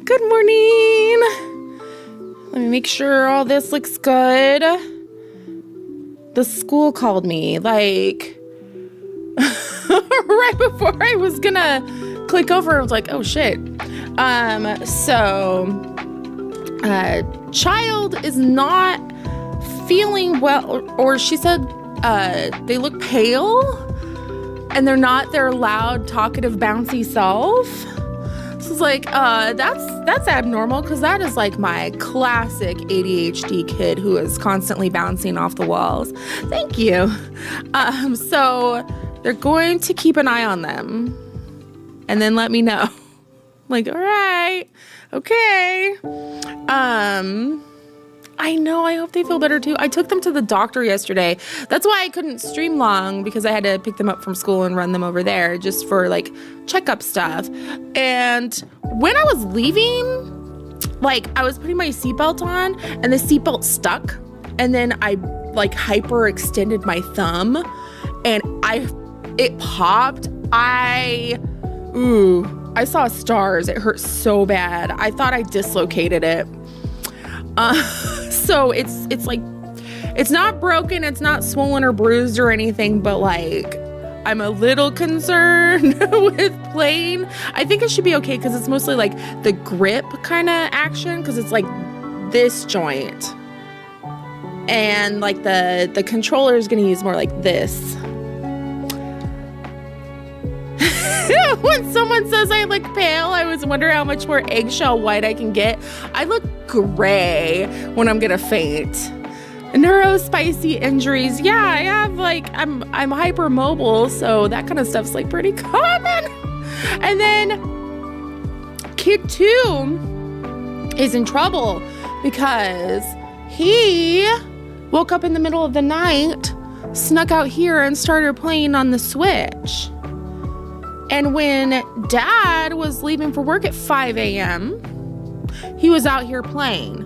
Good morning. Let me make sure all this looks good. The school called me like right before I was gonna click over. I was like, oh shit. Child is not feeling well, or she said they look pale and they're not their loud, talkative, bouncy self. So it's like, that's abnormal, because that is like my classic ADHD kid who is constantly bouncing off the walls. Thank you. So they're going to keep an eye on them and then let me know. Like, all right, okay. I know, I hope they feel better too. I took them to the doctor yesterday. That's why I couldn't stream long, because I had to pick them up from school and run them over there just for like checkup stuff. And when I was leaving, like I was putting my seatbelt on and the seatbelt stuck. And then I like hyper extended my thumb and it popped. I saw stars. It hurt so bad. I thought I dislocated it. So it's like, it's not broken, it's not swollen or bruised or anything, but like, I'm a little concerned with playing. I think it should be okay, because it's mostly like the grip kind of action, because it's like this joint. And like the controller is going to use more like this. When someone says I look pale, I was wondering how much more eggshell white I can get. I look gray when I'm gonna faint. Neurospicy injuries. Yeah, I have like, I'm hypermobile, so that kind of stuff's like pretty common. And then kid 2 is in trouble because he woke up in the middle of the night, snuck out here and started playing on the Switch. And when Dad was leaving for work at 5 a.m., he was out here playing.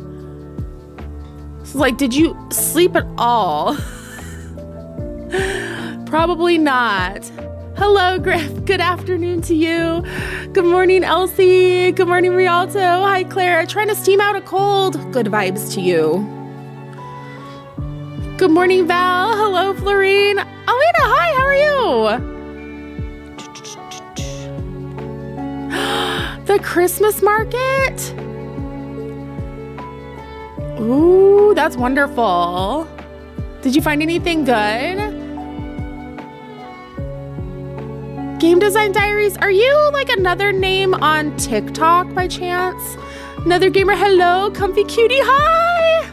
So like, did you sleep at all? Probably not. Hello, Griff. Good afternoon to you. Good morning, Elsie. Good morning, Rialto. Hi, Claire. Trying to steam out a cold. Good vibes to you. Good morning, Val. Hello, Florine. Alina, hi. How are you? The Christmas market? Ooh, that's wonderful. Did you find anything good? Game Design Diaries, are you like another name on TikTok by chance? Another gamer, hello, comfy cutie, hi.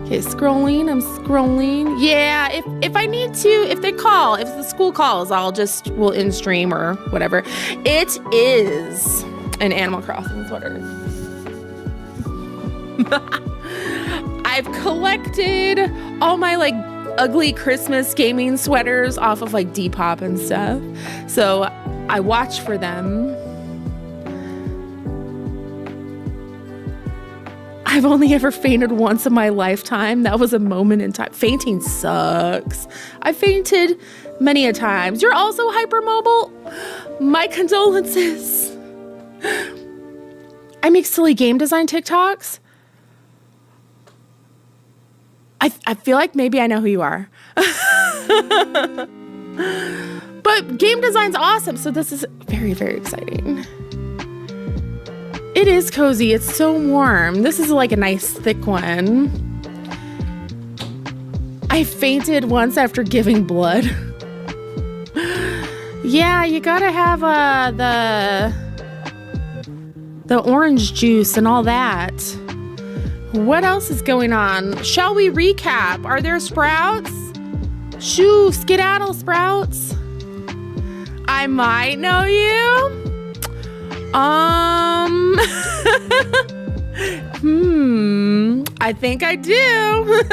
Okay, scrolling, I'm scrolling. Yeah, if I need to, if the school calls, we'll in stream or whatever. It is an Animal Crossing sweater. I've collected all my like ugly Christmas gaming sweaters off of like Depop and stuff. So I watch for them. I've only ever fainted once in my lifetime. That was a moment in time. Fainting sucks. I fainted many a times. You're also hypermobile? My condolences. I make silly game design TikToks. I feel like maybe I know who you are. But game design's awesome, so this is very, very exciting. It is cozy. It's so warm. This is like a nice thick one. I fainted once after giving blood. Yeah, you gotta have the orange juice and all that. What else is going on? Shall we recap? Are there sprouts? Shoo, skedaddle sprouts. I might know you. I think I do.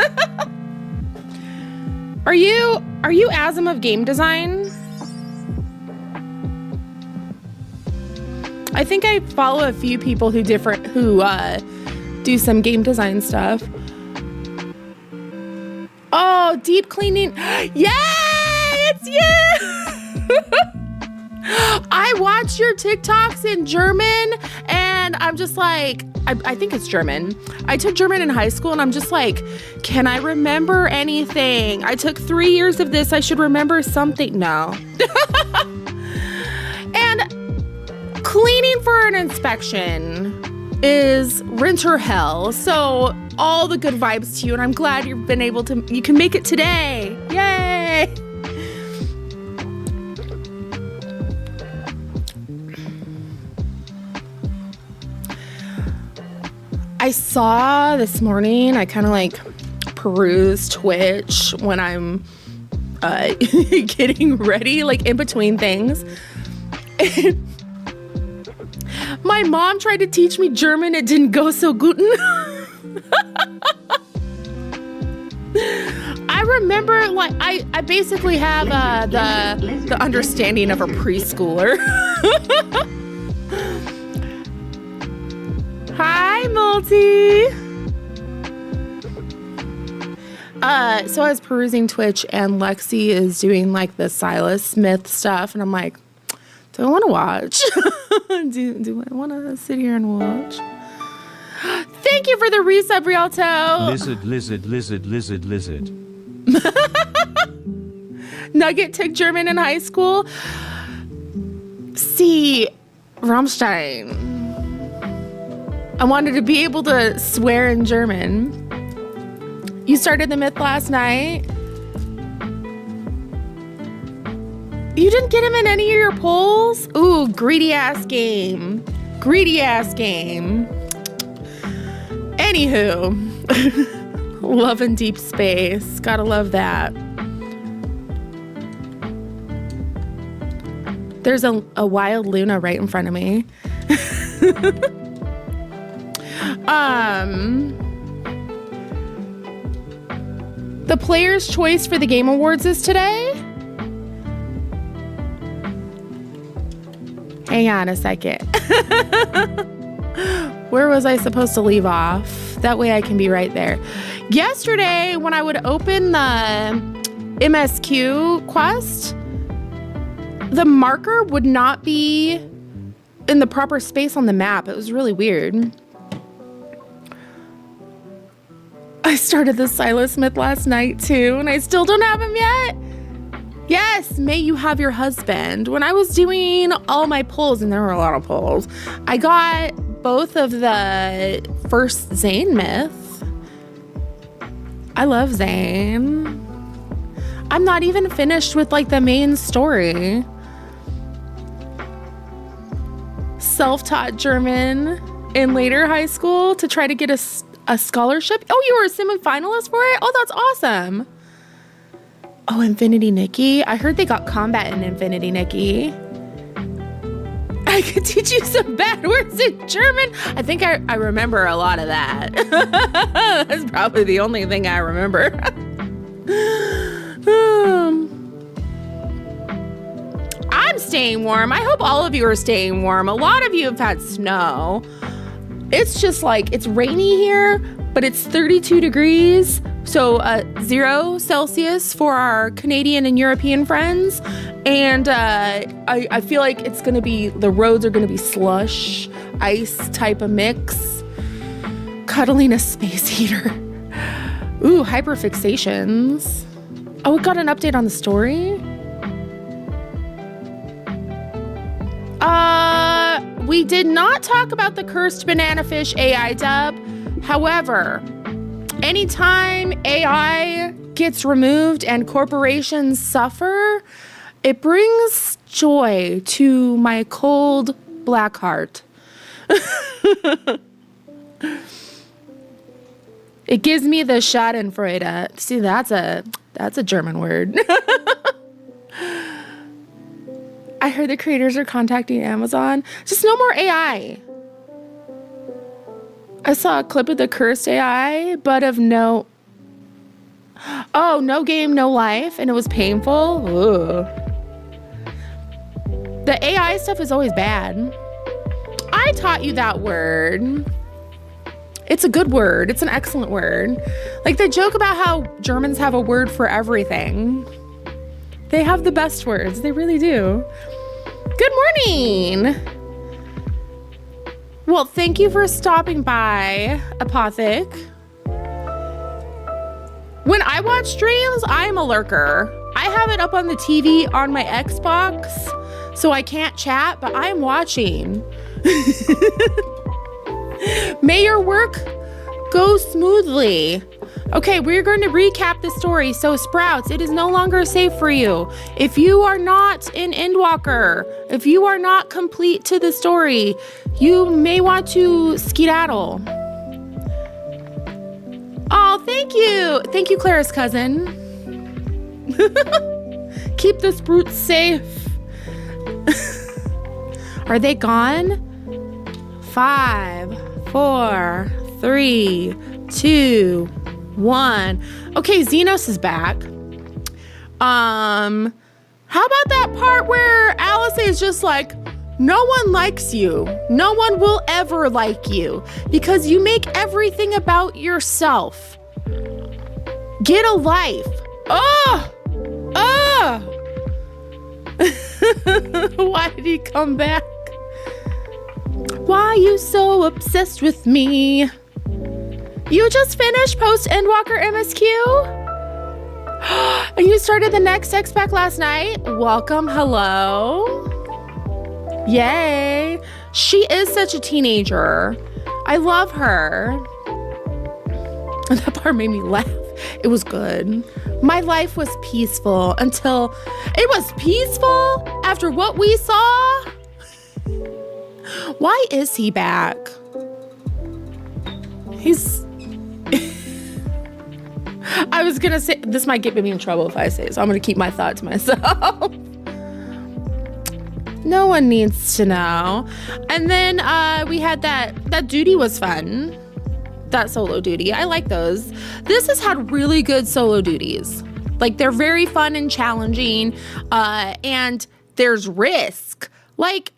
Are you Asm of game design? I think I follow a few people who do some game design stuff. Oh, deep cleaning. Yay, it's you. I watch your TikToks in German and I'm just like, I think it's German. I took German in high school and I'm just like, can I remember anything? I took 3 years of this. I should remember something. No. And cleaning for an inspection is winter hell. So all the good vibes to you. And I'm glad you can make it today. Yay. I saw this morning, I kind of like peruse Twitch when I'm getting ready, like in between things. My mom tried to teach me German. It didn't go so guten. I remember, like, I basically have the understanding of a preschooler. Hi, Multi. So I was perusing Twitch and Lexi is doing like the Silas Smith stuff, and I'm like, do I want to watch? do I want to sit here and watch? Thank you for the resub, Rialto. Lizard. Nugget took German in high school. See, Rammstein. I wanted to be able to swear in German. You started the myth last night. You didn't get him in any of your polls? Ooh, greedy ass game. Anywho, love in deep space. Gotta love that. There's a wild Luna right in front of me. The player's choice for the Game Awards is today. Hang on a second. Where was I supposed to leave off? That way I can be right there. Yesterday, when I would open the MSQ quest, the marker would not be in the proper space on the map. It was really weird. I started the Silas Smith last night too, and I still don't have him yet. Yes, may you have your husband. When I was doing all my polls, and there were a lot of polls, I got both of the first Zane myth. I love Zane. I'm not even finished with like the main story. Self-taught German in later high school to try to get a scholarship. Oh, you were a semi-finalist for it? Oh, that's awesome. Oh, Infinity Nikki. I heard they got combat in Infinity Nikki. I could teach you some bad words in German. I think I remember a lot of that. That's probably the only thing I remember. I'm staying warm. I hope all of you are staying warm. A lot of you have had snow. It's just like, it's rainy here, but it's 32 degrees. So 0 Celsius for our Canadian and European friends. And I feel like it's going to be, the roads are going to be slush, ice type of mix. Cuddling a space heater. Ooh, hyperfixations. Oh, we got an update on the story. We did not talk about the cursed banana fish AI dub. However, anytime AI gets removed and corporations suffer, it brings joy to my cold black heart. It gives me the Schadenfreude. See, that's a German word. I heard the creators are contacting Amazon. Just no more AI. I saw a clip of the cursed AI, but of no game, no life, and it was painful. Ugh. The AI stuff is always bad. I taught you that word. It's a good word. It's an excellent word. Like the joke about how Germans have a word for everything. They have the best words. They really do. Good morning. Well, thank you for stopping by, Apothic. When I watch streams, I am a lurker. I have it up on the TV on my Xbox, so I can't chat, but I'm watching. May your work go smoothly. Okay, we're going to recap the story. So Sprouts, it is no longer safe for you. If you are not in ENDWALKER, if you are not complete to the story, you may want to skedaddle. Oh, thank you. Thank you, Clara's cousin. Keep the Sprouts safe. Are they gone? 5, 4, 3, 2, 1. Okay, Xenos is back. How about that part where Alice is just like, no one likes you. No one will ever like you because you make everything about yourself. Get a life. Why did he come back? Why are you so obsessed with me? You just finished post ENDWALKER MSQ? And you started the next X-Pack last night? Welcome, hello. Yay. She is such a teenager. I love her. And that part made me laugh. It was good. My life was peaceful until it was peaceful after what we saw. Why is he back? I was gonna say, this might get me in trouble if I say it, so I'm gonna keep my thought to myself. No one needs to know. And then we had that duty was fun. That solo duty. I like those. This has had really good solo duties. Like they're very fun and challenging. And there's risk. Like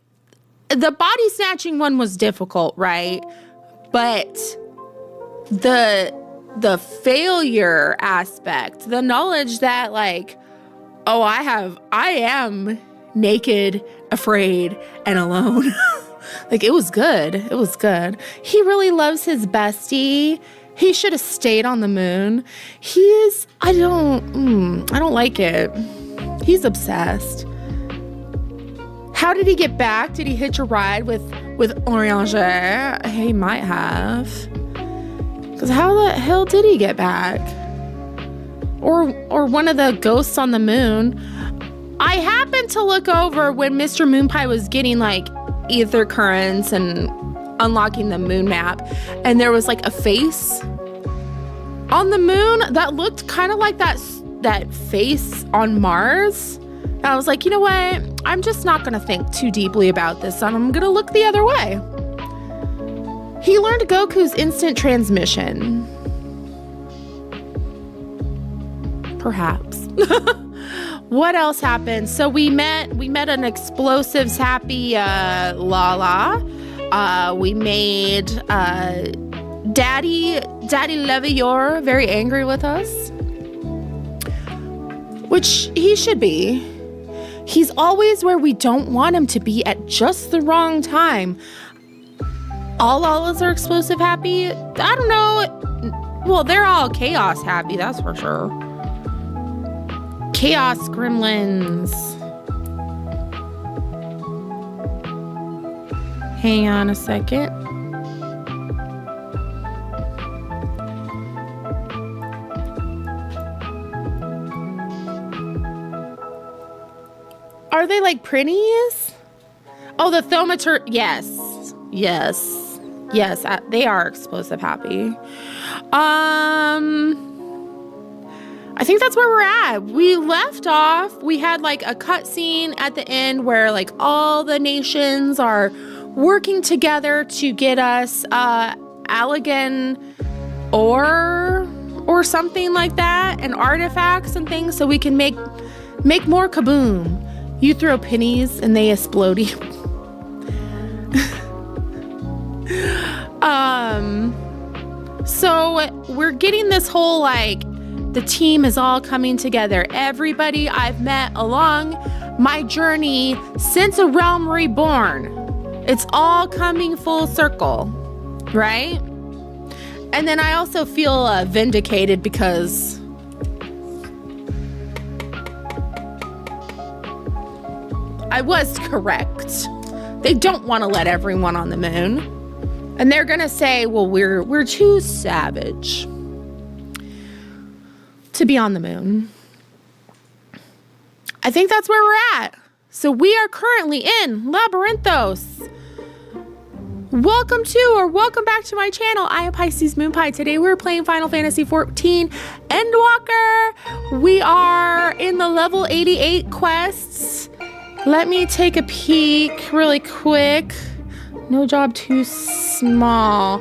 the body snatching one was difficult, right? But the failure aspect, the knowledge that like, oh, I am naked, afraid, and alone. Like it was good. It was good. He really loves his bestie. He should have stayed on the moon. I don't like it. He's obsessed. How did he get back? Did he hitch a ride with Orange? He might have. Because how the hell did he get back? or one of the ghosts on the moon. I happened to look over when Mr. Moon Pie was getting like ether currents and unlocking the moon map, and there was like a face on the moon that looked kind of like that face on Mars. And I was like, you know what? I'm just not going to think too deeply about this. I'm going to look the other way. He learned Goku's instant transmission. Perhaps. What else happened? So we met an explosives happy Lala. We made Daddy Levior very angry with us, which he should be. He's always where we don't want him to be at just the wrong time. All Lalas are explosive happy? I don't know. Well, they're all chaos happy, that's for sure. Chaos gremlins. Hang on a second. Are they like Prinnies? Oh, the Thaumaturge. Yes. They are explosive happy. I think that's where we're at. We left off. We had like a cutscene at the end where like all the nations are working together to get us Allegan or something like that, and artifacts and things, so we can make more kaboom. You throw pennies and they explode. So we're getting this whole like the team is all coming together. Everybody I've met along my journey since A Realm Reborn. It's all coming full circle, right? And then I also feel vindicated because I was correct. They don't want to let everyone on the moon. And they're going to say, well, we're too savage to be on the moon. I think that's where we're at. So we are currently in Labyrinthos. Welcome back to my channel. I am Pisces Moon Pie. Today we're playing Final Fantasy XIV ENDWALKER. We are in the level 88 quests. Let me take a peek really quick. No job too small.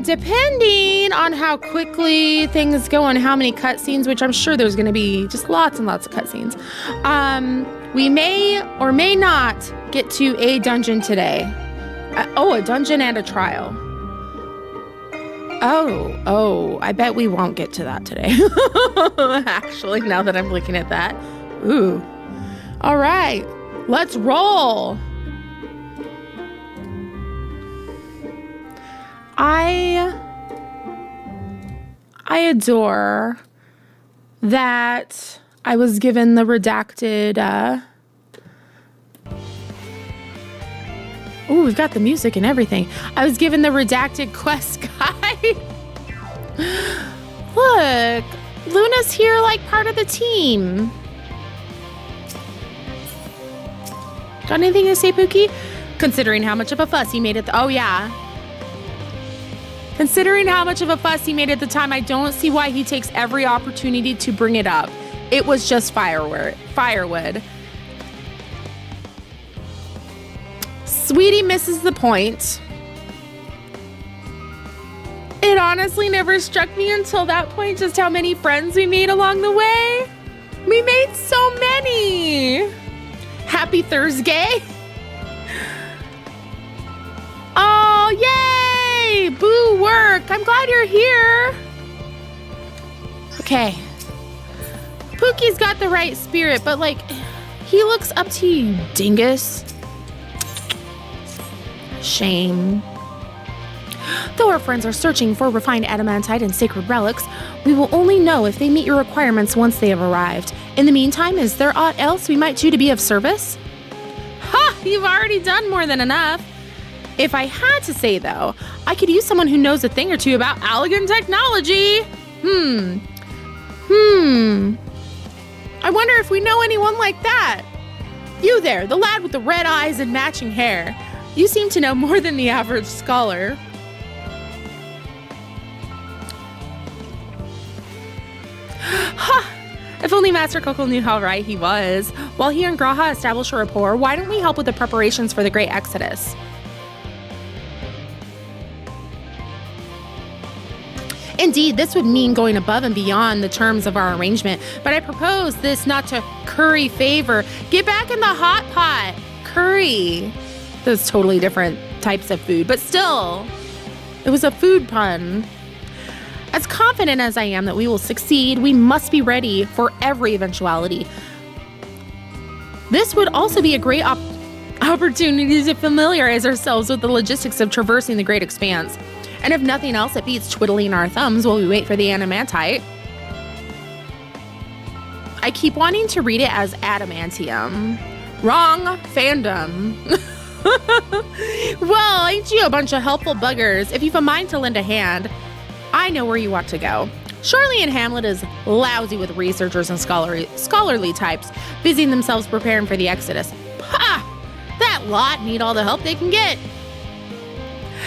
Depending on how quickly things go and how many cutscenes, which I'm sure there's going to be just lots and lots of cutscenes, we may or may not get to a dungeon today. A dungeon and a trial. Oh, I bet we won't get to that today. Actually, now that I'm looking at that. Ooh. All right, let's roll. I adore that I was given the redacted, ooh, we've got the music and everything. I was given the redacted quest guide. Look, Luna's here like part of the team. Got anything to say, Pookie? Considering how much of a fuss he made at the... Oh, yeah. Considering how much of a fuss he made at the time, I don't see why he takes every opportunity to bring it up. It was just firewood. Sweetie misses the point. It honestly never struck me until that point just how many friends we made along the way. We made so many. Happy Thursday. Oh, yay! Boo work. I'm glad you're here. Okay. Pookie's got the right spirit, but like, he looks up to you, dingus. Shame. Though our friends are searching for refined adamantite and sacred relics, we will only know if they meet your requirements once they have arrived. In the meantime, is there aught else we might do to be of service? Ha! You've already done more than enough. If I had to say, though, I could use someone who knows a thing or two about Allegan technology. I wonder if we know anyone like that. You there, the lad with the red eyes and matching hair. You seem to know more than the average scholar. Ha! If only Master Coco knew how right he was. While he and Graha establish a rapport, why don't we help with the preparations for the Great Exodus? Indeed, this would mean going above and beyond the terms of our arrangement, but I propose this not to curry favor. Get back in the hot pot. Curry. Those totally different types of food, but still, it was a food pun. As confident as I am that we will succeed, we must be ready for every eventuality. This would also be a great opportunity to familiarize ourselves with the logistics of traversing the Great Expanse. And if nothing else, it beats twiddling our thumbs while we wait for the animantite. I keep wanting to read it as adamantium. Wrong fandom. Well, ain't you a bunch of helpful buggers? If you've a mind to lend a hand, I know where you ought to go. Shirley and Hamlet is lousy with researchers and scholarly types, busying themselves preparing for the Exodus. Ha! That lot need all the help they can get.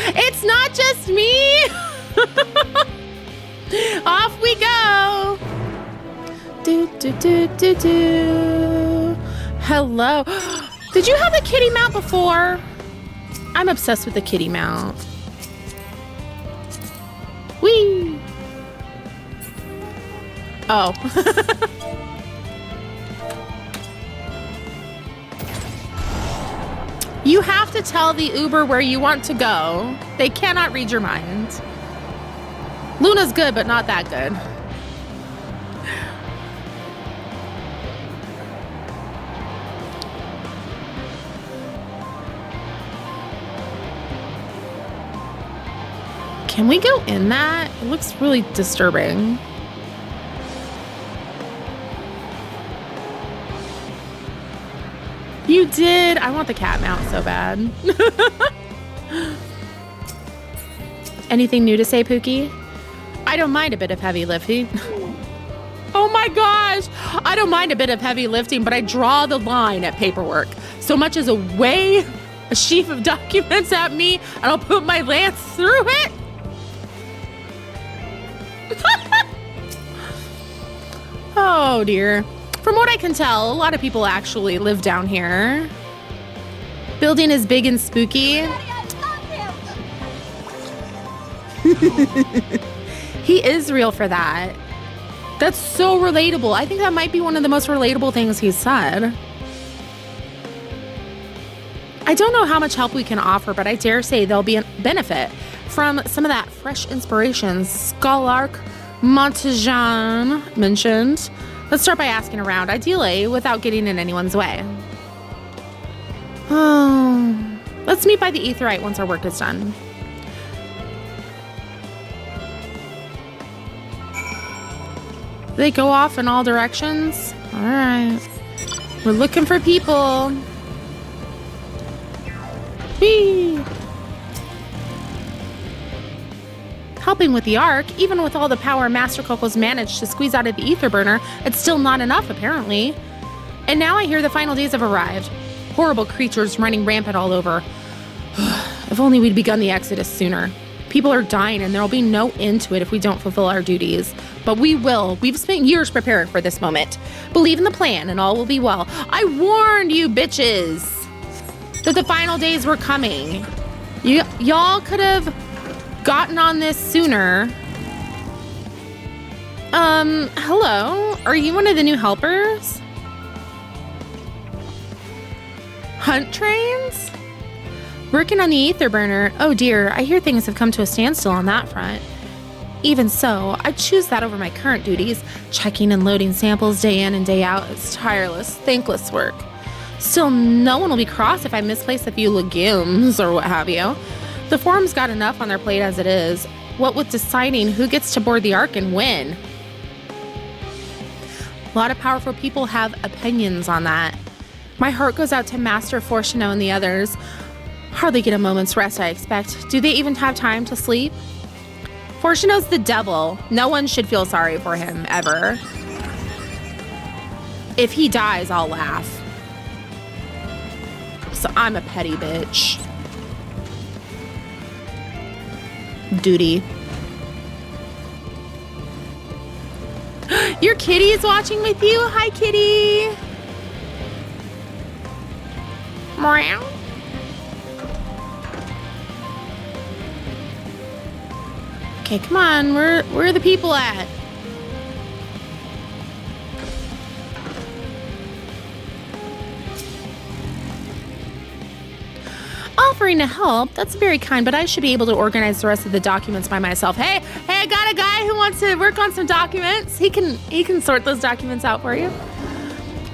It's not just me! Off we go! Do. Hello. Did you have the kitty mount before? I'm obsessed with the kitty mount. Whee! Oh. You have to tell the Uber where you want to go. They cannot read your mind. Luna's good, but not that good. Can we go in that? It looks really disturbing. You did. I want the cat mount so bad. Anything new to say, Pookie? I don't mind a bit of heavy lifting. Oh my gosh. I don't mind a bit of heavy lifting, but I draw the line at paperwork. So much as a sheaf of documents at me, and I'll put my lance through it. Oh dear. From what I can tell, a lot of people actually live down here. Building is big and spooky. He is real for that. That's so relatable. I think that might be one of the most relatable things he's said. I don't know how much help we can offer, but I dare say there'll be a benefit from some of that fresh inspiration Scholark Montejean mentioned. Let's start by asking around, ideally without getting in anyone's way. Let's meet by the Aetheryte once our work is done. They go off in all directions? All right. We're looking for people. Whee! Helping with the Ark, even with all the power Master Coco's managed to squeeze out of the ether burner, it's still not enough, apparently. And now I hear the final days have arrived. Horrible creatures running rampant all over. If only we'd begun the Exodus sooner. People are dying, and there'll be no end to it if we don't fulfill our duties. But we will. We've spent years preparing for this moment. Believe in the plan, and all will be well. I warned you, bitches, that the final days were coming. Y'all could have gotten on this sooner. Hello? Are you one of the new helpers? Hunt trains? Working on the ether burner. Oh dear, I hear things have come to a standstill on that front. Even so, I'd choose that over my current duties. Checking and loading samples day in and day out is tireless, thankless work. Still, no one will be cross if I misplace a few legumes or what have you. The forum's got enough on their plate as it is. What with deciding who gets to board the Ark and when. A lot of powerful people have opinions on that. My heart goes out to Master Fortuno and the others. Hardly get a moment's rest, I expect. Do they even have time to sleep? Fortuno's the devil. No one should feel sorry for him, ever. If he dies, I'll laugh. So I'm a petty bitch. Duty. Your kitty's watching with you? Hi, kitty. Meow. Okay, come on. Where are the people at? Offering to help, that's very kind, but I should be able to organize the rest of the documents by myself. Hey, I got a guy who wants to work on some documents. He can sort those documents out for you.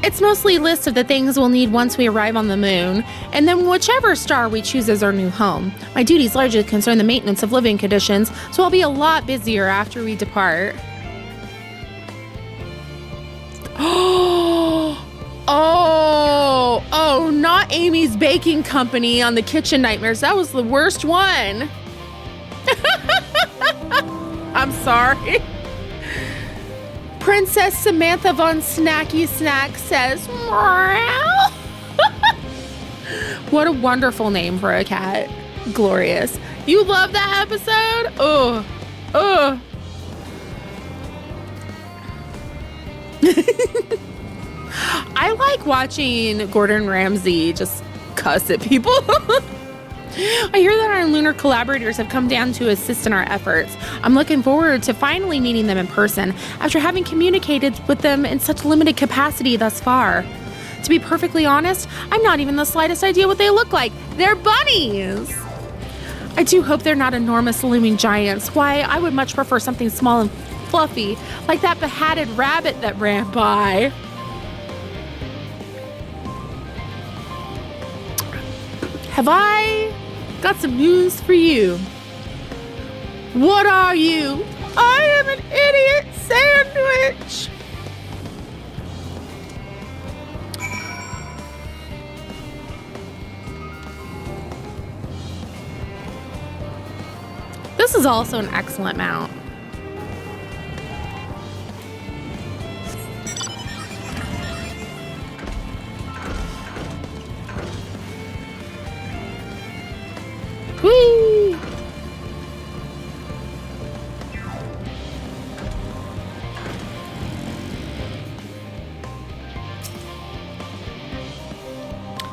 It's mostly a list of the things we'll need once we arrive on the moon, and then whichever star we choose as our new home. My duties largely concern the maintenance of living conditions, so I'll be a lot busier after we depart. Oh, not Amy's Baking Company on the Kitchen Nightmares. That was the worst one. I'm sorry. Princess Samantha von Snacky Snack says, meow. What a wonderful name for a cat. Glorious. You love that episode? Oh. I like watching Gordon Ramsay just cuss at people. I hear that our lunar collaborators have come down to assist in our efforts. I'm looking forward to finally meeting them in person after having communicated with them in such limited capacity thus far. To be perfectly honest, I'm not even the slightest idea what they look like. They're bunnies! I do hope they're not enormous looming giants. Why, I would much prefer something small and fluffy, like that behatted rabbit that ran by. Have I got some news for you? What are you? I am an idiot sandwich. This is also an excellent mount. Whee!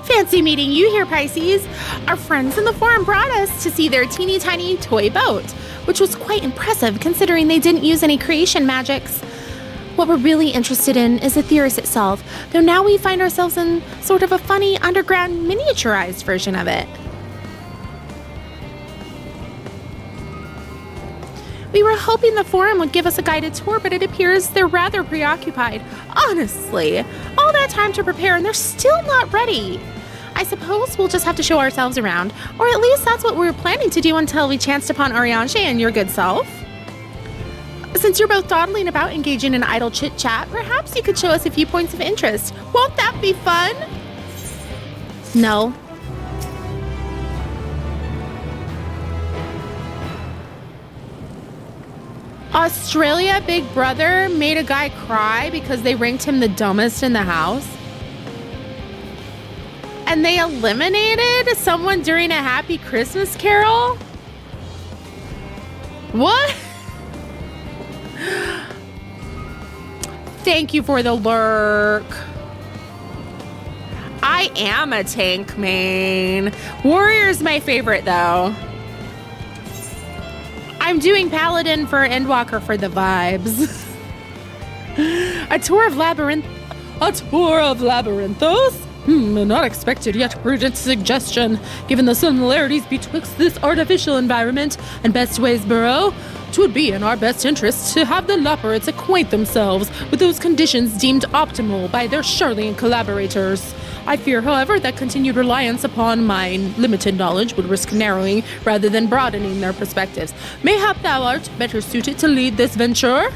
Fancy meeting you here, Pisces. Our friends in the forum brought us to see their teeny tiny toy boat, which was quite impressive considering they didn't use any creation magics. What we're really interested in is the Theorist itself, though now we find ourselves in sort of a funny underground miniaturized version of it. We were hoping the forum would give us a guided tour, but it appears they're rather preoccupied. Honestly, all that time to prepare and they're still not ready. I suppose we'll just have to show ourselves around, or at least that's what we were planning to do until we chanced upon Arianche and your good self. Since you're both dawdling about engaging in idle chit-chat, perhaps you could show us a few points of interest. Won't that be fun? No. Australia Big Brother made a guy cry because they ranked him the dumbest in the house. And they eliminated someone during a Happy Christmas Carol? What? Thank you for the lurk. I am a tank main. Warrior's my favorite though. I'm doing Paladin for Endwalker for the vibes. A tour of Labyrinthos? Not expected yet prudent suggestion. Given the similarities betwixt this artificial environment and Best Ways Burrow, 'twould be in our best interest to have the Laparates acquaint themselves with those conditions deemed optimal by their Charlian collaborators. I fear, however, that continued reliance upon my limited knowledge would risk narrowing rather than broadening their perspectives. Mayhap thou art better suited to lead this venture?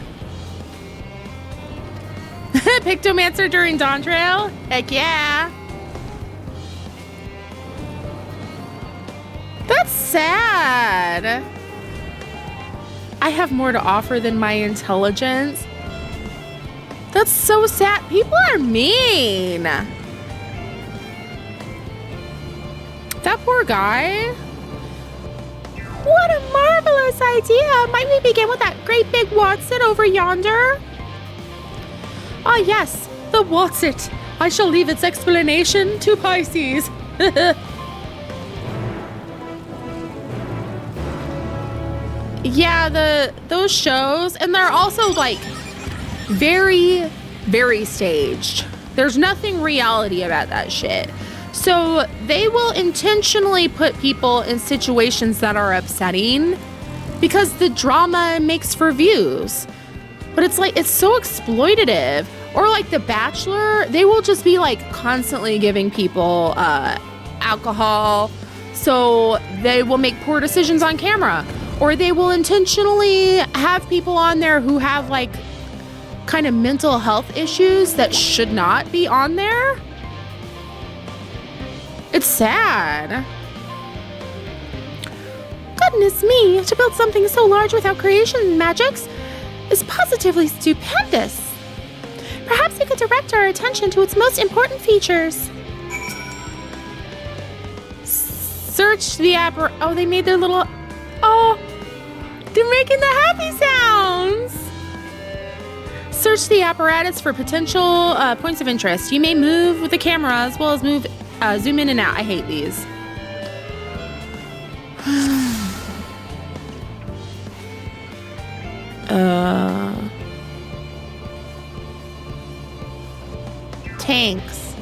Pictomancer during Dawn Trail? Heck yeah! That's sad. I have more to offer than my intelligence. That's so sad. People are mean. That poor guy. What a marvelous idea. Might we begin with that great big Watson over yonder? Ah, yes, the Watson. I shall leave its explanation to Pisces. Yeah, those shows, and they're also like very, very staged. There's nothing reality about that shit. So they will intentionally put people in situations that are upsetting because the drama makes for views. But it's like, it's so exploitative. Or like The Bachelor, they will just be like constantly giving people alcohol. So they will make poor decisions on camera. Or they will intentionally have people on there who have like kind of mental health issues that should not be on there. It's sad. Goodness me, to build something so large without creation magics is positively stupendous. Perhaps we could direct our attention to its most important features. Search the app. Oh, they made their little... Oh, they're making the happy sounds. Search the apparatus for potential points of interest. You may move with the camera as well as zoom in and out. I hate these. Tanks.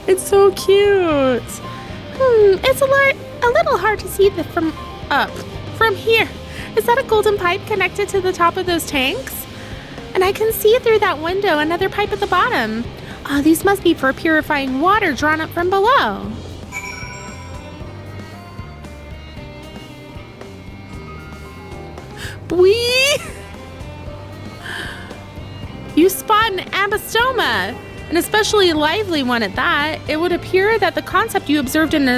It's so cute. It's a little hard to see from here. Is that a golden pipe connected to the top of those tanks? And I can see through that window another pipe at the bottom. Oh, these must be for purifying water drawn up from below. You spot an abastoma, an especially lively one at that. It would appear that the concept you observed in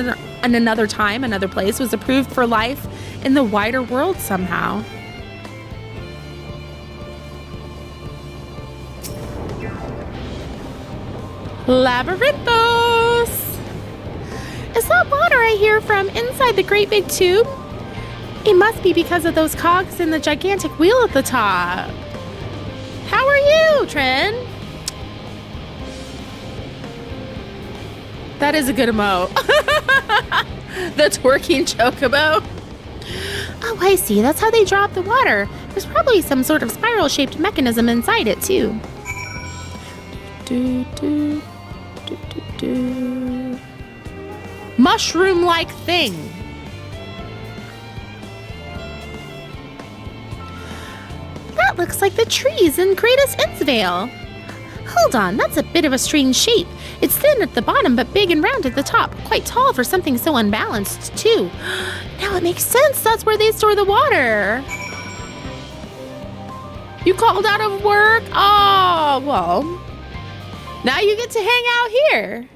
another time, another place, was approved for life in the wider world somehow. Labyrinthos! Is that water I hear from inside the great big tube? It must be because of those cogs in the gigantic wheel at the top. How are you, Trin? That is a good emote. The twerking chocobo. Oh, I see. That's how they draw up the water. There's probably some sort of spiral-shaped mechanism inside it, too. Mushroom-like thing. That looks like the trees in Greatest Innsvale. Hold on, that's a bit of a strange shape. It's thin at the bottom, but big and round at the top. Quite tall for something so unbalanced, too. Now it makes sense. That's where they store the water. You called out of work? Oh, well. Now you get to hang out here.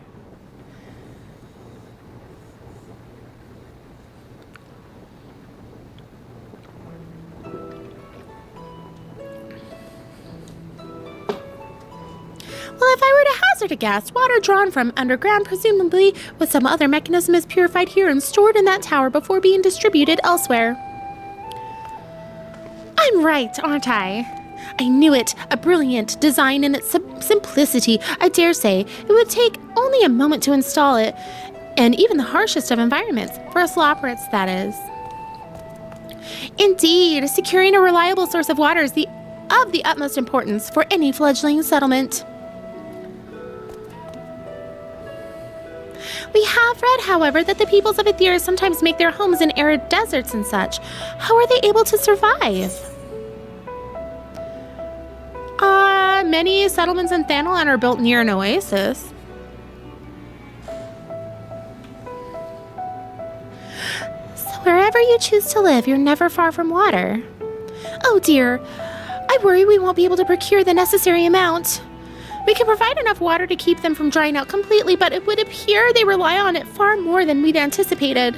Well, if I were to hazard a guess, water drawn from underground, presumably with some other mechanism, is purified here and stored in that tower before being distributed elsewhere. I'm right, aren't I? I knew it. A brilliant design in its simplicity. I dare say it would take only a moment to install it, and even the harshest of environments, for us lawpirates, that is. Indeed, securing a reliable source of water is of the utmost importance for any fledgling settlement. We have read, however, that the peoples of Aether sometimes make their homes in arid deserts and such. How are they able to survive? Many settlements in Thanalan are built near an oasis. So wherever you choose to live, you're never far from water. Oh dear, I worry we won't be able to procure the necessary amount. We can provide enough water to keep them from drying out completely, but it would appear they rely on it far more than we'd anticipated.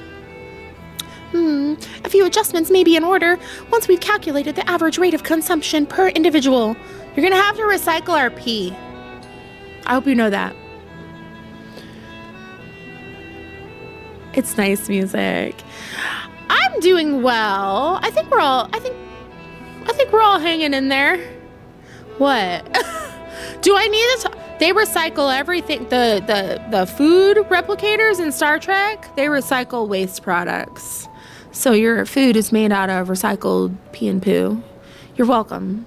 A few adjustments may be in order once we've calculated the average rate of consumption per individual. You're gonna have to recycle our pee. I hope you know that. It's nice music. I'm doing well. I think we're all hanging in there. What? Do I need to they recycle everything. The food replicators in Star Trek, they recycle waste products. So your food is made out of recycled pee and poo. You're welcome.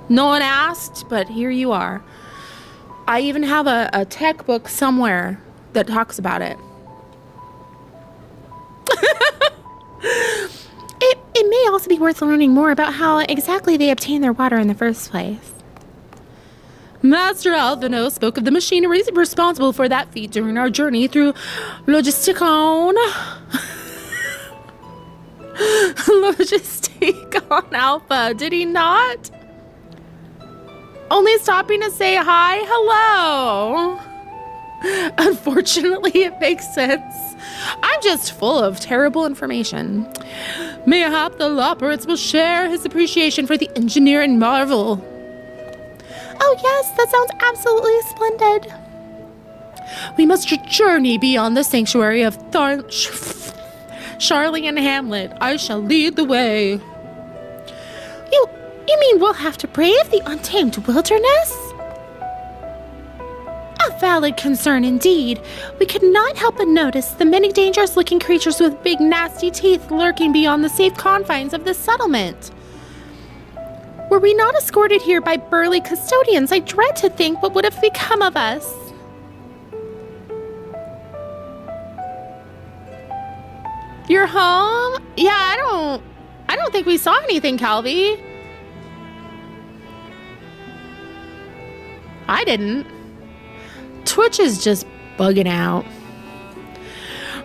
No one asked, but here you are. I even have a tech book somewhere that talks about it. It may also be worth learning more about how exactly they obtain their water in the first place. Master Alvino spoke of the machinery responsible for that feat during our journey through Logisticon. Logisticon Alpha, did he not? Only stopping to say hi, hello. Unfortunately, it makes sense. I'm just full of terrible information. Mayhap the Lopperits will share his appreciation for the engineering marvel. Oh yes, that sounds absolutely splendid. We must journey beyond the sanctuary of Charlie and Hamlet. I shall lead the way. You mean we'll have to brave the untamed wilderness? A valid concern indeed. We could not help but notice the many dangerous-looking creatures with big, nasty teeth lurking beyond the safe confines of this settlement. Were we not escorted here by burly custodians, I dread to think what would have become of us. You're home? Yeah, I don't think we saw anything, Calvi. I didn't. Twitch is just bugging out.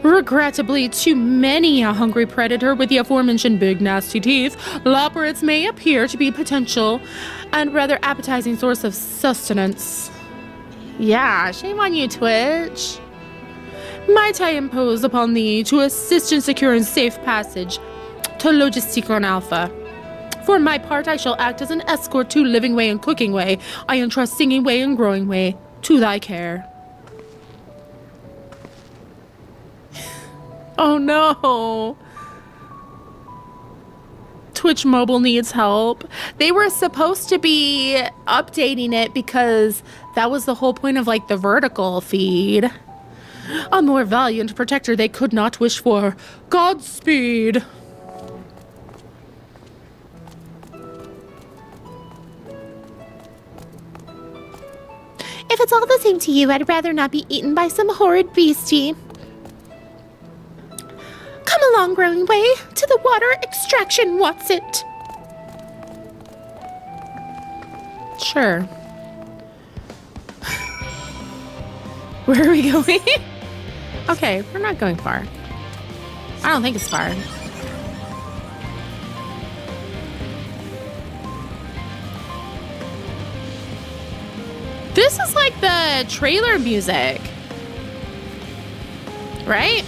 Regrettably, to many a hungry predator with the aforementioned big nasty teeth, Lopperits may appear to be potential and rather appetizing source of sustenance. Yeah, shame on you, Twitch. Might I impose upon thee to assist in securing safe passage to Logisticon Alpha? For my part, I shall act as an escort to Living Way and Cooking Way. I entrust Singing Way and Growing Way to thy care. Oh no. Twitch Mobile needs help. They were supposed to be updating it because that was the whole point of like the vertical feed. A more valiant protector they could not wish for. Godspeed. If it's all the same to you, I'd rather not be eaten by some horrid beastie. Come along, Growing Way, to the water extraction, what's it? Sure. Where are we going? Okay, we're not going far. I don't think it's far. This is like the trailer music, right?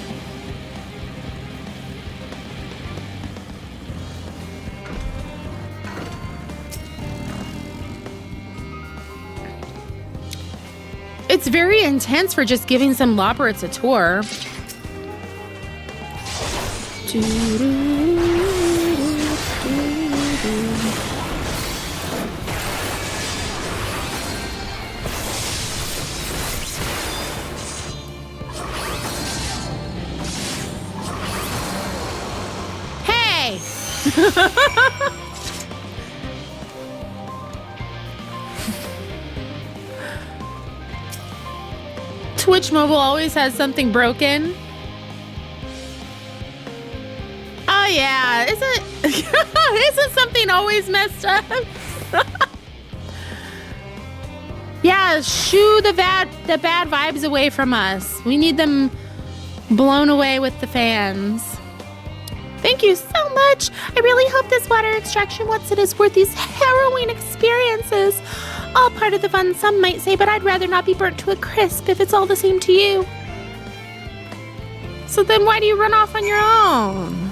It's very intense for just giving some Lopperits a tour. Hey! Twitch Mobile always has something broken. Oh yeah, isn't something always messed up? Yeah, shoo the bad vibes away from us. We need them blown away with the fans. Thank you so much. I really hope this water extraction what's it is worth these harrowing experiences. all part of the fun, some might say, but I'd rather not be burnt to a crisp if it's all the same to you. So then why do you run off on your own?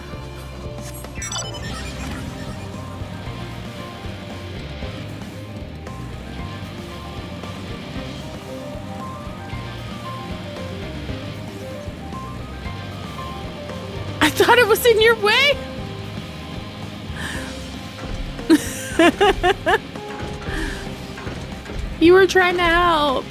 I thought it was in your way. You were trying to help.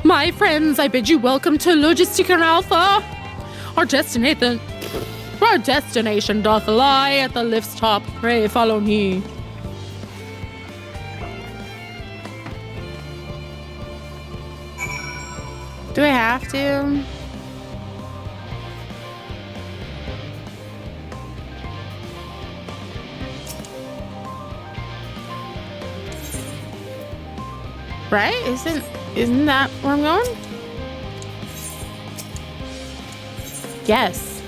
My friends, I bid you welcome to Logistica Alpha. Our destination doth lie at the lift's top. Pray follow me. Do I have to? Right? Isn't that where I'm going? Yes.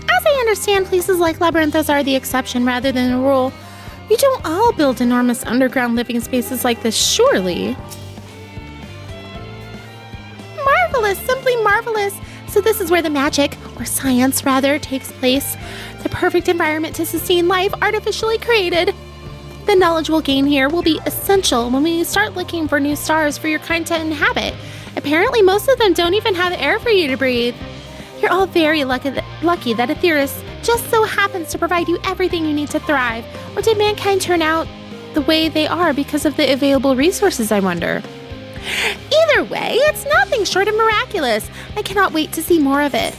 As I understand, places like Labyrinthos are the exception rather than the rule. You don't all build enormous underground living spaces like this, surely. Marvelous, simply marvelous. So this is where the magic, or science rather, takes place. The perfect environment to sustain life artificially created. The knowledge we'll gain here will be essential when we start looking for new stars for your kind to inhabit. Apparently most of them don't even have air for you to breathe. You're all very lucky that Aetheris just so happens to provide you everything you need to thrive. Or did mankind turn out the way they are because of the available resources, I wonder? Either way, it's nothing short of miraculous. I cannot wait to see more of it.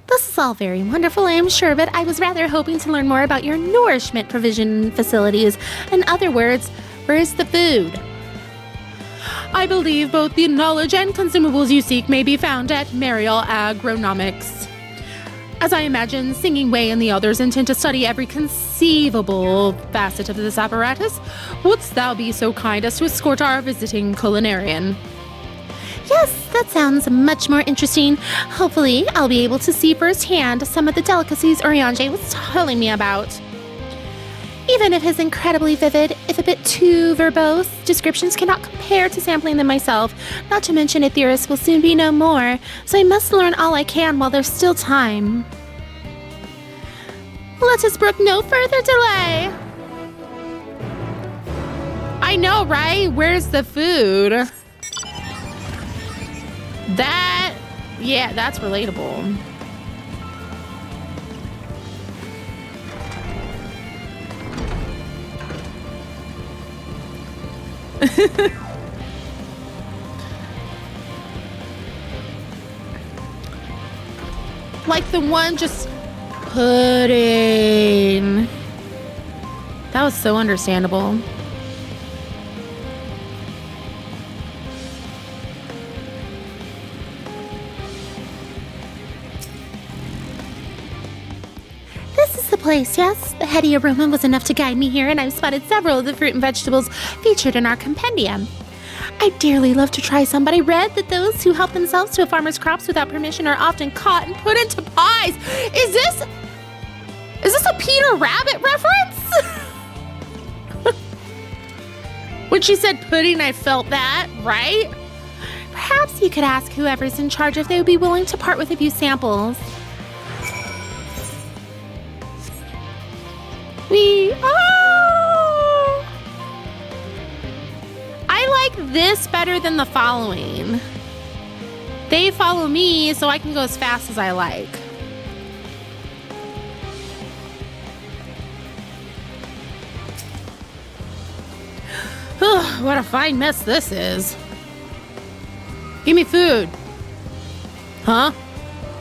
This is all very wonderful, I am sure, but I was rather hoping to learn more about your nourishment provision facilities. In other words, where is the food? I believe both the knowledge and consumables you seek may be found at Mariel Agronomics. As I imagine, Singing Wei and the others intend to study every conceivable facet of this apparatus, wouldst thou be so kind as to escort our visiting culinarian? Yes, that sounds much more interesting. Hopefully, I'll be able to see firsthand some of the delicacies Oriange was telling me about. Even if his incredibly vivid, if a bit too verbose, descriptions cannot compare to sampling them myself, not to mention Aetheris will soon be no more, so I must learn all I can while there's still time. Let us brook no further delay. I know, right? Where's the food? Yeah, that's relatable. Like the one just pudding. That was so understandable. This is the place, yes? The heady aroma was enough to guide me here, and I've spotted several of the fruit and vegetables featured in our compendium. I'd dearly love to try some, but I read that those who help themselves to a farmer's crops without permission are often caught and put into pies. Is this a Peter Rabbit reference? When she said pudding, I felt that, right? Perhaps you could ask whoever's in charge if they would be willing to part with a few samples. I like this better than the following. They follow me so I can go as fast as I like. What a fine mess this is. Give me food. Huh?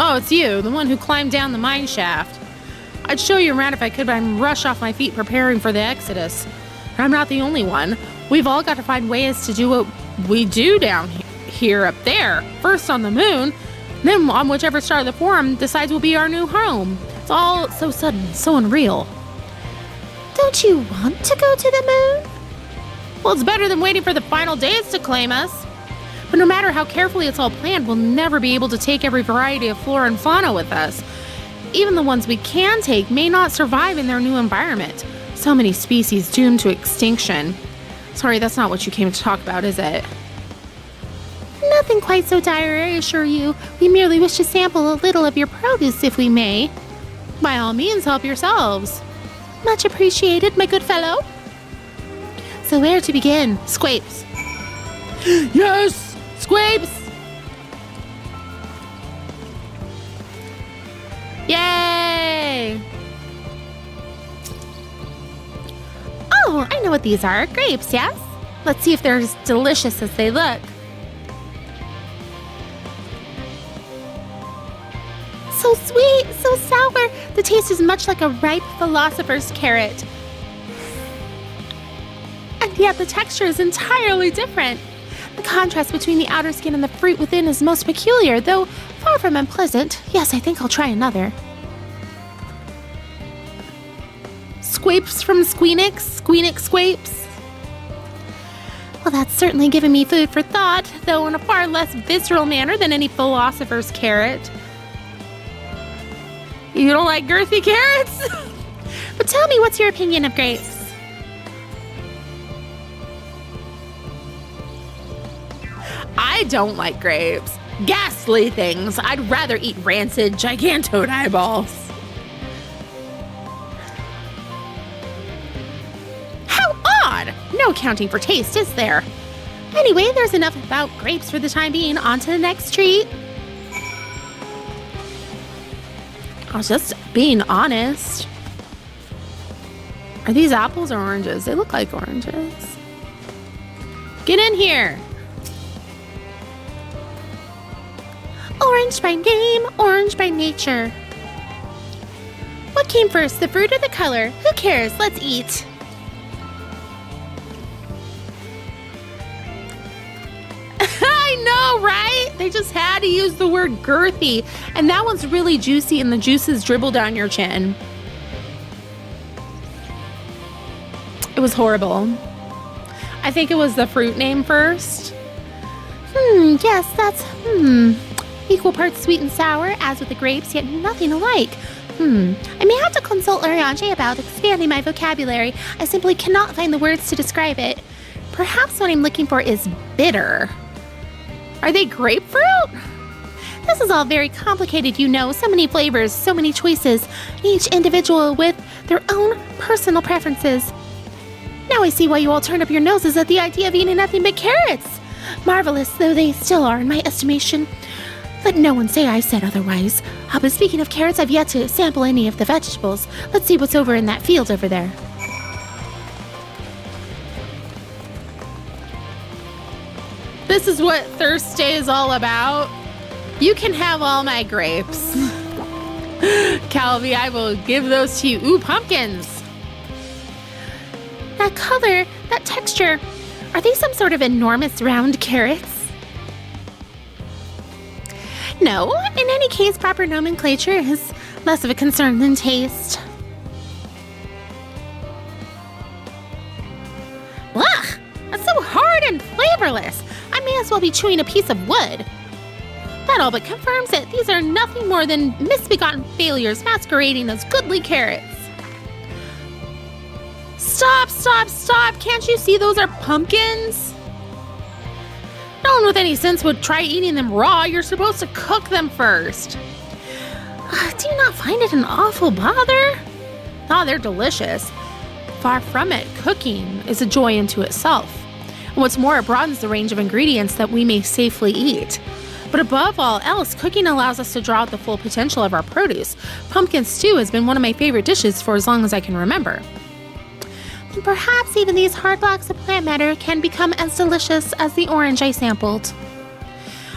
Oh, it's you, the one who climbed down the mine shaft. I'd show you around if I could, but I'm rushed off my feet preparing for the exodus. And I'm not the only one. We've all got to find ways to do what we do down here. here up there, first on the moon, then on whichever star of the forum decides will be our new home. It's all so sudden, so unreal. Don't you want to go to the moon? Well, it's better than waiting for the final days to claim us. But no matter how carefully it's all planned, we'll never be able to take every variety of flora and fauna with us. Even the ones we can take may not survive in their new environment. So many species doomed to extinction. Sorry, that's not what you came to talk about, is it? Nothing quite so dire, I assure you. We merely wish to sample a little of your produce, if we may. By all means, help yourselves. Much appreciated, my good fellow. So where to begin? Squapes. Yes! Squapes! Yay! Oh, I know what these are. Grapes, yes? Let's see if they're as delicious as they look. So sweet, so sour. The taste is much like a ripe philosopher's carrot. And yet the texture is entirely different. The contrast between the outer skin and the fruit within is most peculiar, though far from unpleasant. Yes, I think I'll try another. Squapes from Squeenix? Squeenix squapes? Well, that's certainly given me food for thought, Though in a far less visceral manner than any philosopher's carrot. You don't like girthy carrots? But tell me, what's your opinion of grapes? I don't like grapes. Ghastly things. I'd rather eat rancid gigantode eyeballs. How odd! No accounting for taste, is there? Anyway, there's enough about grapes for the time being. On to the next treat. I was just being honest. Are these apples or oranges? They look like oranges. Get in here. Orange by name, orange by nature. What came first, the fruit or the color? Who cares? Let's eat. I know, right? They just had to use the word girthy. And that one's really juicy and the juices dribble down your chin. It was horrible. I think it was the fruit name first. Yes, that's, equal parts sweet and sour, as with the grapes, yet nothing alike. I may have to consult Oriange about expanding my vocabulary. I simply cannot find the words to describe it. Perhaps what I'm looking for is bitter. Are they grapefruit? This is all very complicated, you know. So many flavors, so many choices, each individual with their own personal preferences. Now I see why you all turned up your noses at the idea of eating nothing but carrots. Marvelous though they still are in my estimation. Let no one say I said otherwise. But speaking of carrots, I've yet to sample any of the vegetables. Let's see what's over in that field over there. This is what Thursday is all about. You can have all my grapes. Calvi, I will give those to you. Ooh, pumpkins. That color, that texture, are they some sort of enormous round carrots? No, in any case, proper nomenclature is less of a concern than taste. Ugh, that's so hard and flavorless. I may as well be chewing a piece of wood. That all but confirms it. These are nothing more than misbegotten failures masquerading as goodly carrots. Stop, stop, stop. Can't you see those are pumpkins? No one with any sense would try eating them raw. You're supposed to cook them first. Do you not find it an awful bother? Oh, they're delicious. Far from it, cooking is a joy unto itself. And what's more, it broadens the range of ingredients that we may safely eat. But above all else, cooking allows us to draw out the full potential of our produce. Pumpkin stew has been one of my favorite dishes for as long as I can remember. And perhaps even these hard blocks of plant matter can become as delicious as the orange I sampled.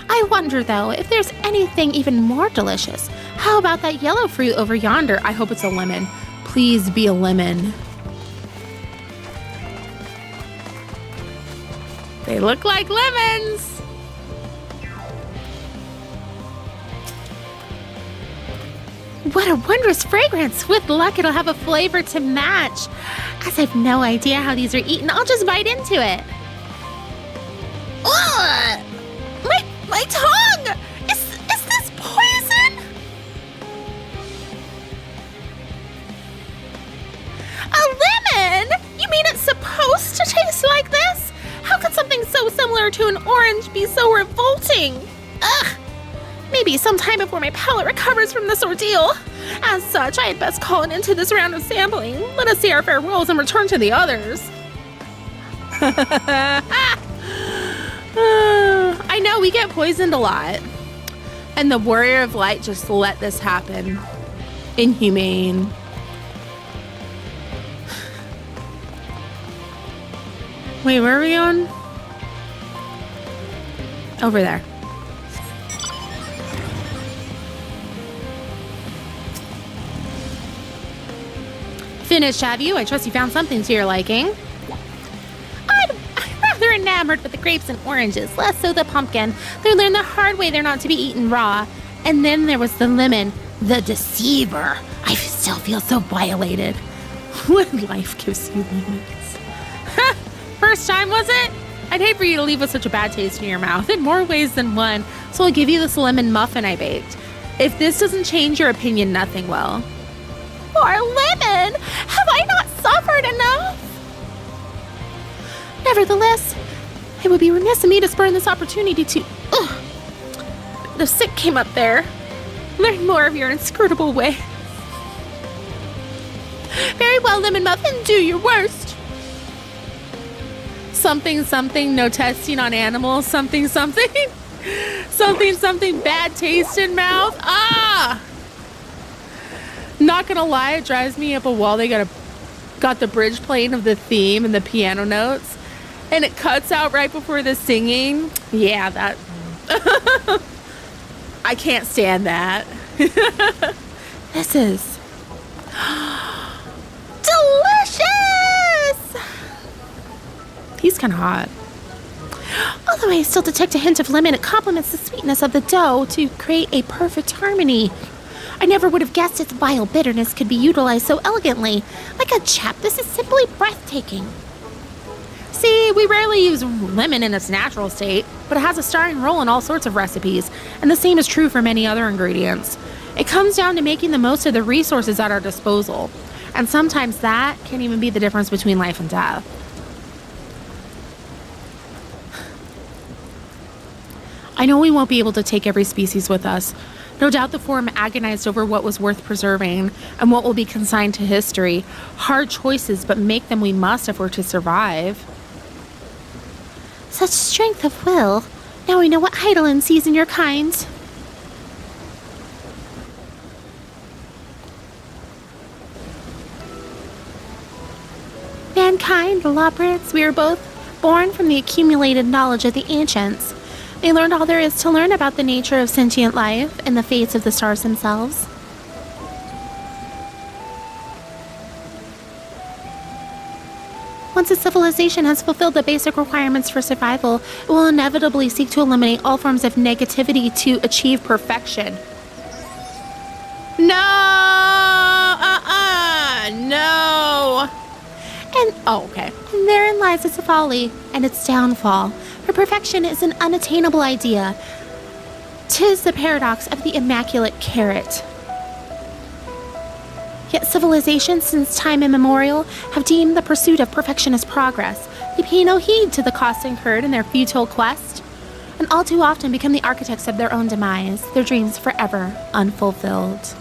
I wonder, though, if there's anything even more delicious. How about that yellow fruit over yonder? I hope it's a lemon. Please be a lemon. They look like lemons. What a wondrous fragrance. With luck, it'll have a flavor to match. As I've no idea how these are eaten, I'll just bite into it. Ugh! My tongue! Is this poison? A lemon? You mean it's supposed to taste like this? How could something so similar to an orange be so revolting? Ugh! Maybe sometime before my palate recovers from this ordeal. As such, I had best call an end to this round of sampling. Let us say our farewells and return to the others. I know we get poisoned a lot. And the Warrior of Light just let this happen. Inhumane. Wait, where are we on? Over there. Finished, have you? I trust you found something to your liking. I'm rather enamored with the grapes and oranges, less so the pumpkin. They learned the hard way they're not to be eaten raw. And then there was the lemon, the deceiver. I still feel so violated. When life gives you lemons. First time, was it? I'd hate for you to leave with such a bad taste in your mouth in more ways than one, so I'll give you this lemon muffin I baked. If this doesn't change your opinion, nothing will. Poor lemon! Have I not suffered enough? Nevertheless, it would be remiss of me to spurn this opportunity to... The sick came up there. Learn more of your inscrutable way. Very well, lemon muffin, do your worst. Something, something, no testing on animals. Something, something. Something, something, bad taste in mouth. Ah! Not gonna lie, it drives me up a wall. They got the bridge playing of the theme and the piano notes, and it cuts out right before the singing. Yeah, that... I can't stand that. This is... delicious! He's kind of hot. Although I still detect a hint of lemon, it complements the sweetness of the dough to create a perfect harmony. I never would have guessed its vile bitterness could be utilized so elegantly. Like a chap, this is simply breathtaking. See, we rarely use lemon in its natural state, but it has a starring role in all sorts of recipes, and the same is true for many other ingredients. It comes down to making the most of the resources at our disposal, and sometimes that can even be the difference between life and death. I know we won't be able to take every species with us. No doubt the Forum agonized over what was worth preserving and what will be consigned to history. Hard choices, but make them we must if we're to survive. Such strength of will. Now we know what Heidelin sees in your kind. Mankind, the Lawbrits, we are both born from the accumulated knowledge of the ancients. They learned all there is to learn about the nature of sentient life and the fates of the stars themselves. Once a civilization has fulfilled the basic requirements for survival, it will inevitably seek to eliminate all forms of negativity to achieve perfection. No! And, okay. And therein lies its folly and its downfall. For perfection is an unattainable idea. 'Tis the paradox of the immaculate carrot. Yet civilizations since time immemorial have deemed the pursuit of perfection as progress. They pay no heed to the costs incurred in their futile quest, and all too often become the architects of their own demise, their dreams forever unfulfilled.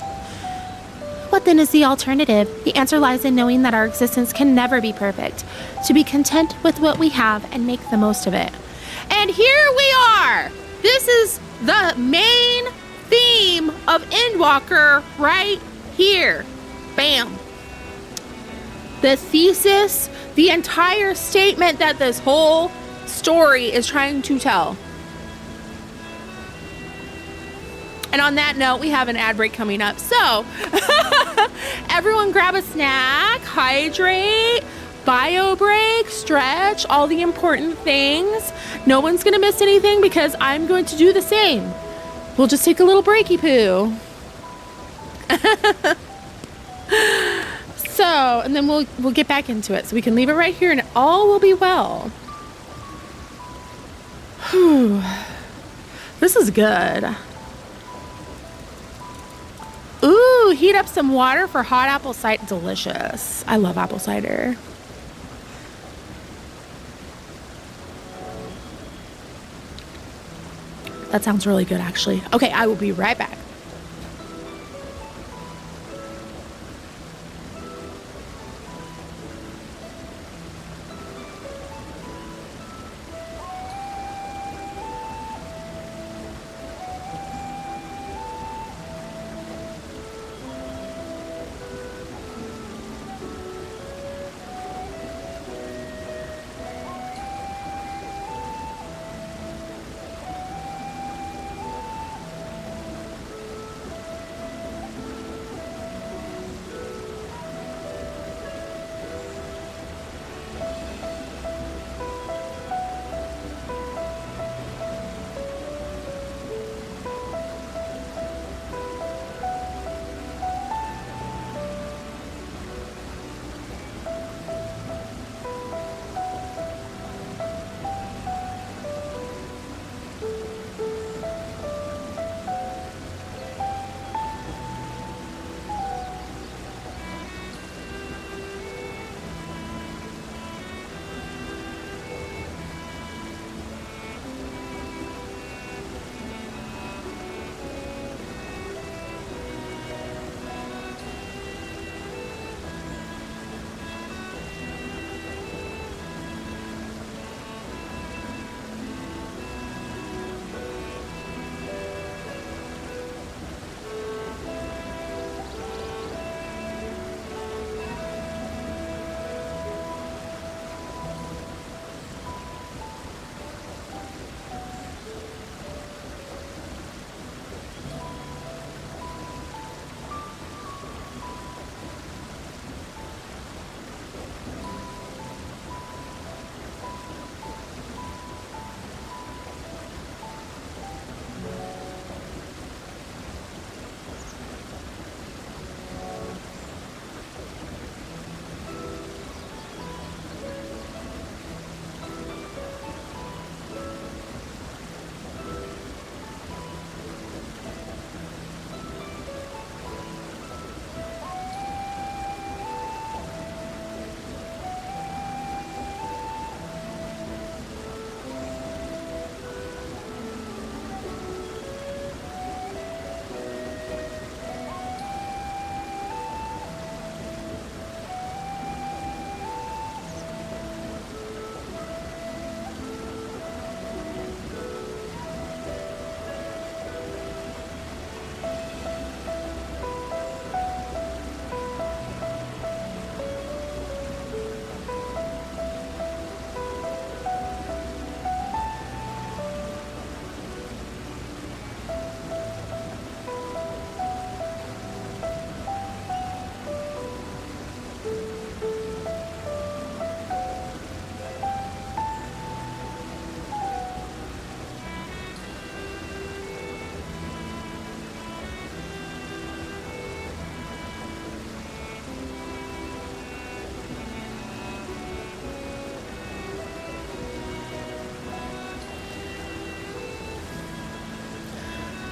What then is the alternative? The answer lies in knowing that our existence can never be perfect, to be content with what we have and make the most of it. And here we are! This is the main theme of ENDWALKER right here. Bam. The thesis, the entire statement that this whole story is trying to tell. And on that note, we have an ad break coming up. So, everyone grab a snack, hydrate, bio break, stretch, all the important things. No one's going to miss anything because I'm going to do the same. We'll just take a little breaky poo. So, and then we'll get back into it. So we can leave it right here and all will be well. Whew. This is good. Ooh, heat up some water for hot apple cider. Delicious. I love apple cider. That sounds really good, actually. Okay, I will be right back.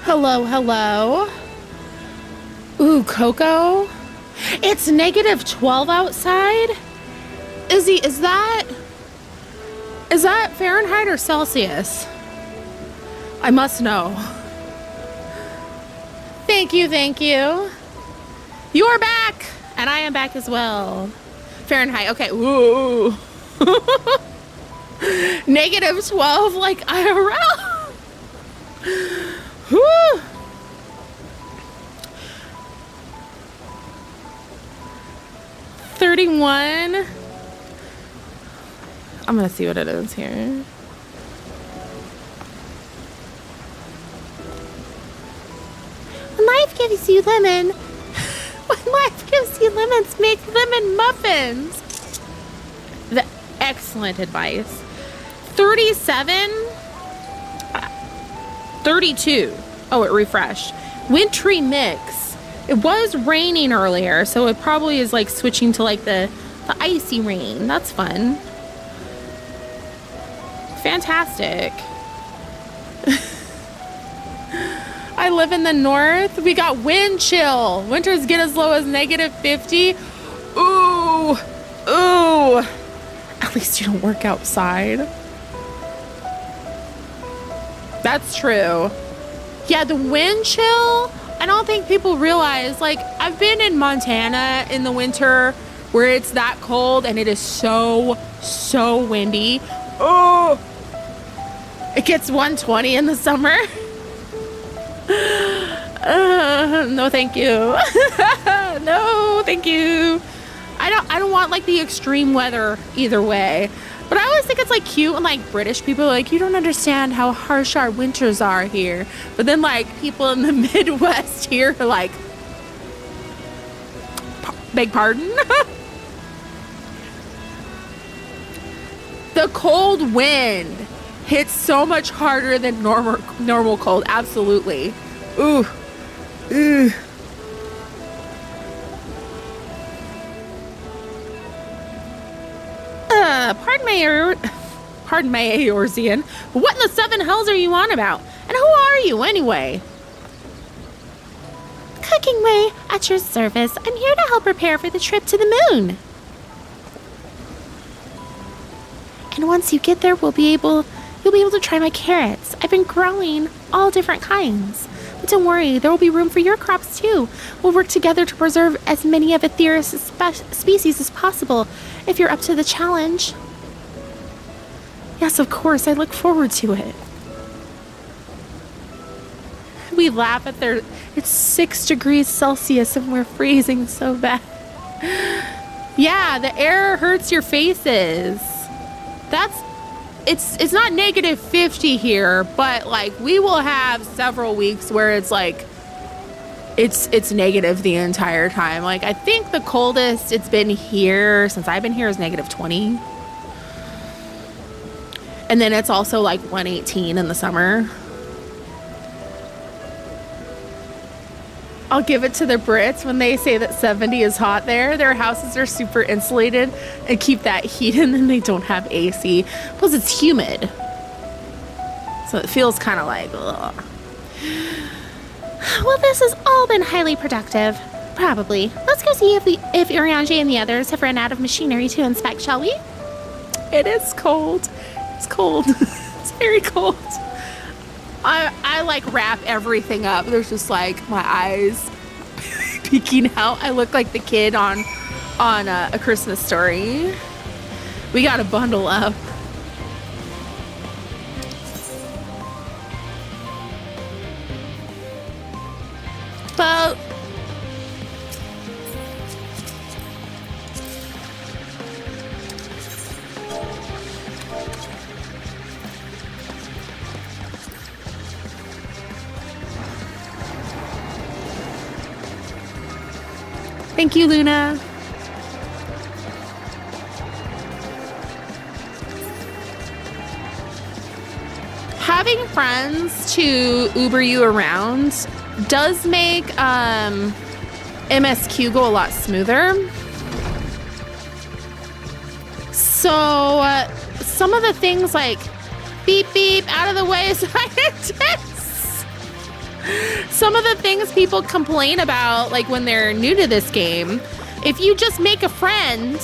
Hello, hello. Ooh, Coco. It's -12 outside. Izzy, is that Fahrenheit or Celsius? I must know. Thank you, thank you. You're back, and I am back as well. Fahrenheit, okay. Ooh. -12 like IRL. Whew. $31. I'm gonna see what it is here. When life gives you lemon, when life gives you lemons, make lemon muffins. Excellent advice. 37. 32. Oh, it refreshed. Wintry mix. It was raining earlier, so it probably is like switching to like the icy rain. That's fun. Fantastic. I live in the north. We got wind chill. Winters get as low as -50. Ooh. Ooh. At least you don't work outside. That's true. Yeah, the wind chill, I don't think people realize, like, I've been in Montana in the winter where it's that cold and it is so windy. Oh, it gets 120 in the summer. No, thank you. No, thank you. I don't want like the extreme weather either way. But I always think it's like cute when like British people are like, you don't understand how harsh our winters are here. But then like people in the Midwest here are like, beg pardon? The cold wind hits so much harder than normal cold. Absolutely. Ooh. Ooh. Pardon my Eorzean, but what in the seven hells are you on about? And who are you anyway? Cooking Way, at your service. I'm here to help prepare for the trip to the moon. And once you get there, you'll be able to try my carrots. I've been growing all different kinds. But don't worry, there will be room for your crops too. We'll work together to preserve as many of Aetherius' species as possible, if you're up to the challenge. Yes, of course, I look forward to it. We laugh at it's 6 degrees Celsius and we're freezing so bad. Yeah, the air hurts your faces. It's not -50 here, but like we will have several weeks where it's like it's negative the entire time. Like I think the coldest it's been here since I've been here is -20. And then it's also like 118 in the summer. I'll give it to the Brits when they say that 70 is hot there. Their houses are super insulated and keep that heat in, and they don't have AC. Plus it's humid. So it feels kind of like, ugh. Well, this has all been highly productive. Probably. Let's go see if Urianger and the others have run out of machinery to inspect, shall we? It is cold. It's cold. It's very cold. I like wrap everything up. There's just like my eyes peeking out. I look like the kid on A Christmas Story. We gotta bundle up. But thank you, Luna. Having friends to Uber you around does make MSQ go a lot smoother. So some of the things like beep beep out of the way scientists. Some of the things people complain about, like when they're new to this game, if you just make a friend,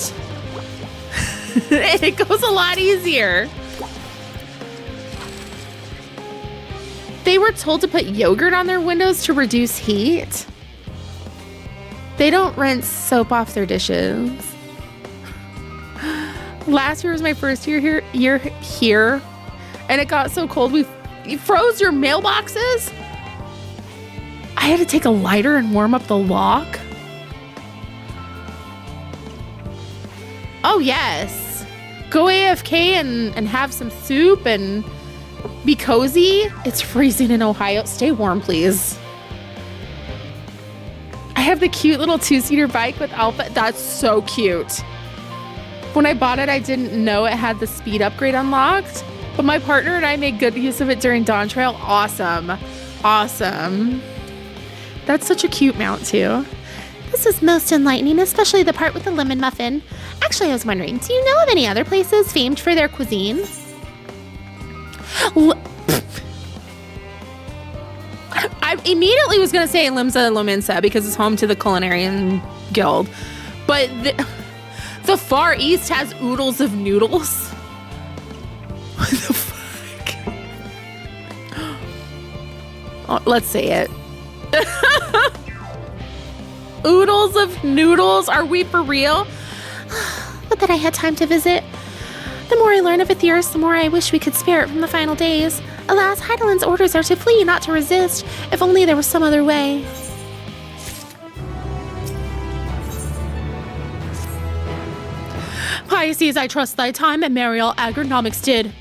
it goes a lot easier. They were told to put yogurt on their windows to reduce heat. They don't rinse soap off their dishes. Last year was my first year here, and it got so cold you froze your mailboxes. I had to take a lighter and warm up the lock. Oh yes, go AFK and have some soup and be cozy. It's freezing in Ohio. Stay warm, please. I have the cute little 2-seater bike with Alpha. That's so cute. When I bought it, I didn't know it had the speed upgrade unlocked, but my partner and I made good use of it during Dawn Trail. Awesome. Awesome. That's such a cute mount, too. This is most enlightening, especially the part with the lemon muffin. Actually, I was wondering, do you know of any other places famed for their cuisine? I immediately was going to say Limsa Lominsa because it's home to the Culinarian Guild. But the Far East has oodles of noodles. What the fuck? Oh, let's say it. Oodles of noodles? Are we for real? But that I had time to visit. The more I learn of Aethirus, the more I wish we could spare it from the final days. Alas, Heidelin's orders are to flee, not to resist. If only there was some other way. Pisces, I trust thy time, and Mariel agronomics did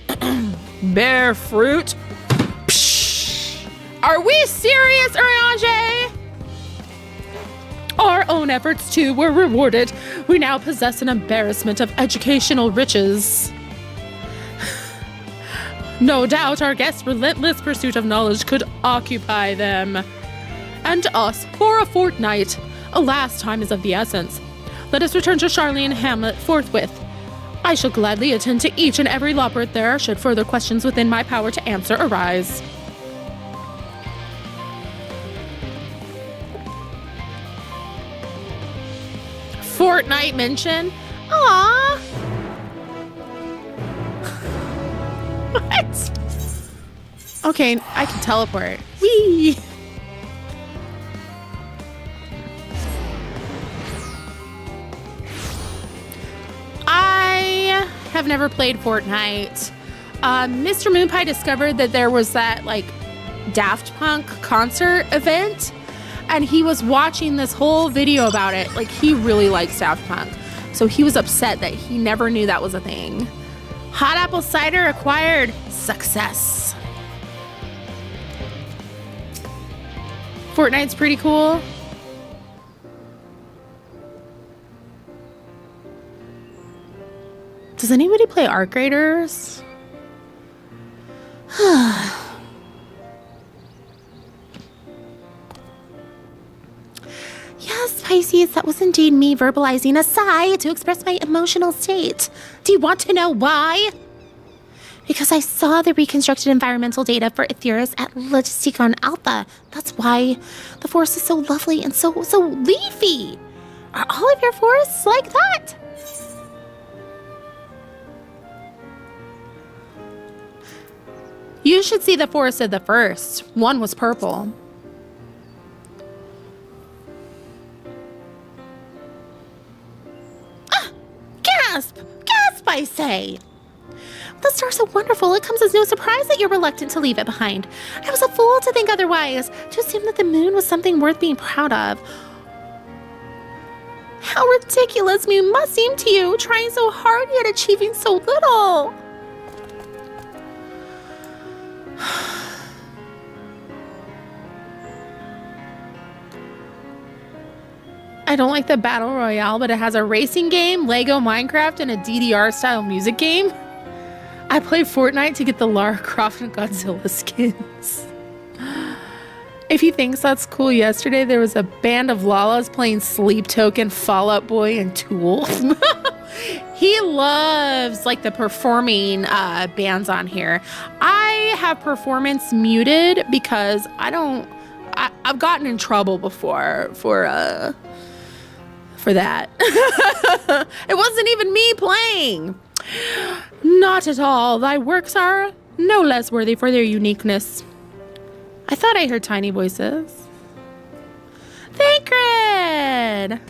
bear fruit. Psh! Are we serious, Urianger? Our own efforts, too, were rewarded. We now possess an embarrassment of educational riches. No doubt our guests' relentless pursuit of knowledge could occupy them. And us for a fortnight. Alas, time is of the essence. Let us return to Charlene Hamlet forthwith. I shall gladly attend to each and every lopert there should further questions within my power to answer arise. Fortnite mention? Aww. What? Okay, I can teleport. Whee! I have never played Fortnite. Mr. Moonpie discovered that there was that, like, Daft Punk concert event, and he was watching this whole video about it. Like, he really likes Daft Punk. So he was upset that he never knew that was a thing. Hot apple cider acquired. Success. Fortnite's pretty cool. Does anybody play Arc Raiders? Yes, Pisces, that was indeed me verbalizing a sigh to express my emotional state. Do you want to know why? Because I saw the reconstructed environmental data for Aethirus at Logisticon Alpha. That's why the forest is so lovely and so leafy. Are all of your forests like that? You should see the forest of the first. One was purple. Gasp! Gasp, I say! The star so wonderful, it comes as no surprise that you're reluctant to leave it behind. I was a fool to think otherwise, to assume that the moon was something worth being proud of. How ridiculous moon must seem to you, trying so hard yet achieving so little. I don't like the Battle Royale, but it has a racing game, Lego Minecraft, and a DDR-style music game. I played Fortnite to get the Lara Croft and Godzilla skins. If he thinks that's cool, yesterday there was a band of Lalas playing Sleep Token, Fall Out Boy, and Tool. He loves, like, the performing bands on here. I have performance muted because I've gotten in trouble before for that. It wasn't even me playing. Not at all. Thy works are no less worthy for their uniqueness. I thought I heard tiny voices. Thancred!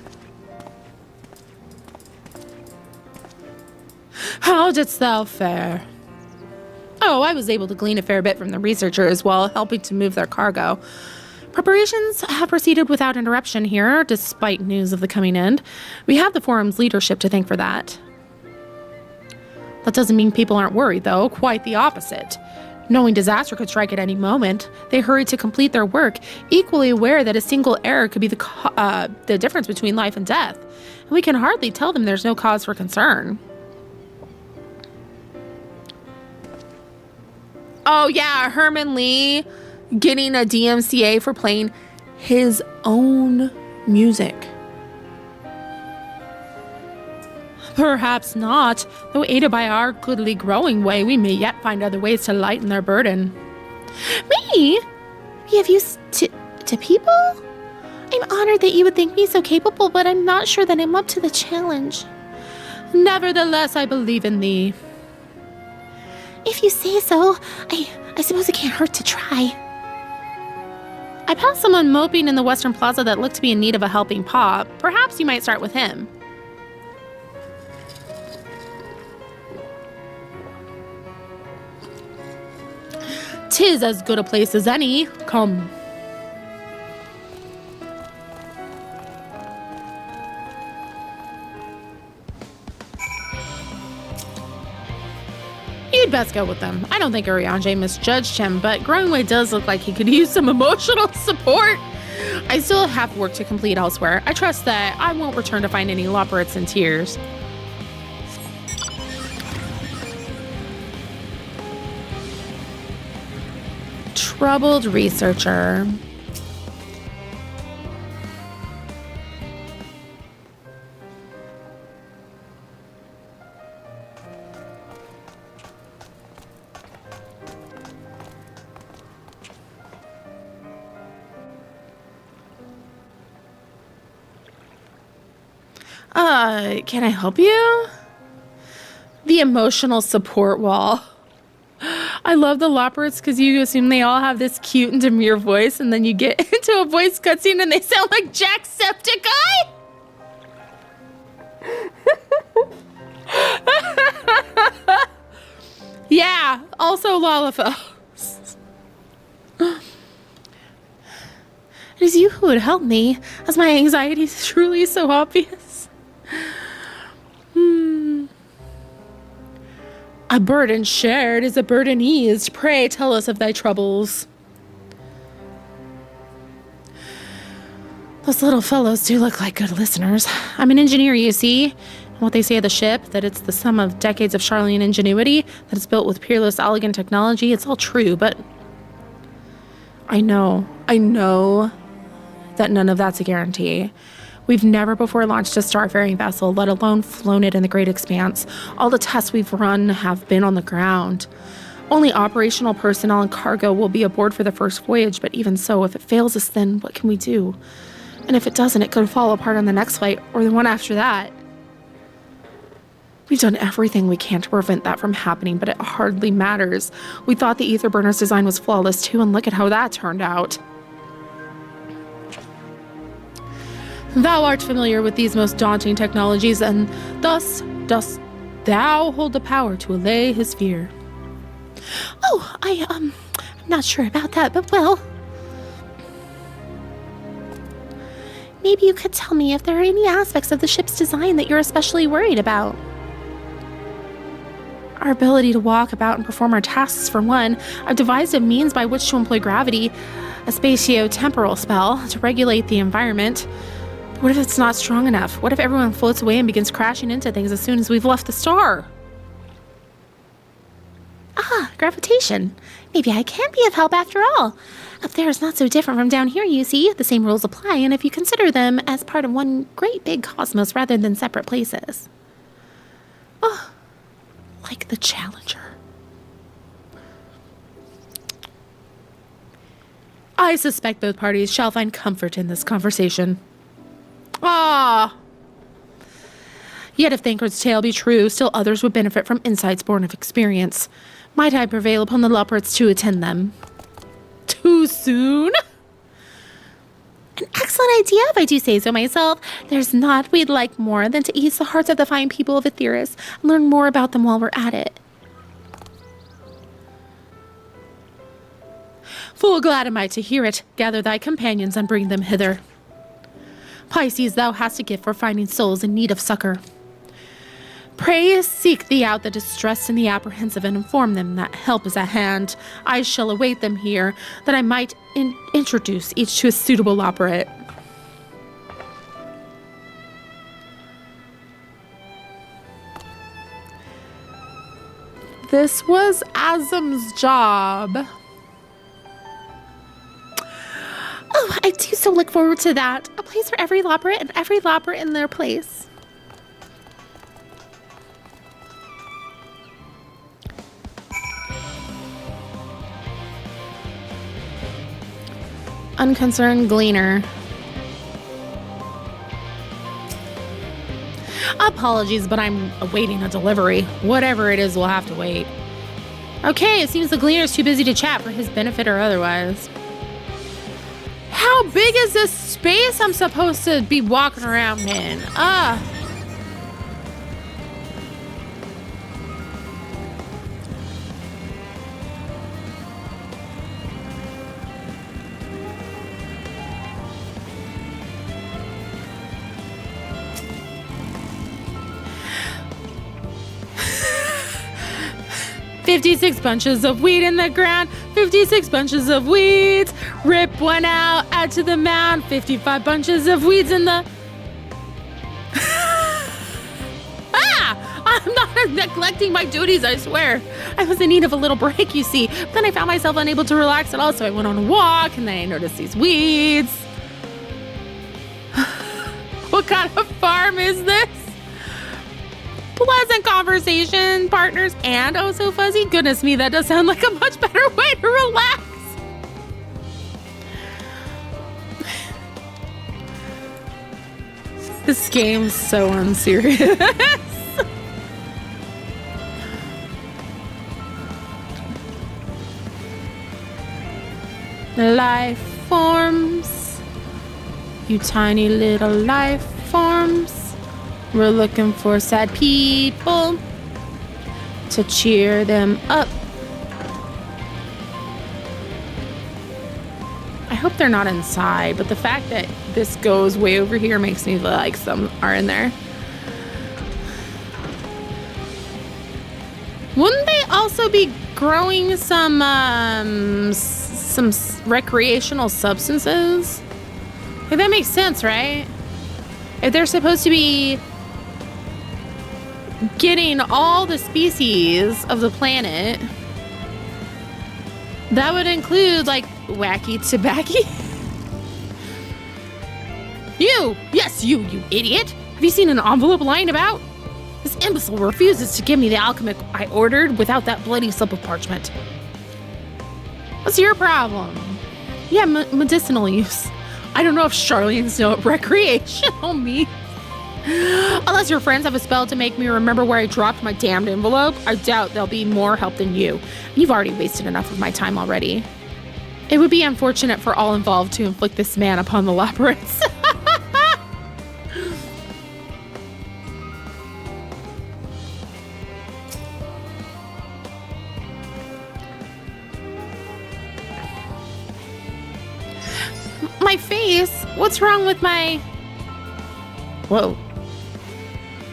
How didst thou fare? Oh, I was able to glean a fair bit from the researchers while helping to move their cargo. Preparations have proceeded without interruption here, despite news of the coming end. We have the forum's leadership to thank for that. That doesn't mean people aren't worried, though. Quite the opposite. Knowing disaster could strike at any moment, they hurry to complete their work, equally aware that a single error could be the difference between life and death. And we can hardly tell them there's no cause for concern. Oh yeah, Herman Lee getting a DMCA for playing his own music. Perhaps not. Though aided by our goodly growing way, we may yet find other ways to lighten their burden. Me? Be of use to people? I'm honored that you would think me so capable, but I'm not sure that I'm up to the challenge. Nevertheless, I believe in thee. If you say so, I suppose it can't hurt to try. I passed someone moping in the Western Plaza that looked to be in need of a helping paw. Perhaps you might start with him. "'Tis as good a place as any. Come." You'd best go with them. I don't think Urianger misjudged him, but Growingway does look like he could use some emotional support. I still have work to complete elsewhere. I trust that I won't return to find any Loporrits in tears. Troubled researcher. Can I help you? The emotional support wall. I love the Loporrits because you assume they all have this cute and demure voice, and then you get into a voice cutscene and they sound like Jacksepticeye. Yeah, also Lalafos. It is you who would help me, as my anxiety is truly so obvious. A burden shared is a burden eased. Pray tell us of thy troubles. Those little fellows do look like good listeners. I'm an engineer, you see. And what they say of the ship, that it's the sum of decades of Charlian ingenuity, that it's built with peerless, elegant technology, it's all true, but I know that none of that's a guarantee. We've never before launched a starfaring vessel, let alone flown it in the great expanse. All the tests we've run have been on the ground. Only operational personnel and cargo will be aboard for the first voyage, but even so, if it fails us, then what can we do? And if it doesn't, it could fall apart on the next flight, or the one after that. We've done everything we can to prevent that from happening, but it hardly matters. We thought the ether burner's design was flawless too, and look at how that turned out. Thou art familiar with these most daunting technologies, and thus dost thou hold the power to allay his fear. Oh, I'm not sure about that, but well. Maybe you could tell me if there are any aspects of the ship's design that you're especially worried about. Our ability to walk about and perform our tasks, for one. I've devised a means by which to employ gravity, a spatio-temporal spell, to regulate the environment. What if it's not strong enough? What if everyone floats away and begins crashing into things as soon as we've left the star? Ah, gravitation. Maybe I can be of help after all. Up there is not so different from down here, you see. The same rules apply, and if you consider them as part of one great big cosmos rather than separate places. Oh, like the Challenger. I suspect both parties shall find comfort in this conversation. Ah! Yet if Thancred's tale be true, still others would benefit from insights born of experience. Might I prevail upon the Loporrits to attend them? Too soon? An excellent idea, if I do say so myself. There's naught we'd like more than to ease the hearts of the fine people of Etheirys and learn more about them while we're at it. Full glad am I to hear it. Gather thy companions and bring them hither. Pisces, thou hast a gift for finding souls in need of succor. Pray seek thee out the distressed and the apprehensive and inform them that help is at hand. I shall await them here, that I might introduce each to a suitable Loporrit. This was Azam's job. Oh, I do so look forward to that. A place for every loperet and every loperet in their place. Unconcerned gleaner. Apologies, but I'm awaiting a delivery. Whatever it is, we'll have to wait. Okay, it seems the gleaner's too busy to chat for his benefit or otherwise. How big is this space I'm supposed to be walking around in? "56 bunches of wheat in the ground, 56 bunches of weeds. Rip one out, add to the mound, 55 bunches of weeds in the..." I'm not neglecting my duties, I swear. I was in need of a little break, you see. But then I found myself unable to relax at all, so I went on a walk, and then I noticed these weeds. What kind of farm is this? Pleasant conversation, partners, and oh so fuzzy. Goodness me, that does sound like a much better way to relax. This game's so unserious. Life forms, you tiny little life forms. We're looking for sad people to cheer them up. I hope they're not inside, but the fact that this goes way over here makes me feel like some are in there. Wouldn't they also be growing some recreational substances? Like, that makes sense, right? If they're supposed to be getting all the species of the planet, that would include, like, wacky tobacco. You idiot! Have you seen an envelope lying about? This imbecile refuses to give me the alchemic I ordered without that bloody slip of parchment. What's your problem? Yeah, medicinal use. I don't know if Charlene's know what recreational means. Unless your friends have a spell to make me remember where I dropped my damned envelope, I doubt they'll be more help than you. You've already wasted enough of my time already. It would be unfortunate for all involved to inflict this man upon the labyrinths. My face? What's wrong with my... Whoa.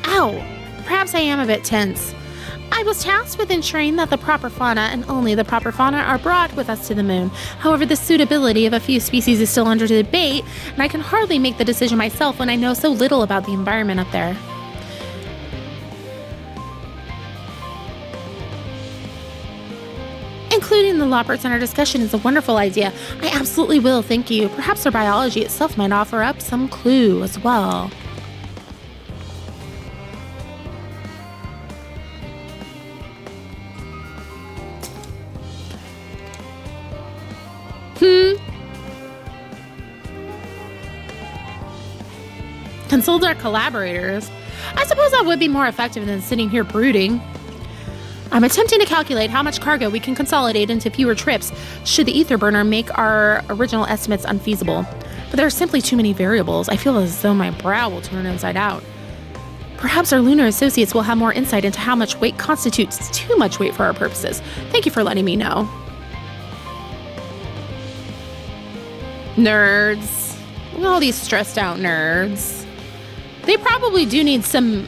Ow. Perhaps I am a bit tense. I was tasked with ensuring that the proper fauna and only the proper fauna are brought with us to the moon. However, the suitability of a few species is still under debate, and I can hardly make the decision myself when I know so little about the environment up there. Including the loppers in our discussion is a wonderful idea. I absolutely will, thank you. Perhaps their biology itself might offer up some clue as well. Consult our collaborators. I suppose that would be more effective than sitting here brooding. I'm attempting to calculate how much cargo we can consolidate into fewer trips should the ether burner make our original estimates unfeasible. But there are simply too many variables. I feel as though my brow will turn inside out. Perhaps our lunar associates will have more insight into how much weight constitutes too much weight for our purposes. Thank you for letting me know. Nerds. All these stressed out nerds. They probably do need some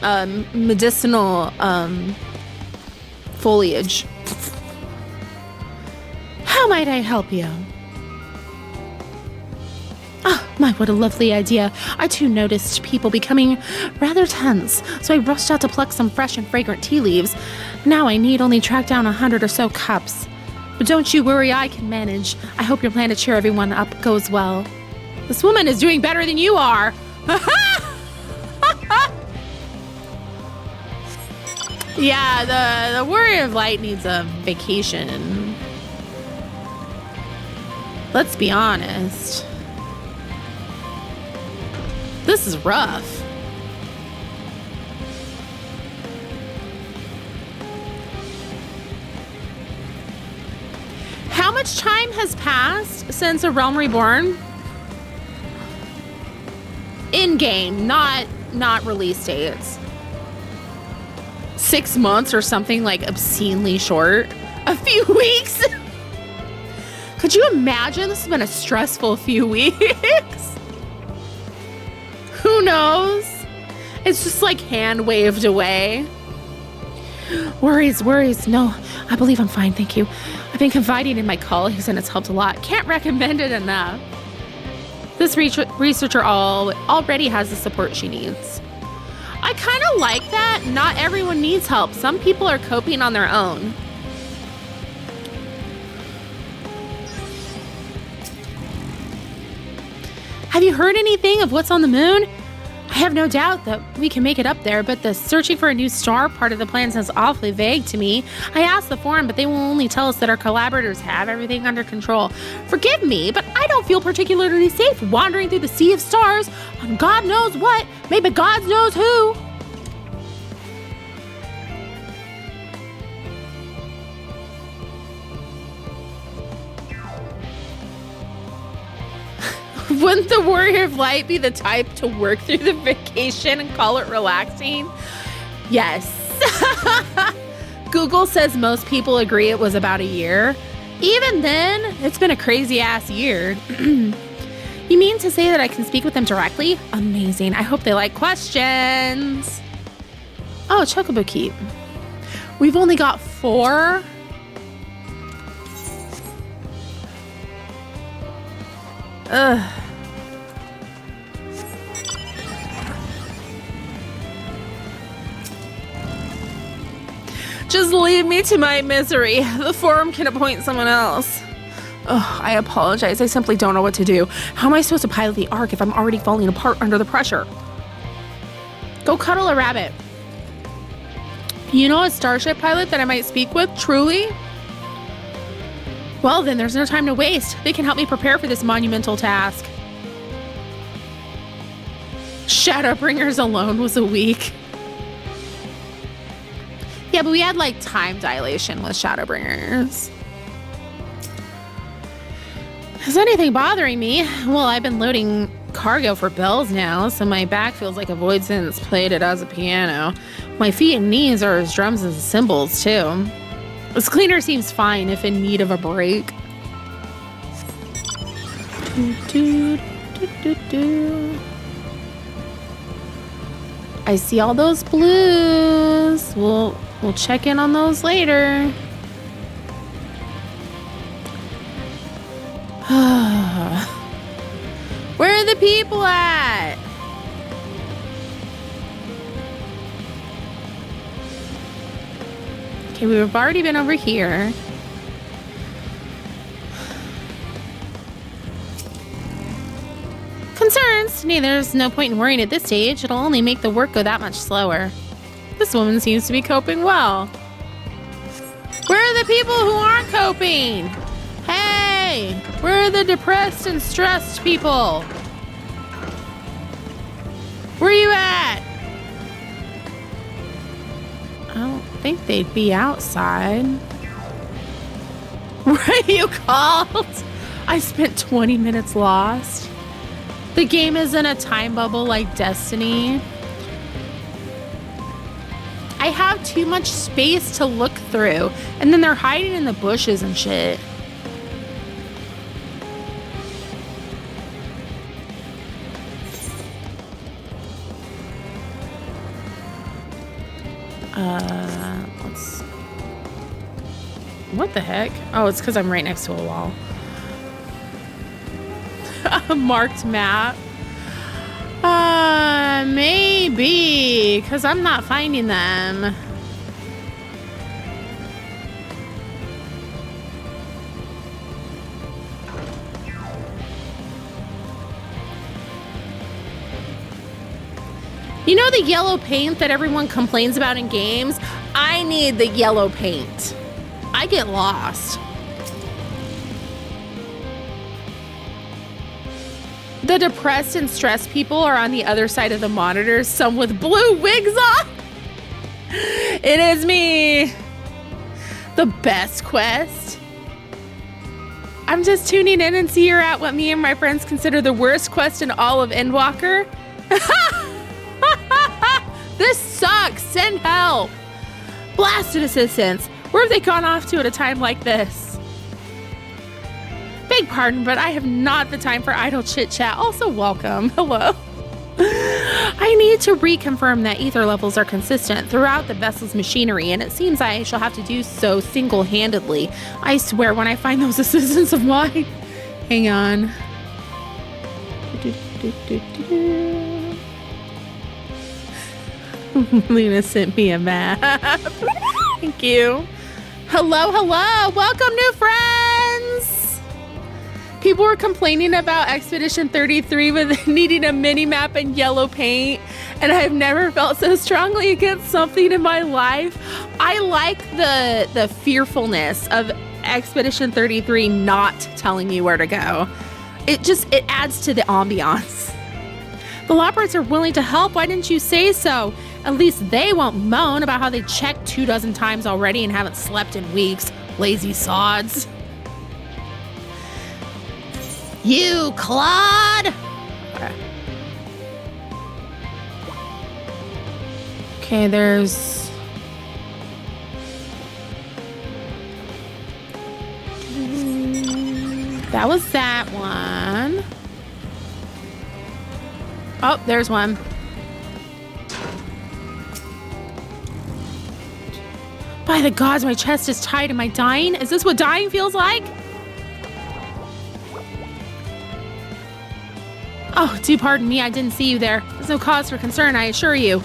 medicinal foliage. How might I help you? Oh, my, what a lovely idea. I too noticed people becoming rather tense, so I rushed out to pluck some fresh and fragrant tea leaves. Now I need only track down 100 or so cups. But don't you worry, I can manage. I hope your plan to cheer everyone up goes well. This woman is doing better than you are. Yeah, the Warrior of Light needs a vacation. Let's be honest. This is rough. How much time has passed since A Realm Reborn? In-game, not release dates. 6 months or something like obscenely short. A few weeks? Could you imagine? This has been a stressful few weeks. Who knows? It's just like hand waved away. Worries. No, I believe I'm fine, thank you. I've been confiding in my colleagues and it's helped a lot. Can't recommend it enough. This researcher already has the support she needs. I kind of like that. Not everyone needs help. Some people are coping on their own. Have you heard anything of what's on the moon? I have no doubt that we can make it up there, but the searching for a new star part of the plan sounds awfully vague to me. I asked the forum, but they will only tell us that our collaborators have everything under control. Forgive me, but I don't feel particularly safe wandering through the sea of stars on God knows what, maybe God knows who. Wouldn't the Warrior of Light be the type to work through the vacation and call it relaxing? Yes. Google says most people agree it was about a year. Even then, it's been a crazy ass year. You mean to say that I can speak with them directly? Amazing. I hope they like questions. Oh, Chocobo Keep. We've only got 4. Ugh. Just leave me to my misery. The forum can appoint someone else. Ugh, I apologize. I simply don't know what to do. How am I supposed to pilot the Ark if I'm already falling apart under the pressure? Go cuddle a rabbit. You know a starship pilot that I might speak with, truly? Well, then there's no time to waste. They can help me prepare for this monumental task. Shadowbringers alone was a week. Yeah, but we had like time dilation with Shadowbringers. Is anything bothering me? Well, I've been loading cargo for bells now, so my back feels like a void since played it as a piano. My feet and knees are as drums and cymbals too. This cleaner seems fine if in need of a break. I see all those blues. We'll check in on those later. Where are the people at? Okay, we've already been over here. Concerns? Nay, there's no point in worrying at this stage. It'll only make the work go that much slower. This woman seems to be coping well. Where are the people who aren't coping? Hey, where are the depressed and stressed people? Where are you at? I don't think they'd be outside. Right, you called? I spent 20 minutes lost. The game is in a time bubble like Destiny. I have too much space to look through, and then they're hiding in the bushes and shit. What the heck? Oh, it's because I'm right next to a wall. A marked map. Maybe, because I'm not finding them. You know the yellow paint that everyone complains about in games? I need the yellow paint. I get lost. The depressed and stressed people are on the other side of the monitors, some with blue wigs on. It is me. The best quest. I'm just tuning in and see you're at what me and my friends consider the worst quest in all of ENDWALKER. This sucks. Send help. Blasted assistance. Where have they gone off to at a time like this? Beg pardon, but I have not the time for idle chit-chat. Also, welcome. Hello. I need to reconfirm that ether levels are consistent throughout the vessel's machinery, and it seems I shall have to do so single-handedly. I swear when I find those assistants of mine. Hang on. Luna sent me a map. Thank you. Hello, hello. Welcome, new friends. People were complaining about Expedition 33 with needing a mini map and yellow paint, and I've never felt so strongly against something in my life. I like the fearfulness of Expedition 33 not telling you where to go. It adds to the ambiance. The Loporrits are willing to help. Why didn't you say so? At least they won't moan about how they checked 24 times already and haven't slept in weeks. Lazy sods. You, Claude! Okay, there's... That was that one. Oh, there's one. By the gods, my chest is tight. Am I dying? Is this what dying feels like? Oh, do pardon me, I didn't see you there. There's no cause for concern, I assure you.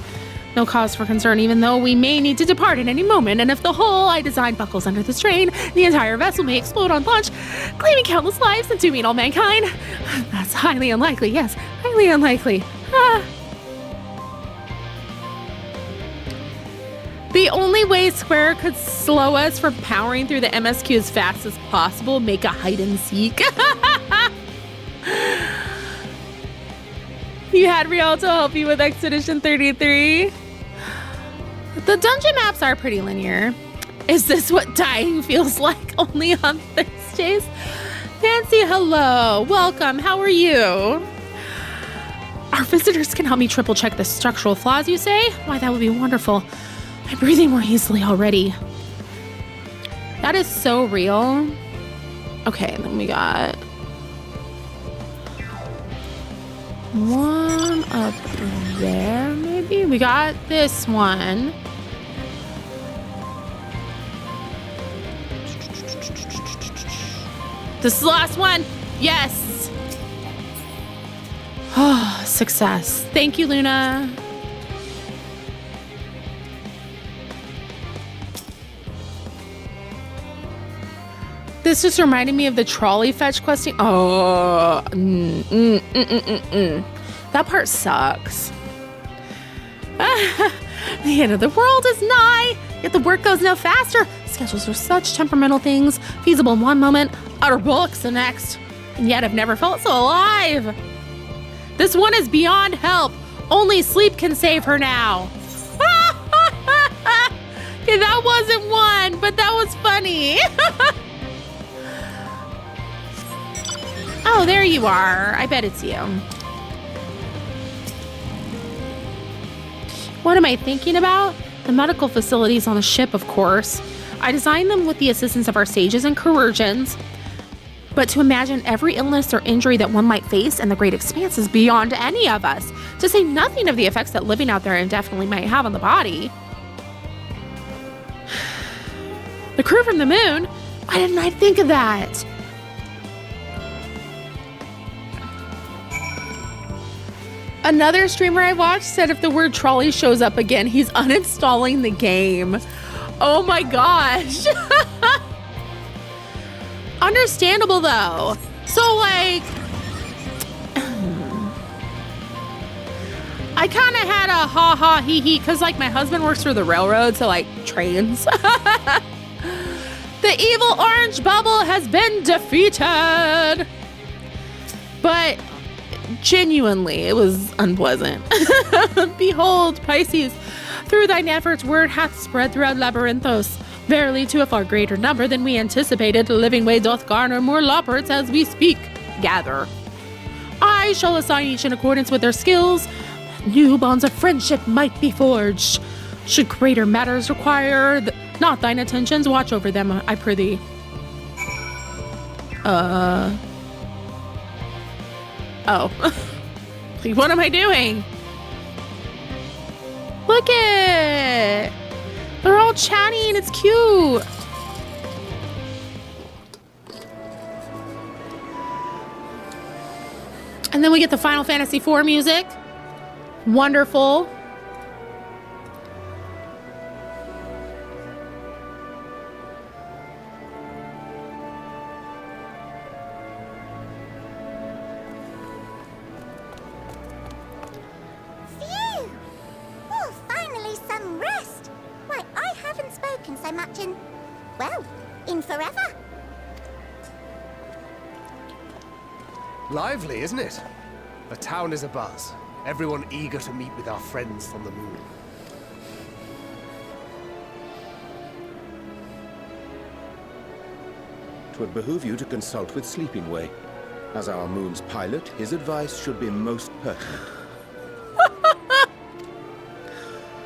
No cause for concern, even though we may need to depart at any moment, and if the hull I designed buckles under the strain, the entire vessel may explode on launch, claiming countless lives and dooming all mankind. That's highly unlikely, yes, highly unlikely. The only way Square could slow us from powering through the MSQ as fast as possible, make a hide and seek. You had Rialto help you with Expedition 33. The dungeon maps are pretty linear. Is this what dying feels like only on Thursdays? Fancy, hello. Welcome. How are you? Our visitors can help me triple check the structural flaws, you say? Why, that would be wonderful. I'm breathing more easily already. That is so real. Okay, then we got one up there, maybe? We got this one. This is the last one. Yes. Oh, success. Thank you, Luna. This just reminded me of the trolley fetch questing. Oh, that part sucks. The end of the world is nigh, yet the work goes no faster. Schedules are such temperamental things, feasible in one moment, utter bullocks the next. And yet I've never felt so alive. This one is beyond help. Only sleep can save her now. Okay, that wasn't one, but that was funny. Oh, there you are. I bet it's you. What am I thinking about? The medical facilities on the ship, of course. I designed them with the assistance of our sages and chirurgeons. But to imagine every illness or injury that one might face in the great expanse is beyond any of us, to say nothing of the effects that living out there indefinitely might have on the body. The crew from the moon? Why didn't I think of that? Another streamer I watched said if the word trolley shows up again, he's uninstalling the game. Oh my gosh. Understandable though. So like, I kind of had a ha ha hee hee because like my husband works for the railroad, so like trains. The evil orange bubble has been defeated. But genuinely, it was unpleasant. Behold, Pisces, through thine efforts word hath spread throughout Labyrinthos. Verily, to a far greater number than we anticipated, the living way doth garner more loppers as we speak. Gather. I shall assign each in accordance with their skills. New bonds of friendship might be forged. Should greater matters require not thine attentions, watch over them, I prithee. Oh. What am I doing? Look it! They're all chatting, it's cute. And then we get the Final Fantasy IV music. Wonderful. Phew! Oh, finally some rest. Why, I haven't spoken so much in, well, in forever. Lively, isn't it? The town is abuzz. Everyone eager to meet with our friends from the moon. Twould behoove you to consult with Sleeping Way. As our moon's pilot, his advice should be most pertinent.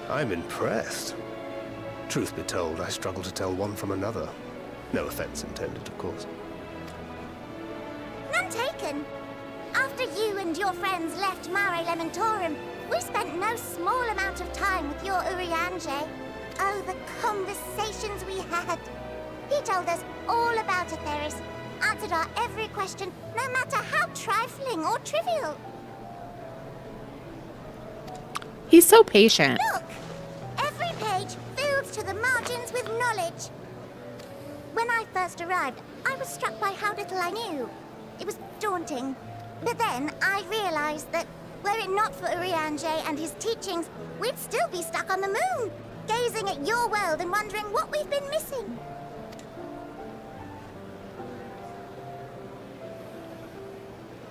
I'm impressed. Truth be told, I struggle to tell one from another. No offense intended, of course. None taken. After you and your friends left Mare Elementorum, we spent no small amount of time with your Urianger. Oh, the conversations we had. He told us all about Atheris, answered our every question, no matter how trifling or trivial. He's so patient. Look! Every page filled to the margins with knowledge. When I first arrived, I was struck by how little I knew. It was daunting. But then I realized that were it not for Urianger and his teachings, we'd still be stuck on the moon, gazing at your world and wondering what we've been missing.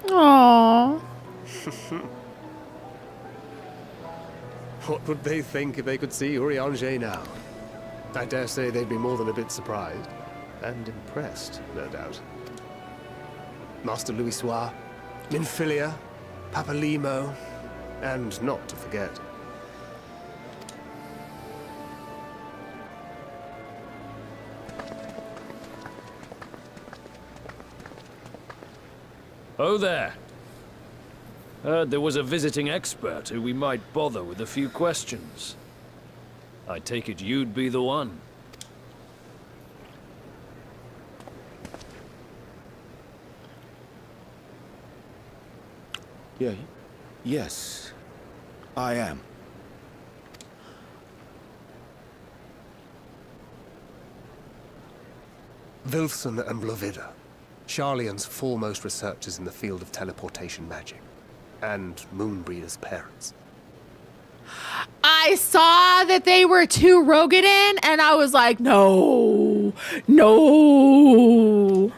Aww. What would they think if they could see Urianger now? I dare say they'd be more than a bit surprised. And impressed, no doubt. Master Louisoix, Minfilia, Papalimo, and not to forget. Oh there. Heard there was a visiting expert who we might bother with a few questions. I take it you'd be the one. Yes, I am. Vilfson and Blovida, Charlian's foremost researchers in the field of teleportation magic, and Moonbreeder's parents. I saw that they were two Rogadin, and I was like, no, no.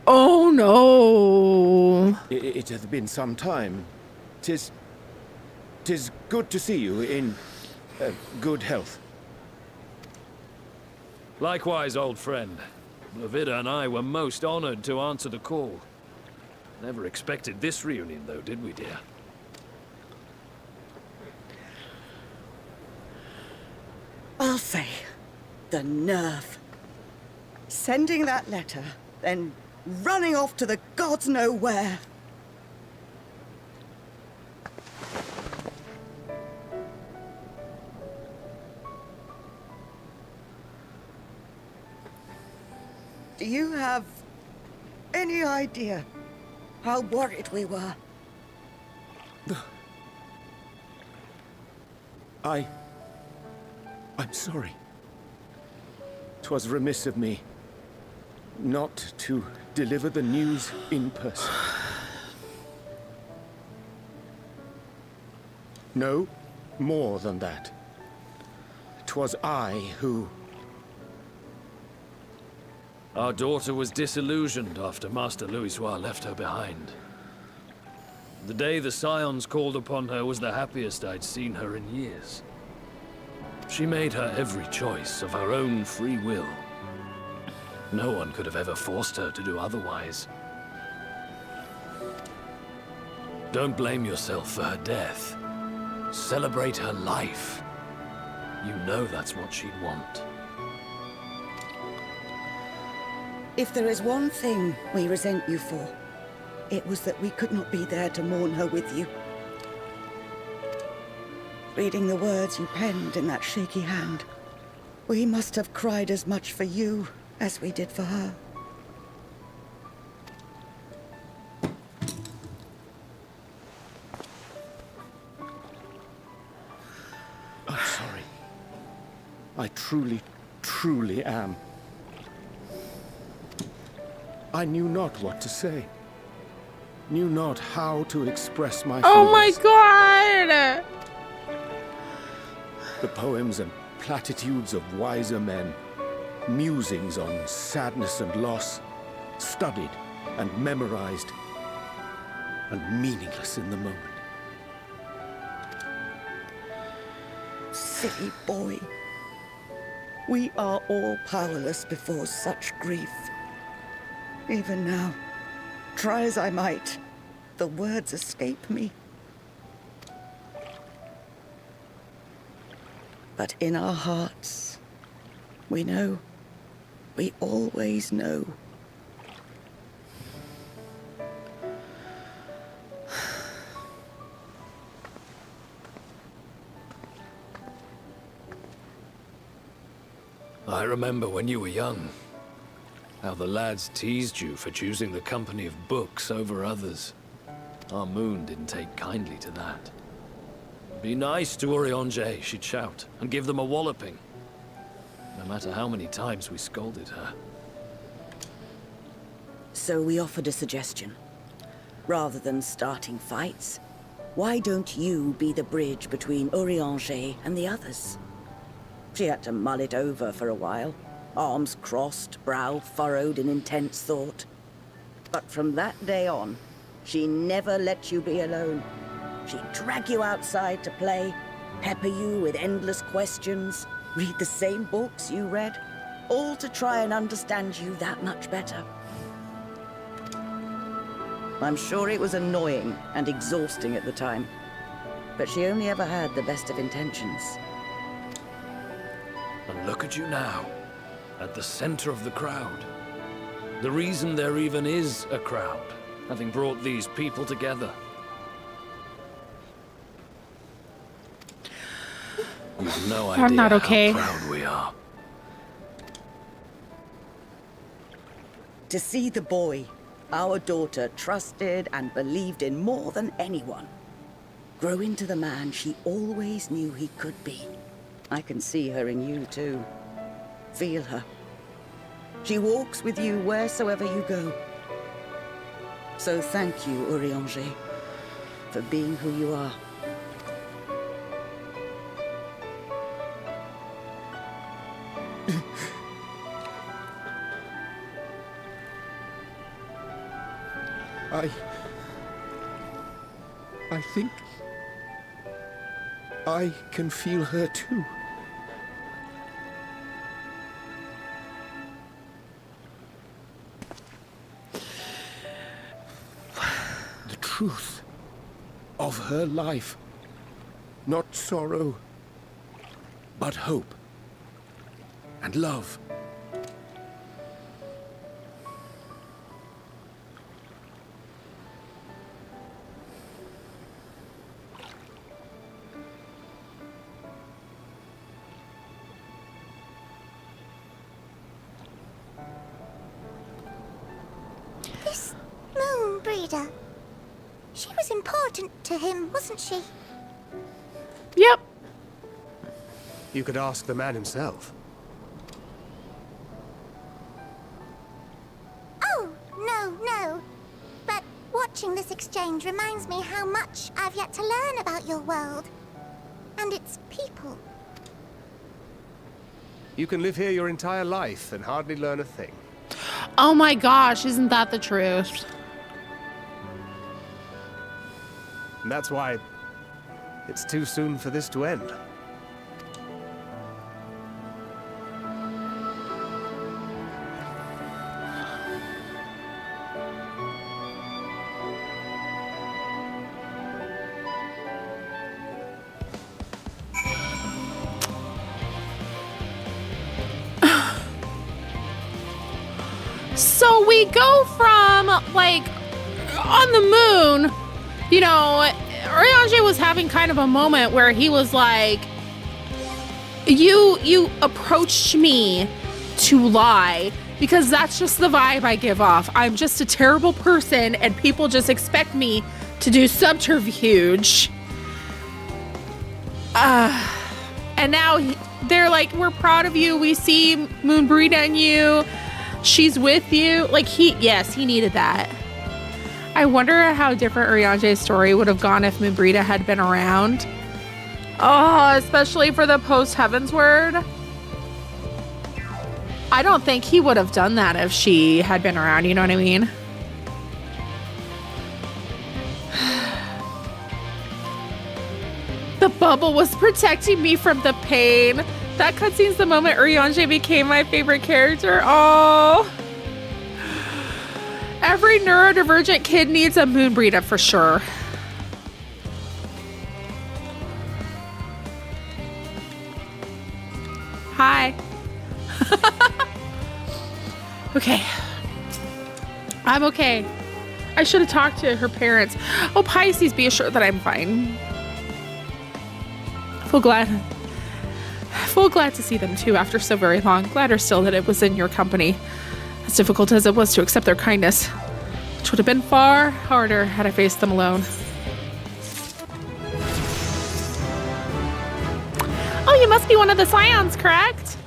Oh, no. It hath been some time. Tis good to see you in good health. Likewise, old friend. Blovida and I were most honored to answer the call. Never expected this reunion, though, did we, dear? I'll say, the nerve. Sending that letter, then running off to the gods know where. Do you have any idea how worried we were? I'm sorry. 'Twas remiss of me not to deliver the news in person. No, more than that. 'Twas I who... Our daughter was disillusioned after Master Louisoix left her behind. The day the Scions called upon her was the happiest I'd seen her in years. She made her every choice of her own free will. No one could have ever forced her to do otherwise. Don't blame yourself for her death. Celebrate her life. You know that's what she'd want. If there is one thing we resent you for, it was that we could not be there to mourn her with you. Reading the words you penned in that shaky hand, we must have cried as much for you as we did for her. I'm sorry. I truly am. I knew not what to say. Knew not how to express my feelings. Oh my god! The poems and platitudes of wiser men, musings on sadness and loss, studied and memorized, and meaningless in the moment. Silly boy. We are all powerless before such grief. Even now, try as I might, the words escape me. But in our hearts, we know, we always know. I remember when you were young, how the lads teased you for choosing the company of books over others. Our moon didn't take kindly to that. Be nice to Urianger, she'd shout, and give them a walloping. No matter how many times we scolded her. So we offered a suggestion. Rather than starting fights, why don't you be the bridge between Urianger and the others? She had to mull it over for a while, arms crossed, brow furrowed in intense thought. But from that day on, she never let you be alone. She'd drag you outside to play, pepper you with endless questions, read the same books you read, all to try and understand you that much better. I'm sure it was annoying and exhausting at the time, but she only ever had the best of intentions. And look at you now, at the center of the crowd. The reason there even is a crowd, having brought these people together. You've no idea I'm not okay. how proud we are. To see the boy our daughter trusted and believed in more than anyone grow into the man she always knew he could be. I can see her in you too. Feel her. She walks with you wheresoever you go. So thank you, Urianger, for being who you are. I think I can feel her too. The truth of her life. Not sorrow, but hope and love. This moon breeder. She was important to him, wasn't she? Yep. You could ask the man himself. Oh, no. But watching this exchange reminds me how much I've yet to learn about your world. and its people. You can live here your entire life and hardly learn a thing. Oh my gosh, isn't that the truth? And that's why it's too soon for this to end. So we go from, like, on the moon, you know, Urianger was having kind of a moment where he was like, you approached me to lie because that's just the vibe I give off. I'm just a terrible person and people just expect me to do subterfuge. And now they're like, we're proud of you. We see Moonbreeda in you. She's with you. Like, he needed that. I wonder how different Urianger's story would have gone if Moonbreeda had been around. Oh, especially for the post-Heavensward. I don't think he would have done that if she had been around, you know what I mean? The bubble was protecting me from the pain. That cutscene's the moment Urianger became my favorite character. Oh. Every neurodivergent kid needs a Moonbreeda for sure. Hi. Okay. I'm okay. I should have talked to her parents. Oh, Pisces, be assured that I'm fine. Full glad to see them too after so very long. Gladder still that it was in your company. As difficult as it was to accept their kindness, which would have been far harder had I faced them alone. Oh, you must be one of the Scions, correct?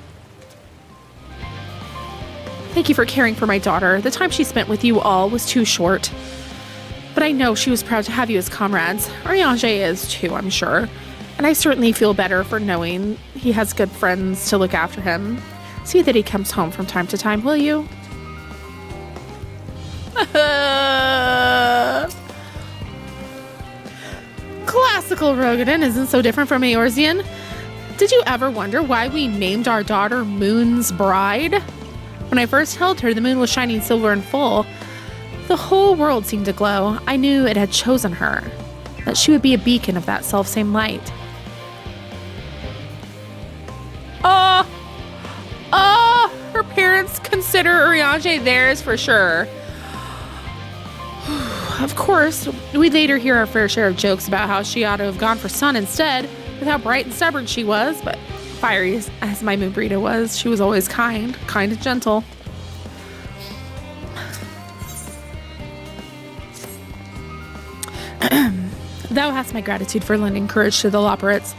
Thank you for caring for my daughter. The time she spent with you all was too short. But I know she was proud to have you as comrades. Urianger is too, I'm sure. And I certainly feel better for knowing he has good friends to look after him. See that he comes home from time to time, will you? Classical Rogadin isn't so different from Eorzean. Did you ever wonder why we named our daughter Moon's Bride? When I first held her, the moon was shining silver and full. The whole world seemed to glow. I knew it had chosen her, that she would be a beacon of that selfsame light. Her parents consider Urianger theirs for sure. Of course, we later hear our fair share of jokes about how she ought to have gone for Sun instead, with how bright and stubborn she was, but fiery as my Moonbreeda was, she was always kind and gentle. Thou hast my gratitude for lending courage to the Loperates.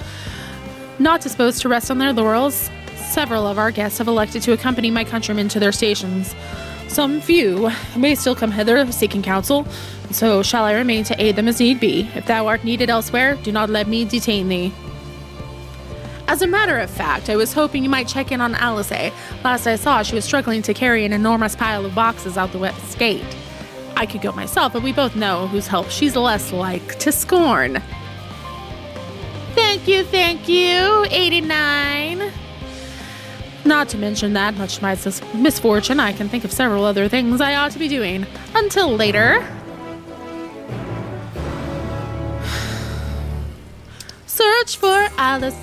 Not disposed to rest on their laurels, several of our guests have elected to accompany my countrymen to their stations. Some few may still come hither seeking counsel, so shall I remain to aid them as need be. If thou art needed elsewhere, do not let me detain thee. As a matter of fact, I was hoping you might check in on Alice. Last I saw, she was struggling to carry an enormous pile of boxes out the west gate. I could go myself, but we both know whose help she's less like to scorn. Thank you, 89. Not to mention that, much to my misfortune, I can think of several other things I ought to be doing. Until later. Search for Alice.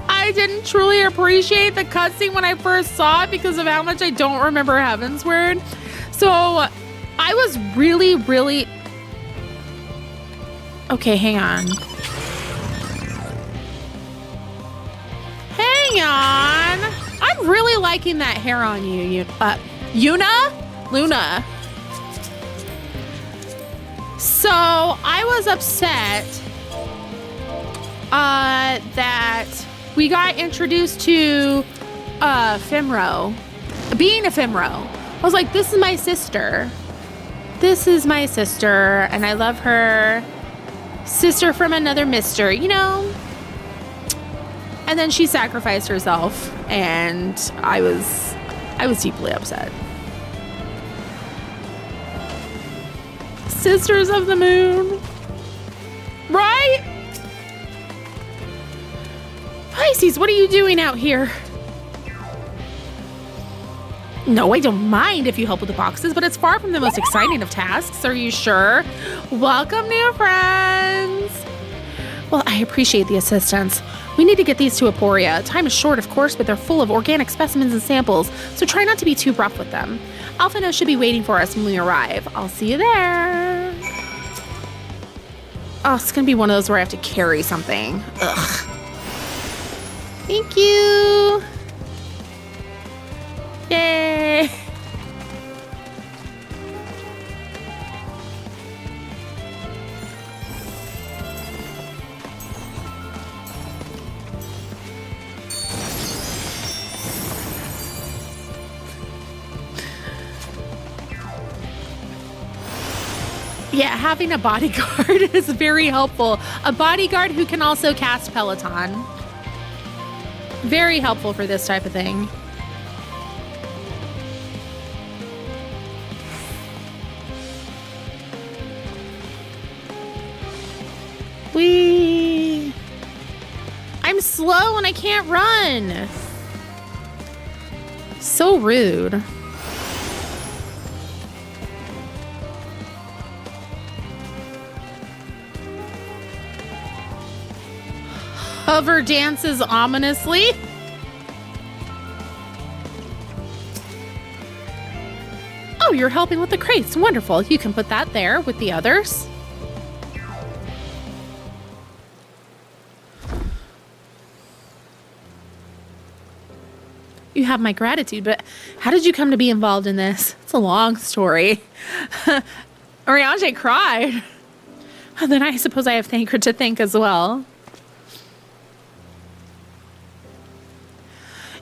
I didn't truly appreciate the cutscene when I first saw it because of how much I don't remember Heavensward. So I was really... Okay, hang on. I'm really liking that hair on you. Luna. So I was upset that we got introduced to Fimro. Being a Fimro. I was like, this is my sister. This is my sister, and I love her. Sister from another mister, you know? And then she sacrificed herself, and I was deeply upset. Sisters of the Moon. Right? Pisces, what are you doing out here? No, I don't mind if you help with the boxes, but it's far from the most exciting of tasks. Are you sure? Welcome, new friends. Well, I appreciate the assistance. We need to get these to Aporia. Time is short, of course, but they're full of organic specimens and samples, so try not to be too rough with them. Alphino should be waiting for us when we arrive. I'll see you there. Oh, it's gonna be one of those where I have to carry something. Ugh. Thank you. Yay. Yeah, having a bodyguard is very helpful. A bodyguard who can also cast Peloton. Very helpful for this type of thing. Whee! I'm slow and I can't run. So rude. Hover dances ominously. Oh, you're helping with the crates. Wonderful. You can put that there with the others. You have my gratitude, but how did you come to be involved in this? It's a long story. Oriange cried. Then I suppose I have Thancred to thank as well.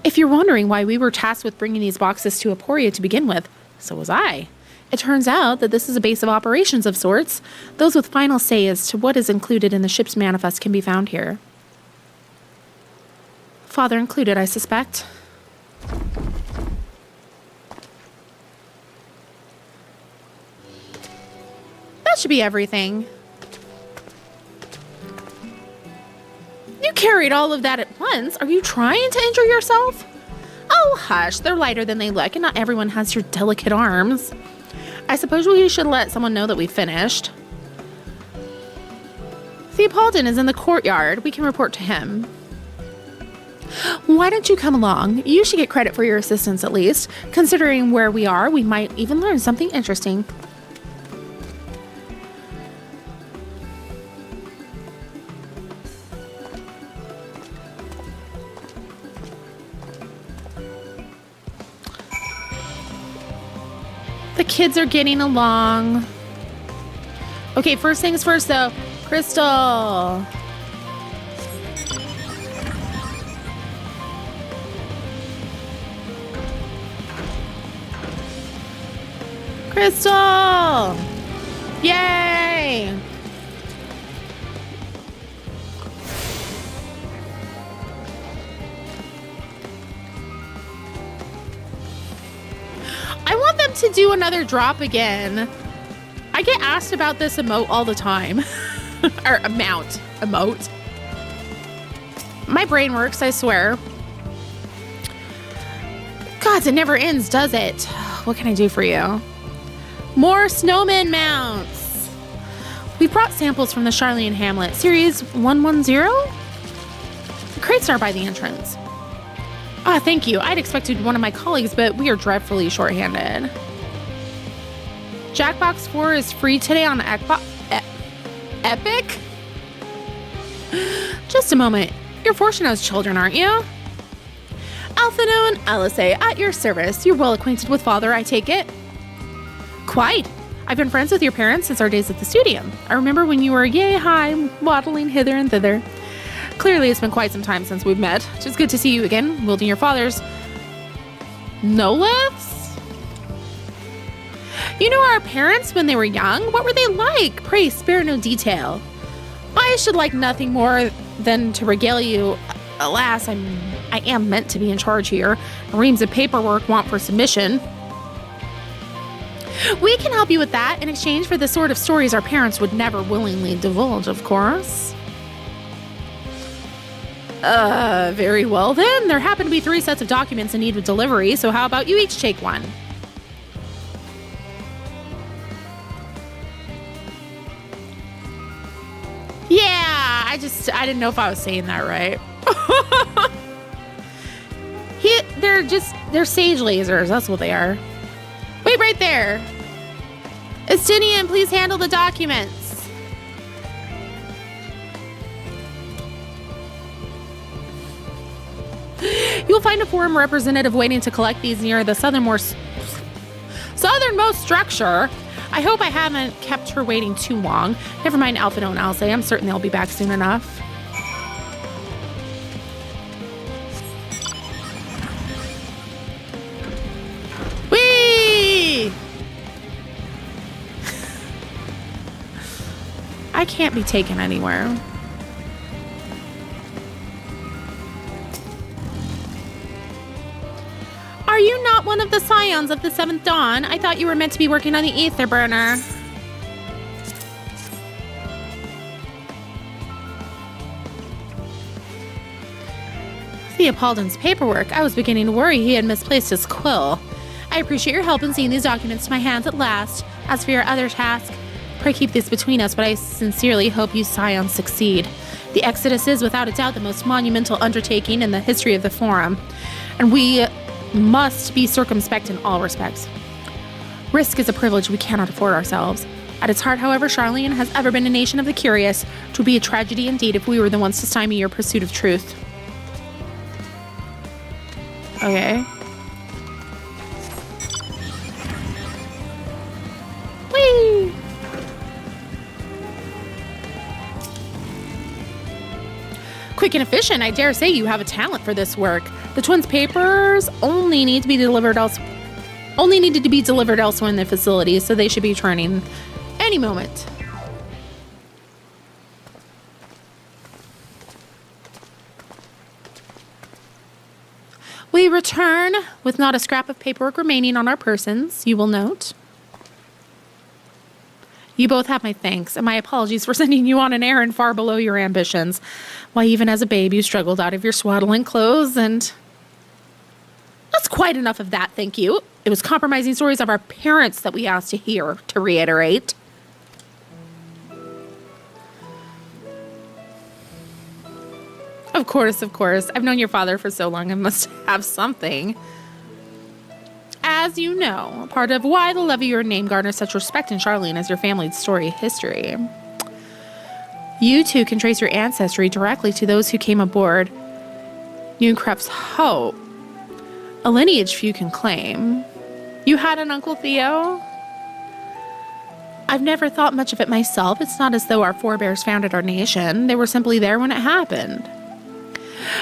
If you're wondering why we were tasked with bringing these boxes to Aporia to begin with, so was I. It turns out that this is a base of operations of sorts. Those with final say as to what is included in the ship's manifest can be found here. Father included, I suspect. That should be everything. You carried all of that at once. Are you trying to injure yourself? Oh, hush. They're lighter than they look, and not everyone has your delicate arms. I suppose we should let someone know that we finished. Theopaldon is in the courtyard. We can report to him. Why don't you come along? You should get credit for your assistance at least. Considering where we are, we might even learn something interesting. The kids are getting along. Okay, first things first though. Crystal. Crystal! Yay! I want them to do another drop again. I get asked about this emote all the time. Or emote. My brain works, I swear. God, it never ends, does it? What can I do for you? More snowman mounts. We brought samples from the Charlene Hamlet, Series 110? The crates are by the entrance. Ah, thank you. I'd expected one of my colleagues, but we are dreadfully short-handed. Jackbox 4 is free today on Epic? Just a moment. You're Fortuno's children, aren't you? Alphino and Alisae, at your service. You're well acquainted with Father, I take it? Quite. I've been friends with your parents since our days at the studio. I remember when you were yay high, waddling hither and thither. Clearly, it's been quite some time since we've met. It's good to see you again, wielding your father's Noliths? You know our parents when they were young? What were they like? Pray spare no detail. I should like nothing more than to regale you. Alas, I am meant to be in charge here. Reams of paperwork want for submission. We can help you with that in exchange for the sort of stories our parents would never willingly divulge, of course. Very well then. There happen to be 3 sets of documents in need of delivery, so how about you each take one? Yeah, I didn't know if I was saying that right. They're sage lasers, that's what they are. Wait right there. Estinian, please handle the documents. You'll find a forum representative waiting to collect these near the southernmost structure. I hope I haven't kept her waiting too long. Never mind Alpha and Alce. I'm certain they'll be back soon enough. Whee! I can't be taken anywhere. Are you not one of the scions of the 7th Dawn? I thought you were meant to be working on the ether burner. Theopoldin's paperwork. I was beginning to worry he had misplaced his quill. I appreciate your help in seeing these documents to my hands at last. As for your other task, pray keep this between us, but I sincerely hope you scions succeed. The Exodus is without a doubt the most monumental undertaking in the history of the Forum, and we must be circumspect in all respects. Risk is a privilege we cannot afford ourselves. At its heart, however, Charlene has ever been a nation of the curious. It would be a tragedy indeed if we were the ones to stymie your pursuit of truth. Okay. Whee! Quick and efficient, I dare say you have a talent for this work. The twins' papers only needed to be delivered elsewhere in the facility, so they should be returning any moment. We return with not a scrap of paperwork remaining on our persons, you will note. You both have my thanks and my apologies for sending you on an errand far below your ambitions. Why, even as a babe, you struggled out of your swaddling clothes, and that's quite enough of that, thank you. It was compromising stories of our parents that we asked to hear, to reiterate. Of course. I've known your father for so long, I must have something. As you know, part of why the love of your name garners such respect in Charlene is your family's storied history. You too can trace your ancestry directly to those who came aboard Neukrep's Hope, a lineage few can claim. You had an Uncle Theo? I've never thought much of it myself. It's not as though our forebears founded our nation. They were simply there when it happened.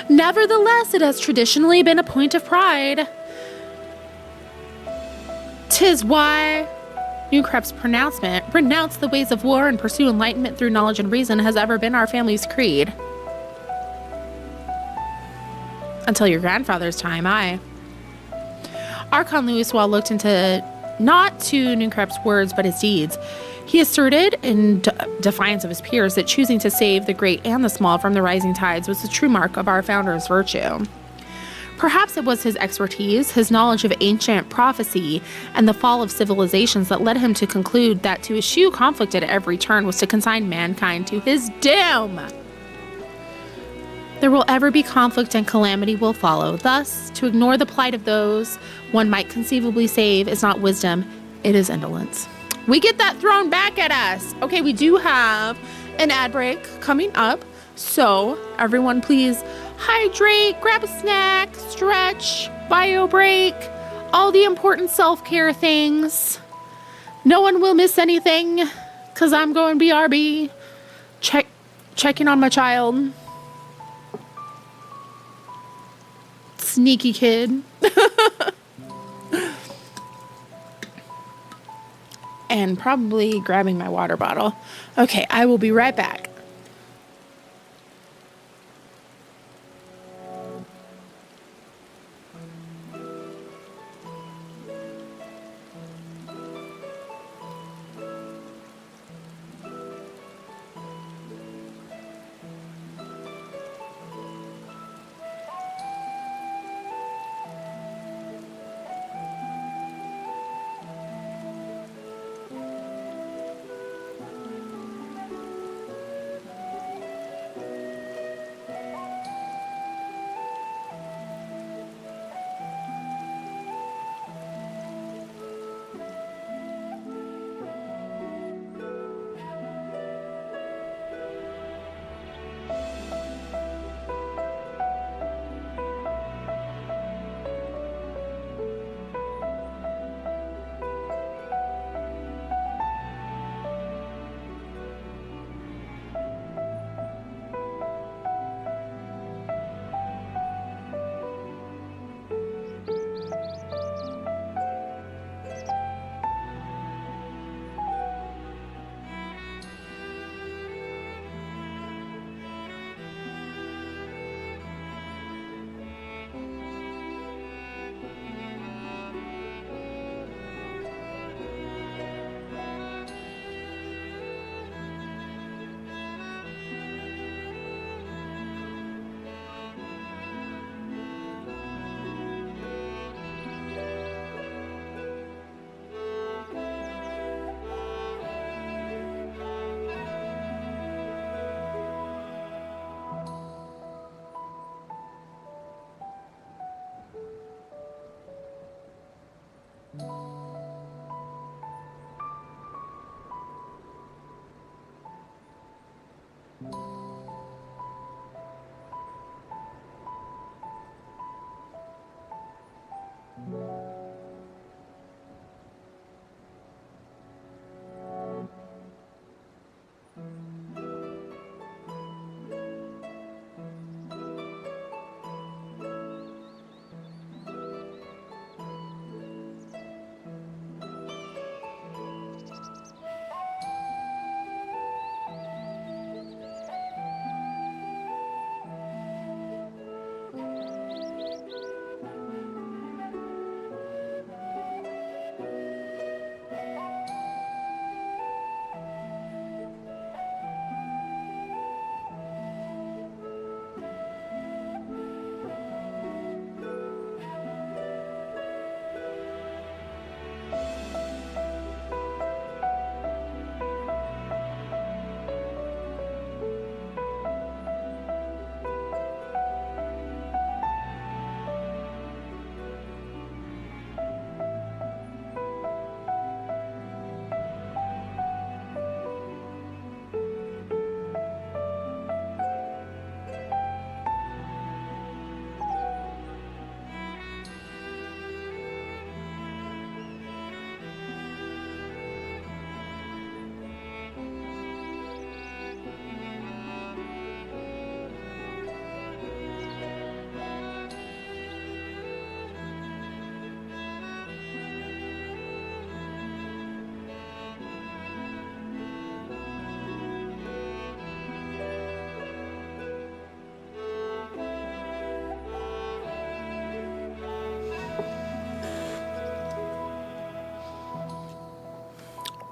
Nevertheless, it has traditionally been a point of pride. 'Tis why Neukrep's pronouncement, renounce the ways of war and pursue enlightenment through knowledge and reason, has ever been our family's creed. Until your grandfather's time, Archon Louisoix looked into not to Neukrep's words, but his deeds. He asserted, in defiance of his peers, that choosing to save the great and the small from the rising tides was the true mark of our founder's virtue. Perhaps it was his expertise, his knowledge of ancient prophecy, and the fall of civilizations that led him to conclude that to eschew conflict at every turn was to consign mankind to his doom. There will ever be conflict and calamity will follow. Thus, to ignore the plight of those one might conceivably save is not wisdom, it is indolence. We get that thrown back at us. Okay, we do have an ad break coming up, so everyone please hydrate, grab a snack, stretch, bio break, all the important self-care things. No one will miss anything because I'm going BRB. Checking on my child. Sneaky kid. and probably grabbing my water bottle. Okay, I will be right back.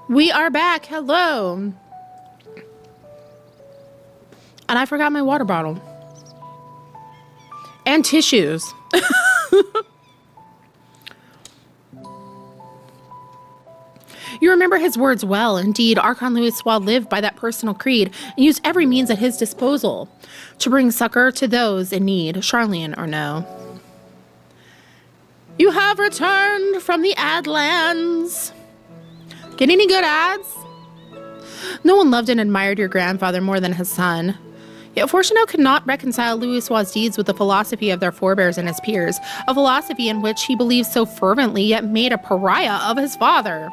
We are back. Hello. And I forgot my water bottle. And tissues. You remember his words well. Indeed, Archon Louisoix lived by that personal creed and used every means at his disposal to bring succor to those in need, Charlene or no. You have returned from the Adlands. Get any good ads? No one loved and admired your grandfather more than his son. Yet Fortunato could not reconcile Louisoix's deeds with the philosophy of their forebears and his peers, a philosophy in which he believed so fervently yet made a pariah of his father.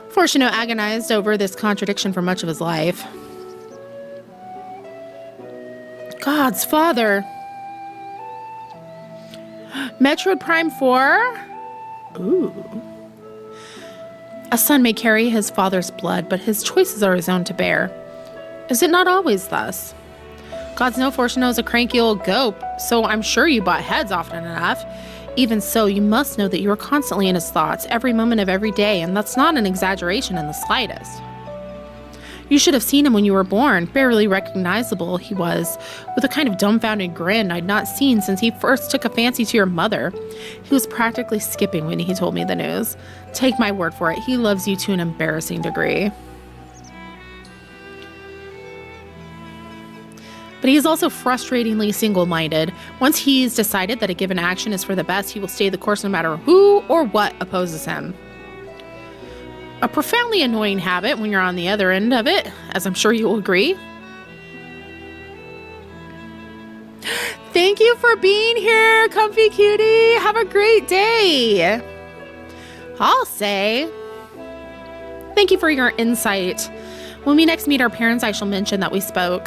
Fortunato agonized over this contradiction for much of his life. God's father. Metroid Prime 4? Ooh. A son may carry his father's blood, but his choices are his own to bear. Is it not always thus? God's no fortune knows a cranky old goat, so I'm sure you butt heads often enough. Even so, you must know that you are constantly in his thoughts every moment of every day, and that's not an exaggeration in the slightest. You should have seen him when you were born. Barely recognizable he was, with a kind of dumbfounded grin I'd not seen since he first took a fancy to your mother. He was practically skipping when he told me the news. Take my word for it, he loves you to an embarrassing degree. But he is also frustratingly single-minded. Once he's decided that a given action is for the best, he will stay the course no matter who or what opposes him. A profoundly annoying habit when you're on the other end of it, as I'm sure you will agree. Thank you for being here, comfy cutie. Have a great day. I'll say. Thank you for your insight. When we next meet our parents, I shall mention that we spoke.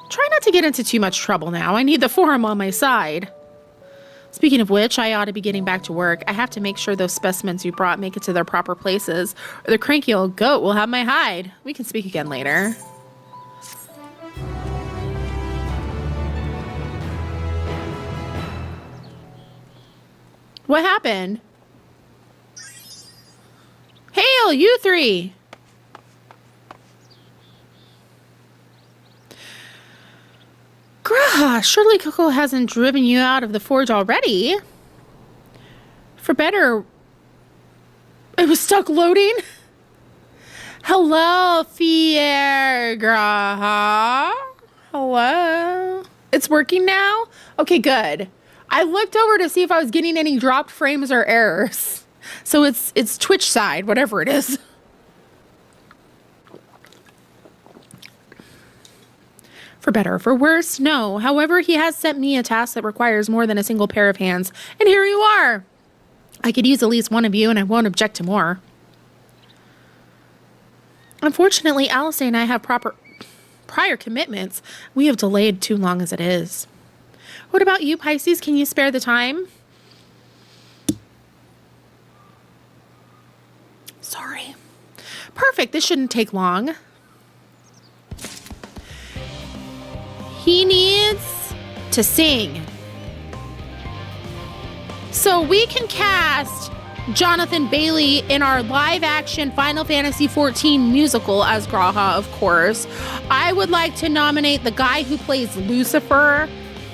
Try not to get into too much trouble now. I need the forum on my side. Speaking of which, I ought to be getting back to work. I have to make sure those specimens you brought make it to their proper places, or the cranky old goat will have my hide. We can speak again later. What happened? Hail, you three! Grah, surely Coco hasn't driven you out of the forge already. For better, it was stuck loading. Hello, Fier Graha. Hello. It's working now? Okay, good. I looked over to see if I was getting any dropped frames or errors. So it's Twitch side, whatever it is. For better or for worse, no. However, he has sent me a task that requires more than a single pair of hands. And here you are. I could use at least one of you, and I won't object to more. Unfortunately, Alice and I have prior commitments. We have delayed too long as it is. What about you, Pisces? Can you spare the time? Sorry. Perfect. This shouldn't take long. He needs to sing. So we can cast Jonathan Bailey in our live-action Final Fantasy XIV musical as Graha, of course. I would like to nominate the guy who plays Lucifer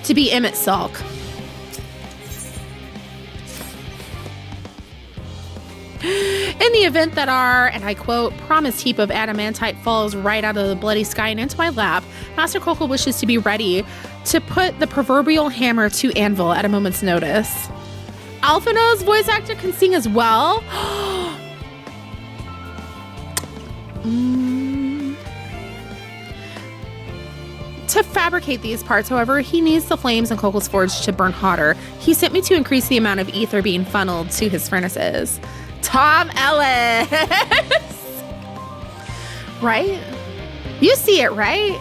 to be Emmett Silk. In the event that our, and I quote, promised heap of adamantite falls right out of the bloody sky and into my lap, Master Coco wishes to be ready to put the proverbial hammer to anvil at a moment's notice. Alphino's voice actor can sing as well. To fabricate these parts, however, he needs the flames in Coco's forge to burn hotter. He sent me to increase the amount of ether being funneled to his furnaces. Tom Ellis! Right? You see it, right?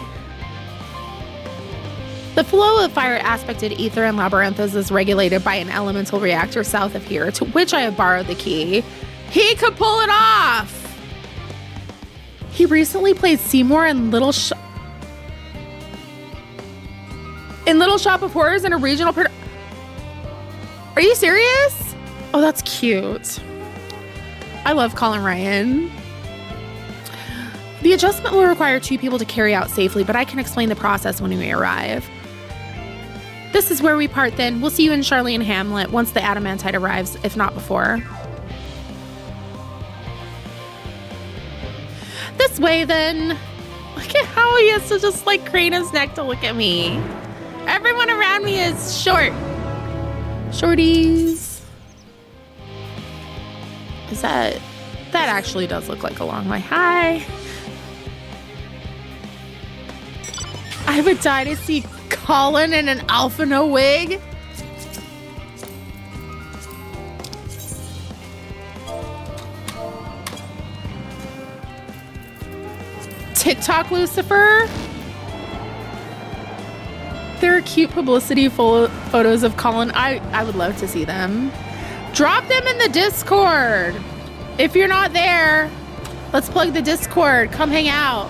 The flow of fire-aspected ether in Labyrinthos is regulated by an elemental reactor south of here, to which I have borrowed the key. He could pull it off! He recently played Seymour in Little Shop of Horrors in a regional Are you serious? Oh, that's cute. I love Colin Ryan. The adjustment will require 2 people to carry out safely, but I can explain the process when we arrive. This is where we part then. We'll see you in Charlene Hamlet once the adamantite arrives, if not before. This way then. Look at how he has to just like crane his neck to look at me. Everyone around me is short. Shorties. Is that actually does look like a long way. Hi. I would die to see Colin in an Alphino wig. TikTok Lucifer. There are cute publicity photos of Colin. I would love to see them. Drop them in the Discord. If you're not there, let's plug the Discord. Come hang out.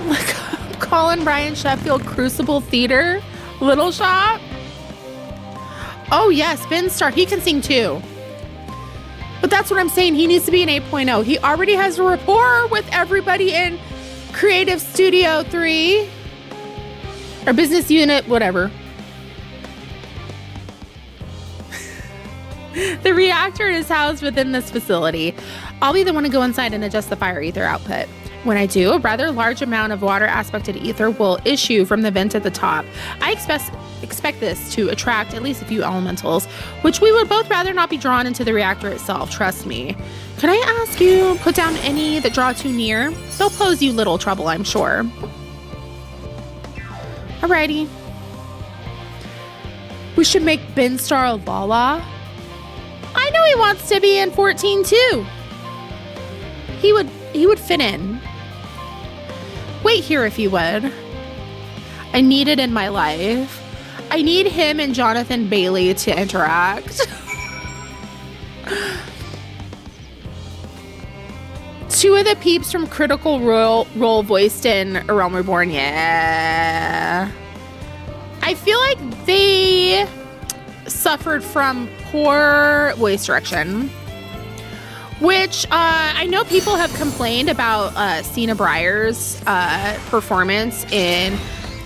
Look, Colin Brian Sheffield Crucible Theater, Little Shop. Oh yes, Ben Starr. He can sing too. But that's what I'm saying. He needs to be an 8.0. He already has a rapport with everybody in Creative Studio 3 or Business Unit, whatever. The reactor is housed within this facility. I'll be the one to go inside and adjust the fire ether output. When I do, a rather large amount of water aspected ether will issue from the vent at the top. I expect this to attract at least a few elementals, which we would both rather not be drawn into the reactor itself, trust me. Can I ask you, put down any that draw too near? They'll pose you little trouble, I'm sure. Alrighty. We should make Ben Star a Lala. I know he wants to be in 14 too. He would fit in. Wait here if you would. I need it in my life. I need him and Jonathan Bailey to interact. Two of the peeps from Critical Role voiced in A Realm Reborn. Yeah. I feel like they suffered from poor voice direction, which I know people have complained about Cena Breyer's performance in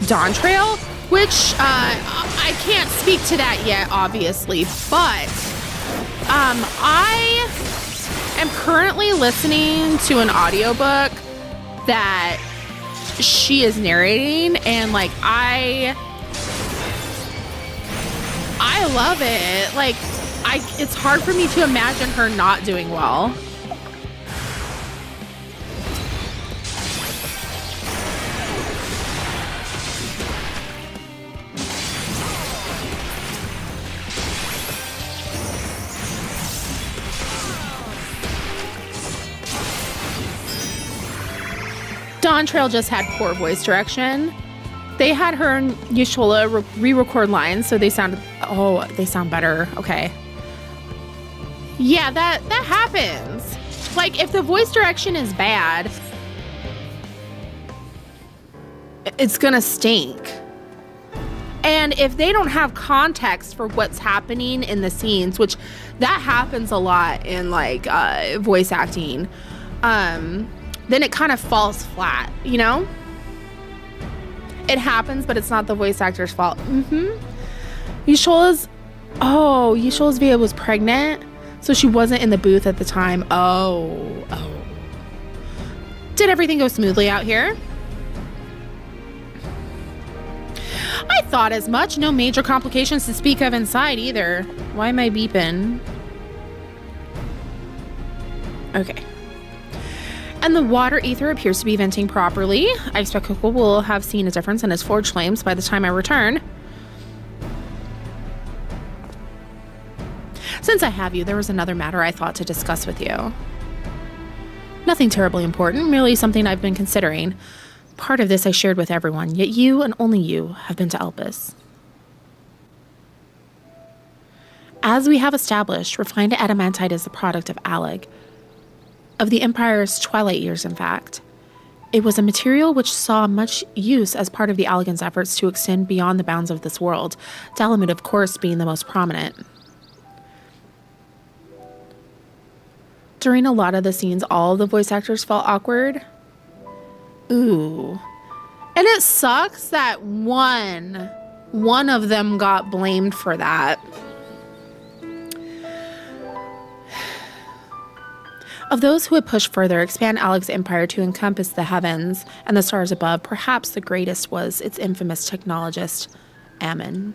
Dawn Trail, which I can't speak to that yet, obviously, but I am currently listening to an audiobook that she is narrating, and like I love it. Like, it's hard for me to imagine her not doing well. Dawn Trail just had poor voice direction. They had her and Yashola re-record lines, so they sound better. Okay. Yeah, that happens. Like, if the voice direction is bad, it's gonna stink. And if they don't have context for what's happening in the scenes, which that happens a lot in like voice acting, then it kind of falls flat, you know? It happens, but it's not the voice actor's fault. Yashola's VA was pregnant, so she wasn't in the booth at the time. Oh. Did everything go smoothly out here? I thought as much. No major complications to speak of inside either. Why am I beeping? Okay. And the water ether appears to be venting properly. I expect Coco will have seen a difference in his forge flames by the time I return. Since I have you, there was another matter I thought to discuss with you. Nothing terribly important, merely something I've been considering. Part of this I shared with everyone, yet you and only you have been to Elpis. As we have established, refined adamantite is the product of Alleg. Of the Empire's twilight years, in fact. It was a material which saw much use as part of the Allegan's efforts to extend beyond the bounds of this world, Dalamud, of course, being the most prominent. During a lot of the scenes, all of the voice actors felt awkward. Ooh. And it sucks that one of them got blamed for that. Of those who had pushed further, expand Alleg's empire to encompass the heavens and the stars above, perhaps the greatest was its infamous technologist, Ammon.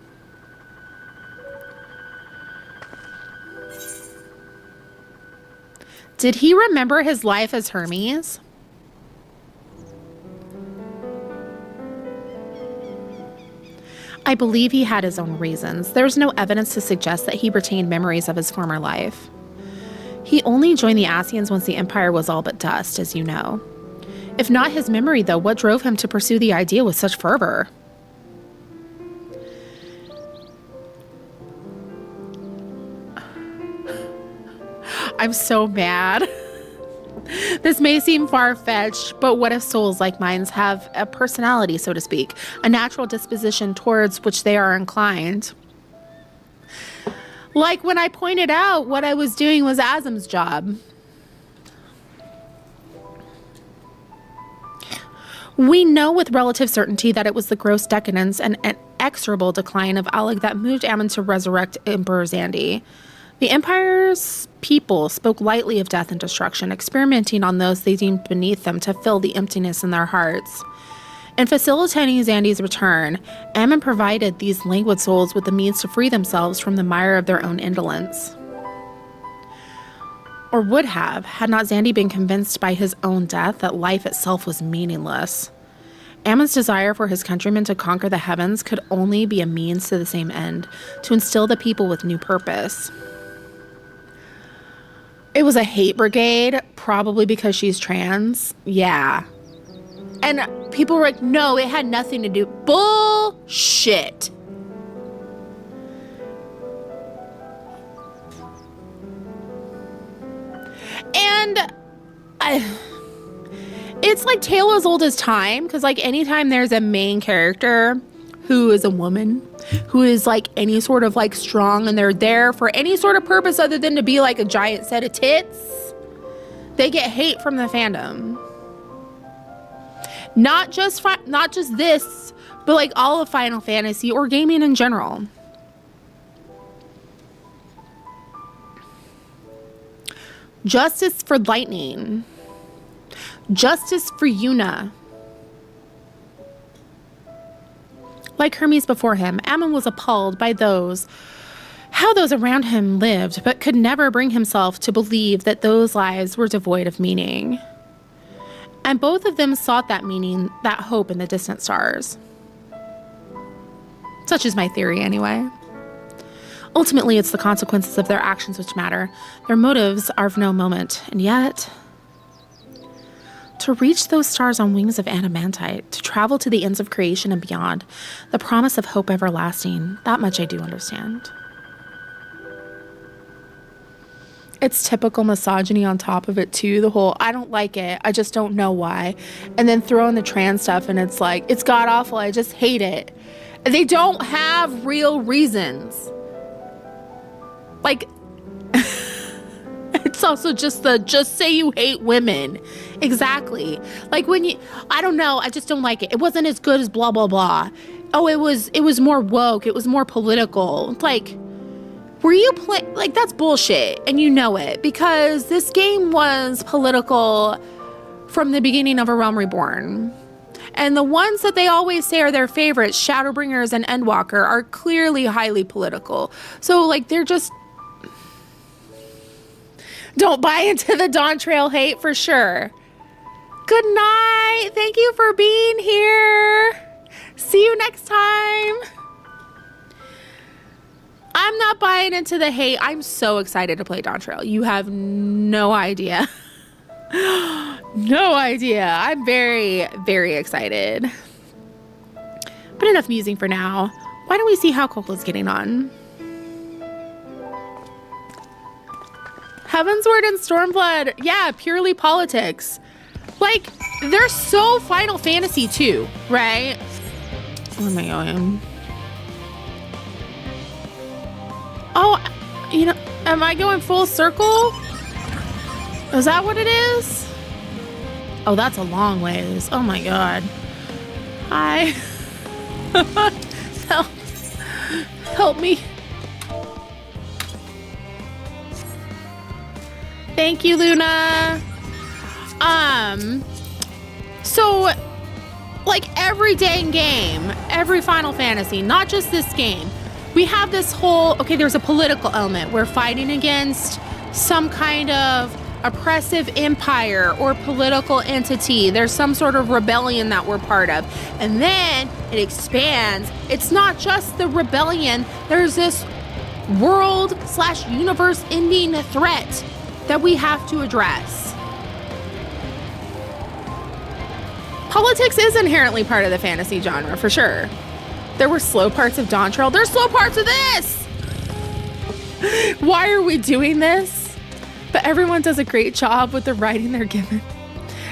Did he remember his life as Hermes? I believe he had his own reasons. There's no evidence to suggest that he retained memories of his former life. He only joined the Asians once the Empire was all but dust, as you know. If not his memory, though, what drove him to pursue the idea with such fervor? I'm so mad. This may seem far-fetched, but what if souls like mine have a personality, so to speak, a natural disposition towards which they are inclined? Like when I pointed out what I was doing was Azim's job. We know with relative certainty that it was the gross decadence and inexorable decline of Alec that moved Ammon to resurrect Emperor Xandi. The Empire's people spoke lightly of death and destruction, experimenting on those they deemed beneath them to fill the emptiness in their hearts. In facilitating Xandi's return, Ammon provided these languid souls with the means to free themselves from the mire of their own indolence. Or would have, had not Xandi been convinced by his own death that life itself was meaningless. Ammon's desire for his countrymen to conquer the heavens could only be a means to the same end, to instill the people with new purpose. It was a hate brigade, probably because she's trans. Yeah. And people were like, no, it had nothing to do. Bullshit. And it's like tale as old as time, because like anytime there's a main character who is a woman, who is like any sort of like strong, and they're there for any sort of purpose other than to be like a giant set of tits, they get hate from the fandom. Not just this, but like all of Final Fantasy or gaming in general. Justice for Lightning. Justice for Yuna. Like Hermes before him, Ammon was appalled by how those around him lived, but could never bring himself to believe that those lives were devoid of meaning. And both of them sought that meaning, that hope in the distant stars. Such is my theory, anyway. Ultimately, it's the consequences of their actions which matter. Their motives are of no moment, and yet, to reach those stars on wings of adamantite, to travel to the ends of creation and beyond, the promise of hope everlasting, that much I do understand. It's typical misogyny on top of it too, the whole, I don't like it, I just don't know why. And then throw in the trans stuff and it's like, it's god awful, I just hate it. They don't have real reasons. Like, it's also just say you hate women. Exactly. Like when I don't know, I just don't like it. It wasn't as good as blah, blah, blah. Oh, it was more woke. It was more political. Like, were you like, that's bullshit. And you know it because this game was political from the beginning of A Realm Reborn. And the ones that they always say are their favorites, Shadowbringers and Endwalker, are clearly highly political. So like, they're just, don't buy into the Dawn Trail hate for sure. Good night. Thank you for being here. See you next time. I'm not buying into the hate. I'm so excited to play Dawn Trail. You have no idea. No idea. I'm very, very excited. But enough musing for now. Why don't we see how Coco's getting on? Heavensward and Stormblood, yeah, purely politics. Like, they're so Final Fantasy too, right? Where am I going? Oh, you know, am I going full circle? Is that what it is? Oh, that's a long ways. Oh my god. Hi. Help me. Thank you, Luna. So, like every dang game, every Final Fantasy, not just this game, we have this whole, okay, there's a political element. We're fighting against some kind of oppressive empire or political entity. There's some sort of rebellion that we're part of. And then it expands. It's not just the rebellion. There's this world/universe ending threat that we have to address. Politics is inherently part of the fantasy genre, for sure. There were slow parts of Dawn Trail. There's slow parts of this! Why are we doing this? but everyone does a great job with the writing they're given.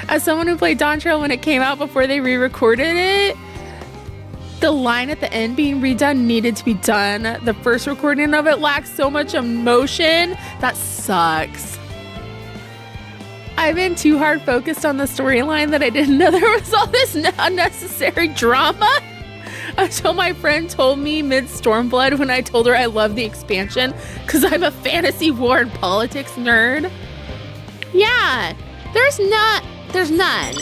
As someone who played Dawn Trail when it came out before they re-recorded it, the line at the end being redone needed to be done. The first recording of it lacks so much emotion. That sucks. I've been too hard focused on the storyline that I didn't know there was all this unnecessary drama until my friend told me mid-Stormblood when I told her I love the expansion because I'm a fantasy war and politics nerd. Yeah, there's none.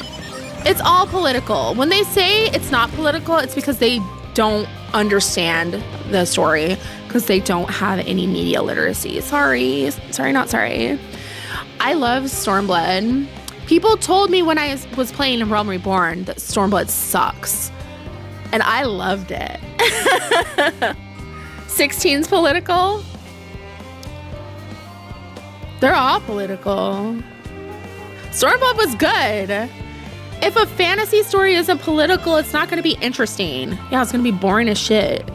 It's all political. When they say it's not political, it's because they don't understand the story because they don't have any media literacy. Sorry, not sorry. I love Stormblood. People told me when I was playing Realm Reborn that Stormblood sucks. And I loved it. 16's political. They're all political. Stormblood was good. If a fantasy story isn't political, it's not going to be interesting. Yeah, it's going to be boring as shit.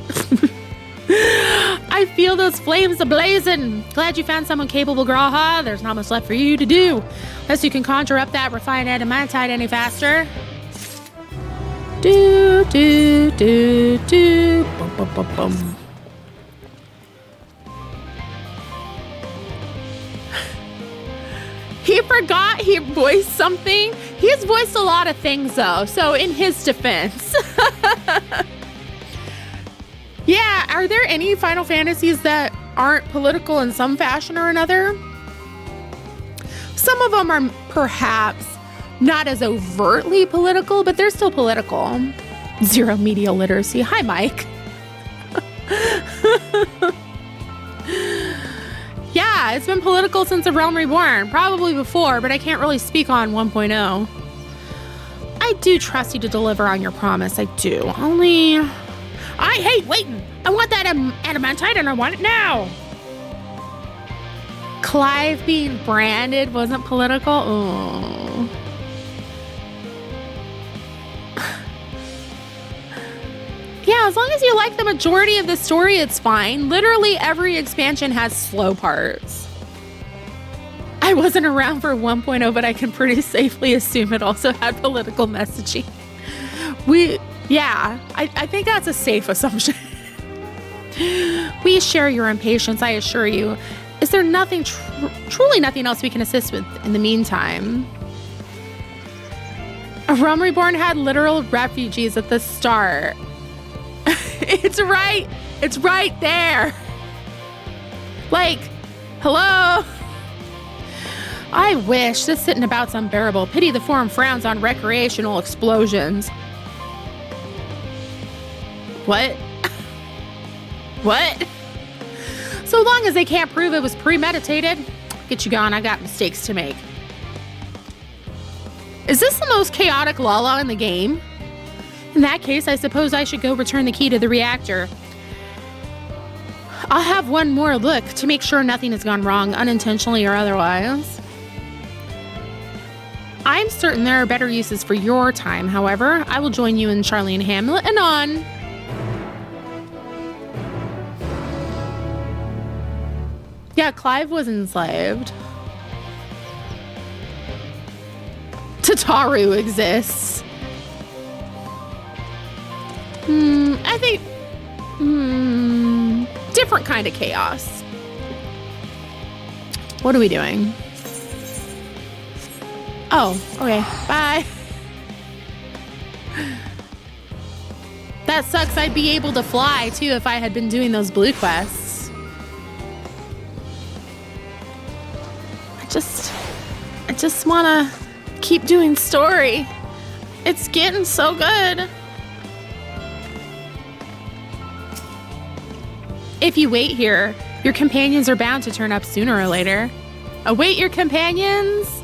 I feel those flames ablazing. Glad you found someone capable, Graha. There's not much left for you to do. Unless you can conjure up that refined adamantite any faster. Do, do, do, do. Bum, bum, bum, bum. He forgot he voiced something. He's voiced a lot of things, though. So in his defense. Yeah, are there any Final Fantasies that aren't political in some fashion or another? Some of them are perhaps not as overtly political, but they're still political. Zero media literacy. Hi, Mike. Yeah, it's been political since The Realm Reborn. Probably before, but I can't really speak on 1.0. I do trust you to deliver on your promise. I do. Only... I hate waiting. I want that adamantite and I want it now. Clive being branded wasn't political. Oh. Yeah, as long as you like the majority of the story, it's fine. Literally every expansion has slow parts. I wasn't around for 1.0, but I can pretty safely assume it also had political messaging. Yeah, I think that's a safe assumption. We share your impatience, I assure you. Is there nothing, truly nothing else we can assist with in the meantime? A Realm Reborn had literal refugees at the start. It's right there. Like, hello? I wish this sitting about's unbearable. Pity the forum frowns on recreational explosions. What? What? So long as they can't prove it was premeditated, get you gone. I got mistakes to make. Is this the most chaotic Lala in the game? In that case, I suppose I should go return the key to the reactor. I'll have one more look to make sure nothing has gone wrong, unintentionally or otherwise. I'm certain there are better uses for your time, however. I will join you in Charlene Hamlet and on. Yeah, Clive was enslaved. Tataru exists. I think... different kind of chaos. What are we doing? Oh, okay. Bye. That sucks. I'd be able to fly, too, if I had been doing those blue quests. I just want to keep doing story. It's getting so good. If you wait here, your companions are bound to turn up sooner or later. Await your companions?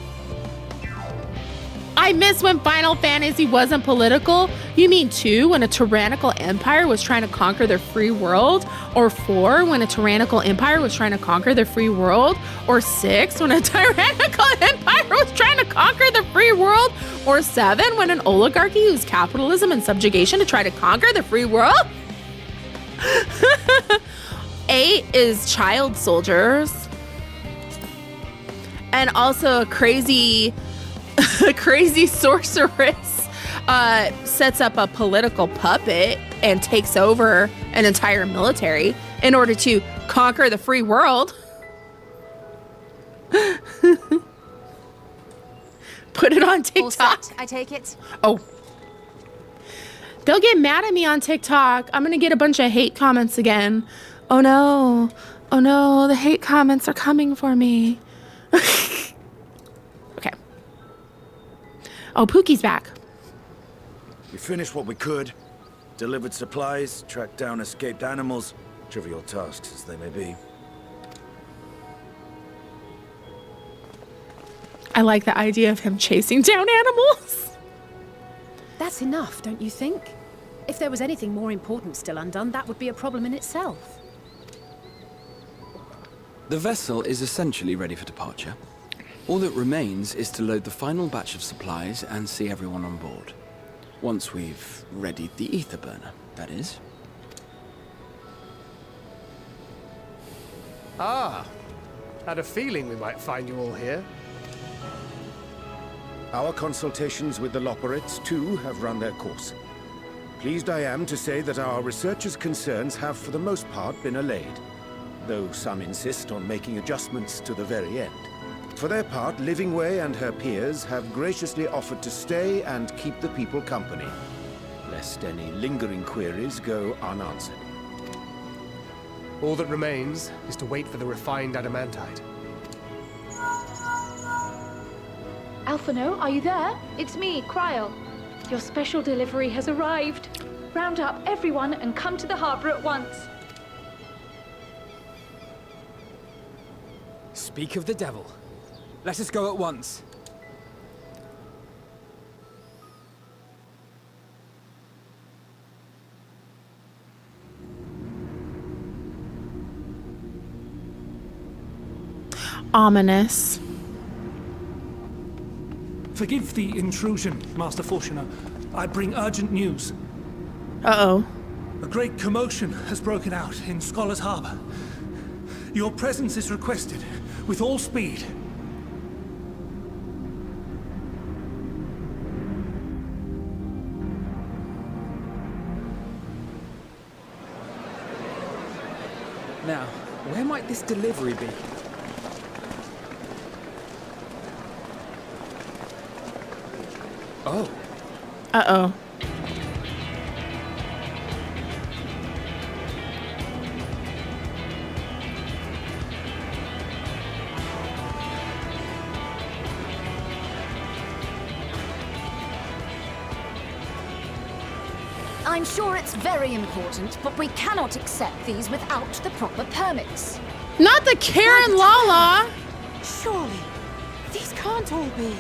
I miss when Final Fantasy wasn't political. You mean 2, when a tyrannical empire was trying to conquer the free world? Or 4, when a tyrannical empire was trying to conquer the free world? Or 6, when a tyrannical empire was trying to conquer the free world? Or 7, when an oligarchy used capitalism and subjugation to try to conquer the free world? 8 is child soldiers. and also a crazy sorceress sets up a political puppet and takes over an entire military in order to conquer the free world. Put it on TikTok. All set, I take it. Oh. They'll get mad at me on TikTok. I'm going to get a bunch of hate comments again. Oh no. Oh no, the hate comments are coming for me. Okay. Oh, Pookie's back. We finished what we could. Delivered supplies, tracked down escaped animals. Trivial tasks as they may be. I like the idea of him chasing down animals. That's enough, don't you think? If there was anything more important still undone, that would be a problem in itself. The vessel is essentially ready for departure. All that remains is to load the final batch of supplies and see everyone on board. Once we've readied the ether burner, that is. Ah, had a feeling we might find you all here. Our consultations with the Loperites, too, have run their course. Pleased I am to say that our researchers' concerns have, for the most part, been allayed, though some insist on making adjustments to the very end. For their part, Livingway and her peers have graciously offered to stay and keep the people company, lest any lingering queries go unanswered. All that remains is to wait for the refined adamantite. Alphano, are you there? It's me, Cryle. Your special delivery has arrived. Round up everyone and come to the harbor at once. Speak of the devil. Let us go at once. Ominous. Forgive the intrusion, Master Fortuner. I bring urgent news. Uh-oh. A great commotion has broken out in Scholar's Harbor. Your presence is requested, with all speed. Now, where might this delivery be? Oh. Uh-oh. I'm sure it's very important, but we cannot accept these without the proper permits. Not the Karen Lala. Surely, these can't all be.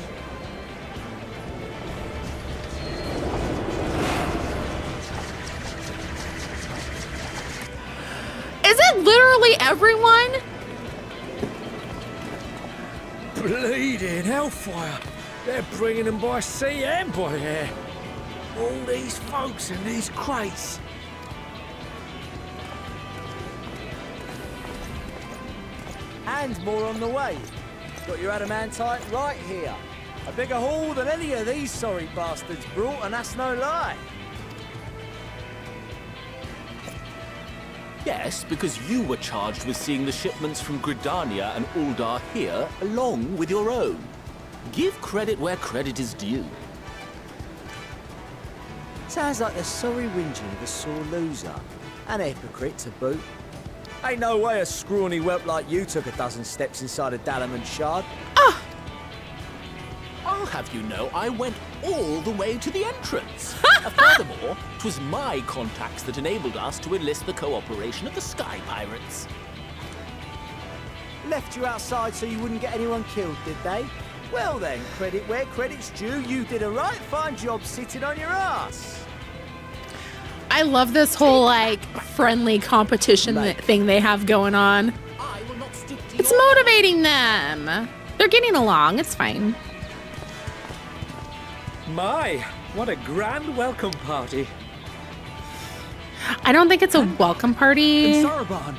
Is it literally everyone? Bleeding hellfire! They're bringing them by sea and by air. All these folks in these crates. And more on the way. Got your adamantite right here. A bigger haul than any of these sorry bastards brought, and that's no lie. Yes, because you were charged with seeing the shipments from Gridania and Uldar here, along with your own. Give credit where credit is due. Sounds like the sorry whinging of a sore loser. An hypocrite to boot. Ain't no way a scrawny whelp like you took a dozen steps inside a Dalamant shard. I'll have you know I went all the way to the entrance. Furthermore, 'twas my contacts that enabled us to enlist the cooperation of the Sky Pirates. Left you outside so you wouldn't get anyone killed, did they? Well then, credit where credit's due. You did a right fine job sitting on your ass. I love this whole, like, friendly competition thing they have going on. It's motivating them. They're getting along. It's fine. My, what a grand welcome party. I don't think it's a welcome party. Saraban.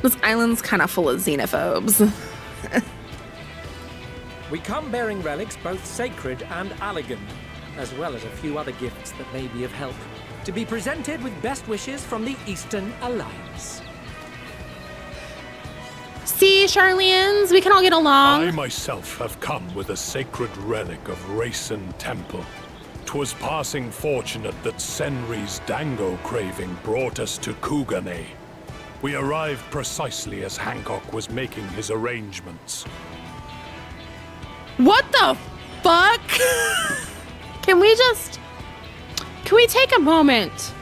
This island's kind of full of xenophobes. We come bearing relics both sacred and elegant, as well as a few other gifts that may be of help, to be presented with best wishes from the Eastern Alliance. See, Charlians, we can all get along. I myself have come with a sacred relic of Rayson Temple. 'Twas passing fortunate that Senri's dango craving brought us to Kugane. We arrived precisely as Hancock was making his arrangements. What the fuck? Can we take a moment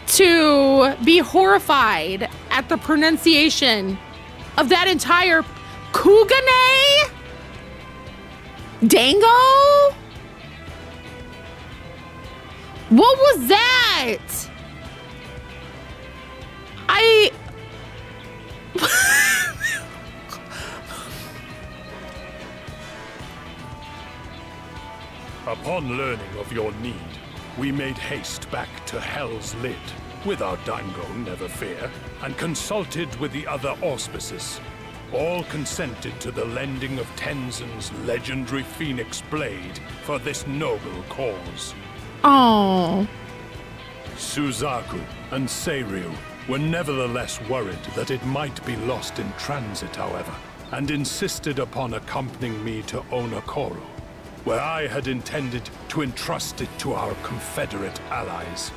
to be horrified at the pronunciation of that entire Kugane? Dango? What was that? Upon learning of your need, we made haste back to Hell's Lid, with our dango, never fear, and consulted with the other auspices. All consented to the lending of Tenzin's legendary Phoenix Blade for this noble cause. Oh. Suzaku and Seiryu were nevertheless worried that it might be lost in transit, however, and insisted upon accompanying me to Onokoro, where I had intended to entrust it to our Confederate allies.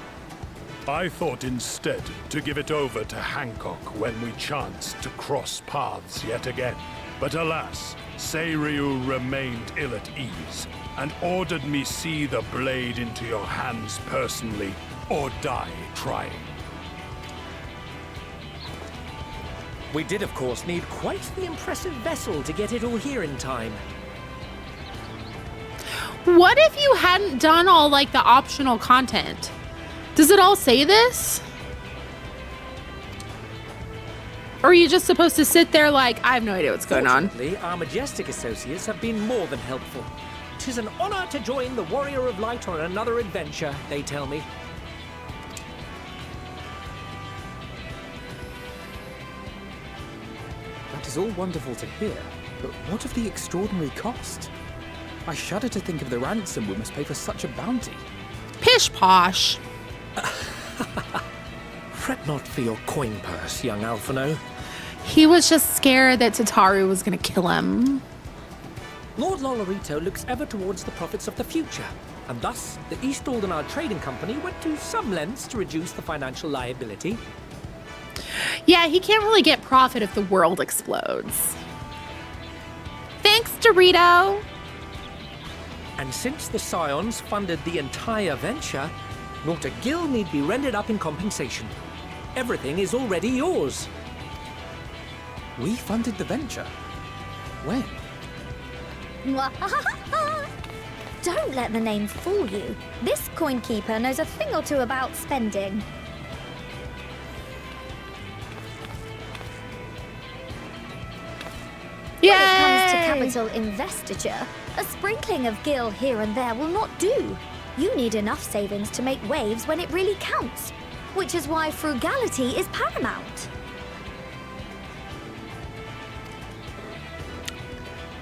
I thought instead to give it over to Hancock when we chanced to cross paths yet again. But alas, Seiryu remained ill at ease and ordered me see the blade into your hands personally or die trying. We did, of course, need quite the impressive vessel to get it all here in time. What if you hadn't done all like the optional content? Does it all say this? Or are you just supposed to sit there like, I have no idea what's going on? Fortunately, our majestic associates have been more than helpful. 'Tis an honor to join the Warrior of Light on another adventure, they tell me. That is all wonderful to hear, but what of the extraordinary cost? I shudder to think of the ransom we must pay for such a bounty. Pish posh. Fret not for your coin purse, young Alphino. He was just scared that Tataru was gonna kill him. Lord Lolorito looks ever towards the profits of the future, and thus the East Aldenard Trading Company went to some lengths to reduce the financial liability. Yeah, he can't really get profit if the world explodes. Thanks, Dorito. And since the Scions funded the entire venture, not a gill need be rendered up in compensation. Everything is already yours. We funded the venture? When? Don't let the name fool you. This coin keeper knows a thing or two about spending. Yay! When it comes to capital investiture, a sprinkling of gil here and there will not do. You need enough savings to make waves when it really counts, which is why frugality is paramount.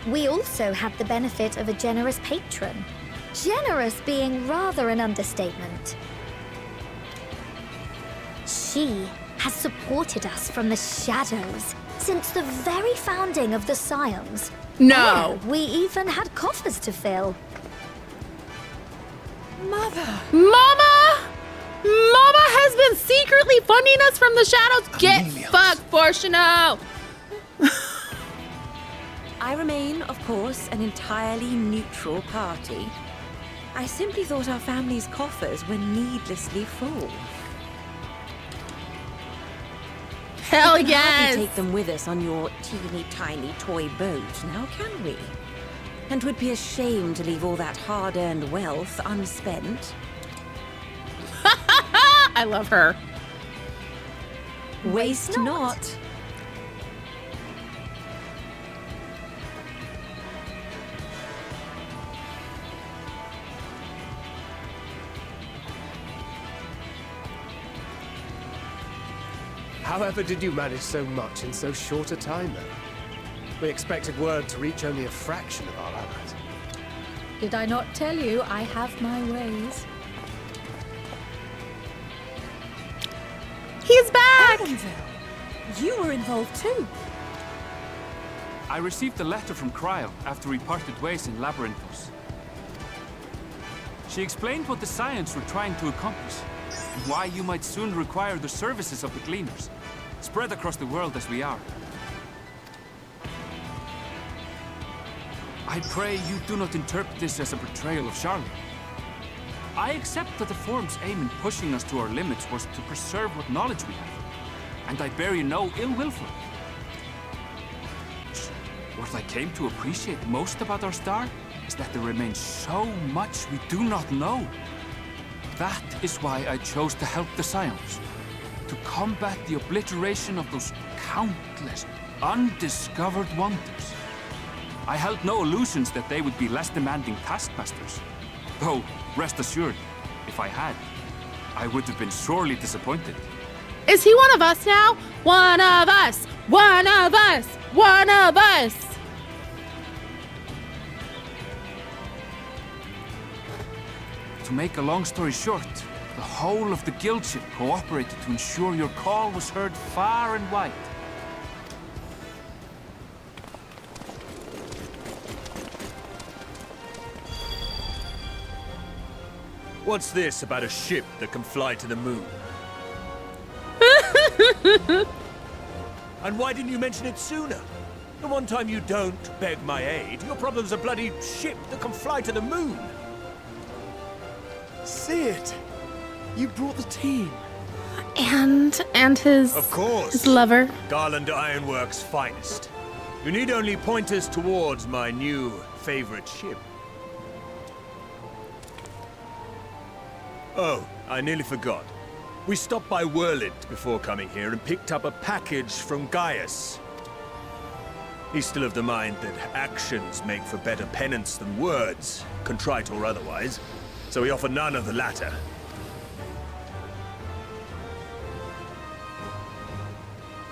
We also have the benefit of a generous patron. Generous being rather an understatement. She has supported us from the shadows since the very founding of the Scions. No. And we even had coffers to fill. Mama! Mama has been secretly funding us from the shadows. Get fucked, Fortuno! I remain, of course, an entirely neutral party. I simply thought our family's coffers were needlessly full. Hell we can yes! hardly take them with us on your teeny tiny toy boat, now can we? And 'twould be a shame to leave all that hard-earned wealth unspent. I love her. Waste not. However did you manage so much in so short a time, then? We expected word to reach only a fraction of our allies. Did I not tell you I have my ways? He's back! You were involved too. I received a letter from Cryo after we parted ways in Labyrinthos. She explained what the Scions were trying to accomplish, and why you might soon require the services of the Gleaners, spread across the world as we are. I pray you do not interpret this as a betrayal of Charlotte. I accept that the Forum's aim in pushing us to our limits was to preserve what knowledge we have, and I bear you no ill will for it. What I came to appreciate most about our star is that there remains so much we do not know. That is why I chose to help the Scions, to combat the obliteration of those countless, undiscovered wonders. I held no illusions that they would be less demanding taskmasters. Though, rest assured, if I had, I would have been sorely disappointed. Is he one of us now? One of us! One of us! One of us! To make a long story short, the whole of the guildship cooperated to ensure your call was heard far and wide. What's this about a ship that can fly to the moon? And why didn't you mention it sooner? The one time you don't beg my aid, your problem's a bloody ship that can fly to the moon. Sid, you brought the team. And his, of course, his lover. Garland Ironworks' finest. You need only point us towards my new favorite ship. Oh, I nearly forgot. We stopped by Whirlwind before coming here and picked up a package from Gaius. He's still of the mind that actions make for better penance than words, contrite or otherwise, so we offer none of the latter.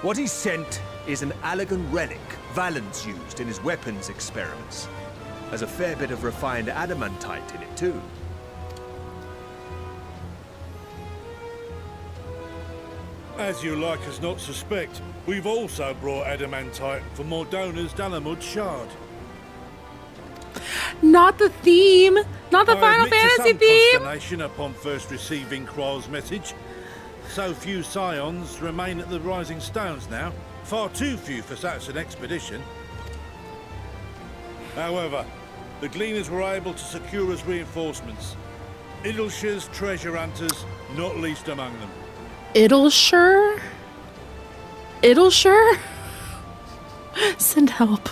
What he sent is an Allegan relic Valens used in his weapons experiments. There's a fair bit of refined adamantite in it too. As you like us not suspect, we've also brought adamantite for Mordona's Dalamud shard. Not the theme! Not the I Final admit to Fantasy some theme! consternation upon first receiving Kryl's message. So few Scions remain at the Rising Stones now. Far too few for such an expedition. However, the Gleaners were able to secure us reinforcements. Idleshire's treasure hunters, not least among them. Idleshire? Idleshire? Send help.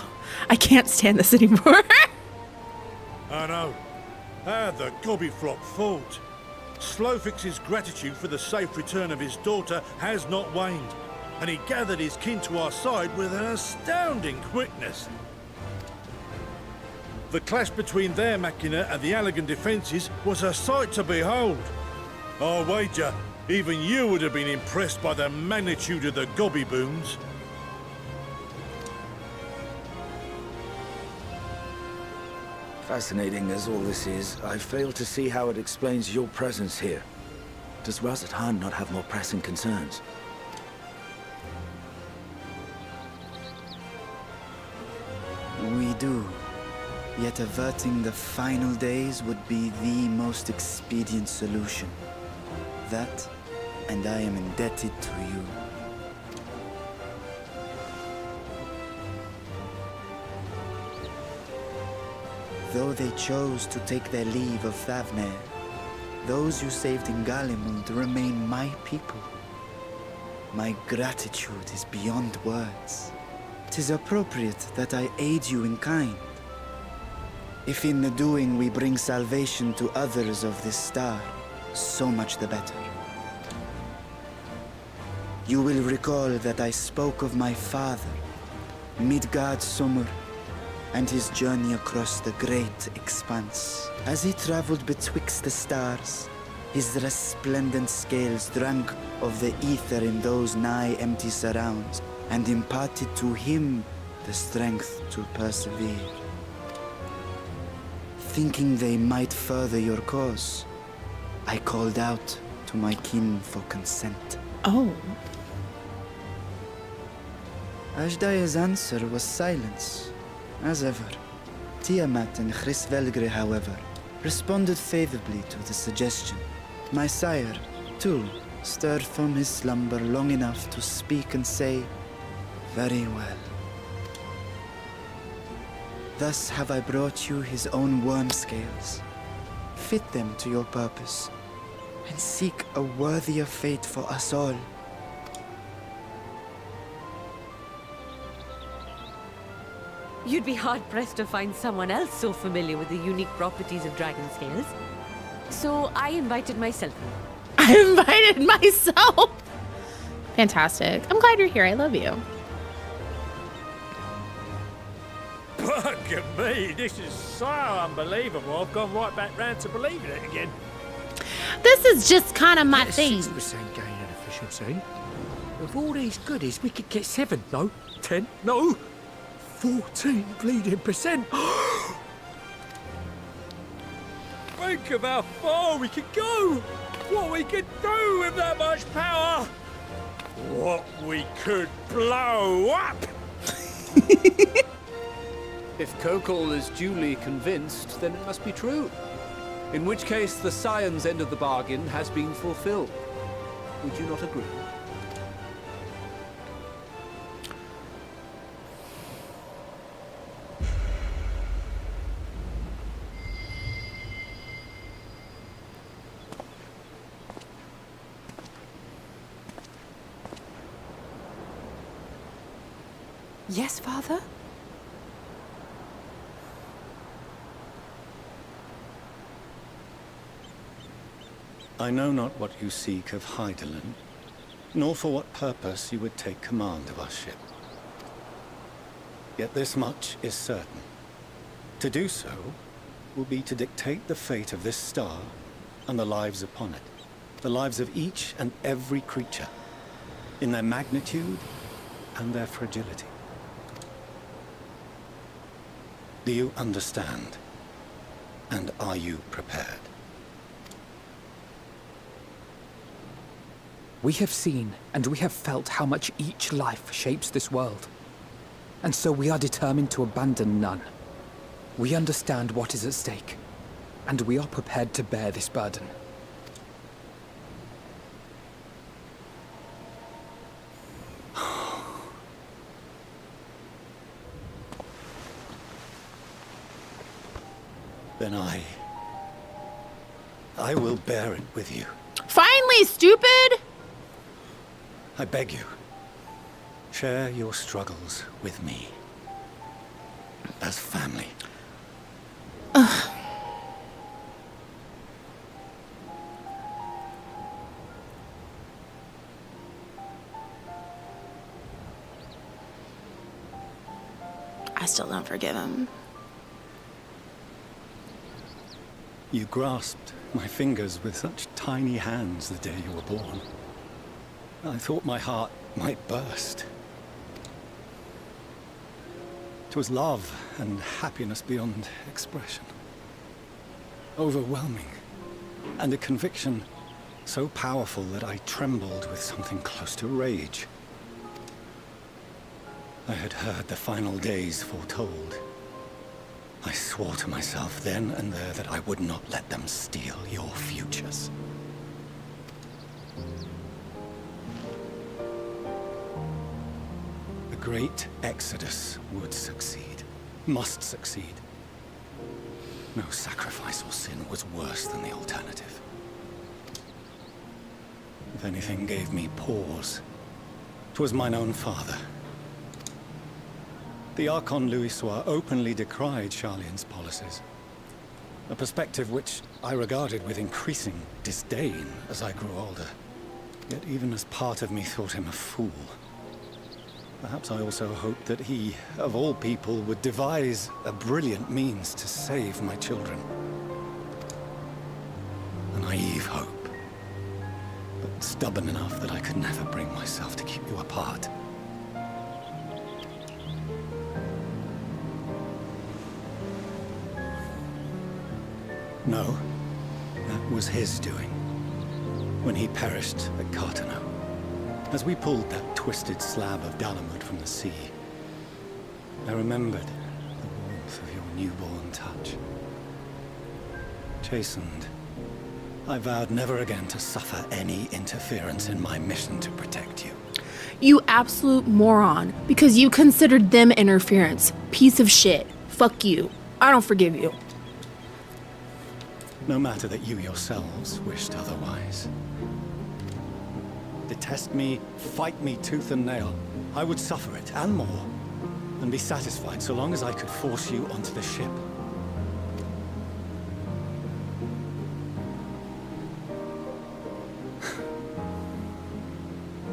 I can't stand this anymore. I know. How the Gobbyflop fought. Slowfix's gratitude for the safe return of his daughter has not waned, and he gathered his kin to our side with an astounding quickness. The clash between their machina and the Allegan defences was a sight to behold. I wager even you would have been impressed by the magnitude of the Gobby booms. Fascinating as all this is, I fail to see how it explains your presence here. Does Razat Han not have more pressing concerns? We do. Yet averting the final days would be the most expedient solution. That, and I am indebted to you. Though they chose to take their leave of Thavnair, those you saved in Galimund remain my people. My gratitude is beyond words. 'Tis appropriate that I aid you in kind. If in the doing we bring salvation to others of this star, so much the better. You will recall that I spoke of my father, Midgard Summer, and his journey across the great expanse. As he traveled betwixt the stars, his resplendent scales drank of the ether in those nigh empty surrounds, and imparted to him the strength to persevere. Thinking they might further your cause, I called out to my kin for consent. Oh. Ajdaya's answer was silence, as ever. Tiamat and Chrisvelgre, however, responded favorably to the suggestion. My sire, too, stirred from his slumber long enough to speak and say, "Very well." Thus have I brought you his own worm scales. Fit them to your purpose, and seek a worthier fate for us all. You'd be hard-pressed to find someone else so familiar with the unique properties of dragon scales. So I invited myself. I invited myself! Fantastic. I'm glad you're here. I love you. Bugger me, this is so unbelievable. I've gone right back round to believing it again. This is just kind of my thing. 6% gain in efficiency. Of all these goodies, we could get 7, no, 10, no, 14 bleeding percent. Think of how far we could go. What we could do with that much power. What we could blow up. If Kokol is duly convinced, then it must be true. In which case, the Scion's end of the bargain has been fulfilled. Would you not agree? Yes, Father? I know not what you seek of Hydaelyn, nor for what purpose you would take command of our ship. Yet this much is certain. To do so will be to dictate the fate of this star and the lives upon it, the lives of each and every creature, in their magnitude and their fragility. Do you understand? And are you prepared? We have seen and we have felt how much each life shapes this world. And so we are determined to abandon none. We understand what is at stake, and we are prepared to bear this burden. Then I will bear it with you. Finally, stupid! I beg you, share your struggles with me. As family. Ugh. I still don't forgive him. You grasped my fingers with such tiny hands the day you were born. I thought my heart might burst. It was love and happiness beyond expression. Overwhelming. And a conviction so powerful that I trembled with something close to rage. I had heard the final days foretold. I swore to myself then and there that I would not let them steal your futures. The great exodus would succeed, must succeed. No sacrifice or sin was worse than the alternative. If anything gave me pause, 'twas mine own father. The Archon Louisoix openly decried Charlian's policies, a perspective which I regarded with increasing disdain as I grew older. Yet even as part of me thought him a fool. Perhaps I also hoped that he, of all people, would devise a brilliant means to save my children. A naive hope, but stubborn enough that I could never bring myself to keep you apart. No, that was his doing. When he perished at Cartano. As we pulled that twisted slab of Dalamud from the sea, I remembered the warmth of your newborn touch. Chastened, I vowed never again to suffer any interference in my mission to protect you. You absolute moron. Because you considered them interference. Piece of shit. Fuck you. I don't forgive you. No matter that you yourselves wished otherwise. Detest me, fight me tooth and nail. I would suffer it, and more, and be satisfied so long as I could force you onto the ship.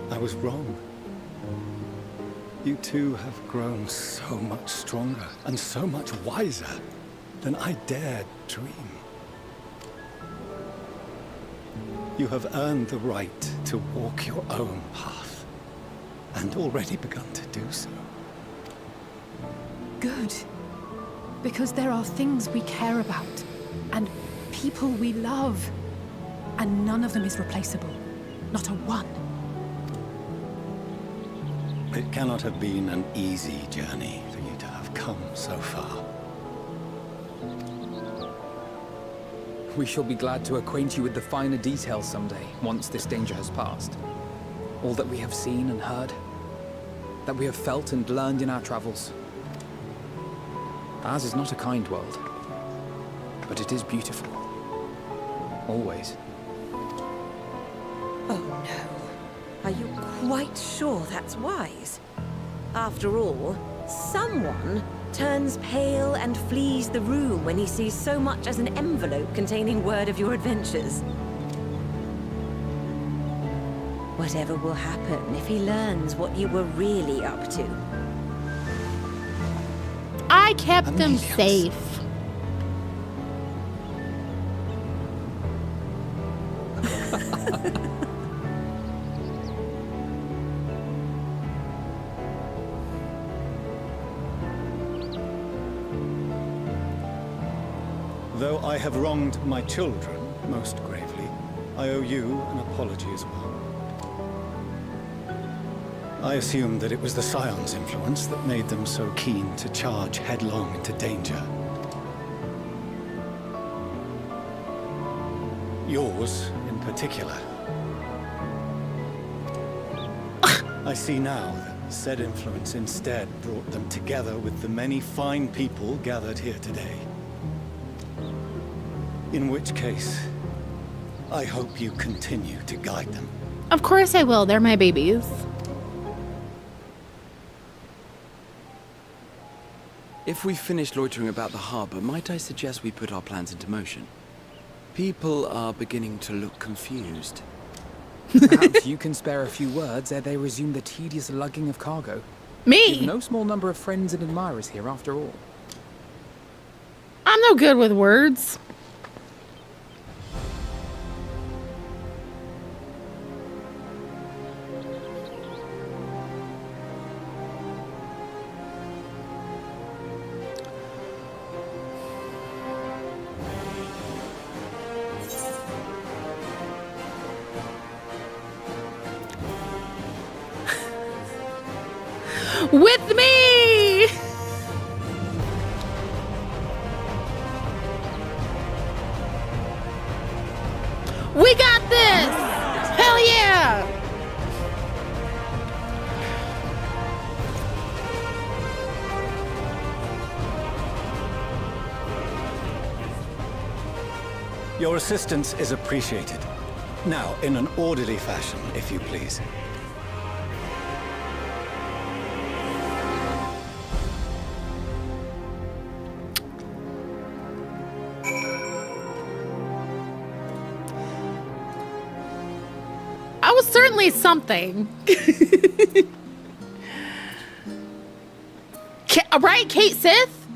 I was wrong. You two have grown so much stronger and so much wiser than I dared dream. You have earned the right to walk your own path, and already begun to do so. Good. Because there are things we care about, and people we love, and none of them is replaceable. Not a one. It cannot have been an easy journey for you to have come so far. We shall be glad to acquaint you with the finer details someday, once this danger has passed. All that we have seen and heard, that we have felt and learned in our travels. Ours is not a kind world, but it is beautiful. Always. Oh no. Are you quite sure that's wise? After all, someone turns pale and flees the room when he sees so much as an envelope containing word of your adventures. Whatever will happen if he learns what you were really up to? I kept them safe. Though I have wronged my children most gravely, I owe you an apology as well. I assumed that it was the Scion's influence that made them so keen to charge headlong into danger. Yours, in particular. I see now that said influence instead brought them together with the many fine people gathered here today. In which case, I hope you continue to guide them. Of course I will. They're my babies. If we've finished loitering about the harbor, might I suggest we put our plans into motion? People are beginning to look confused. Perhaps you can spare a few words ere they resume the tedious lugging of cargo. Me? We've no small number of friends and admirers here, after all. I'm no good with words. With me! We got this! Hell yeah! Your assistance is appreciated. Now, in an orderly fashion, if you please. I was certainly something. Right, Kate Sith?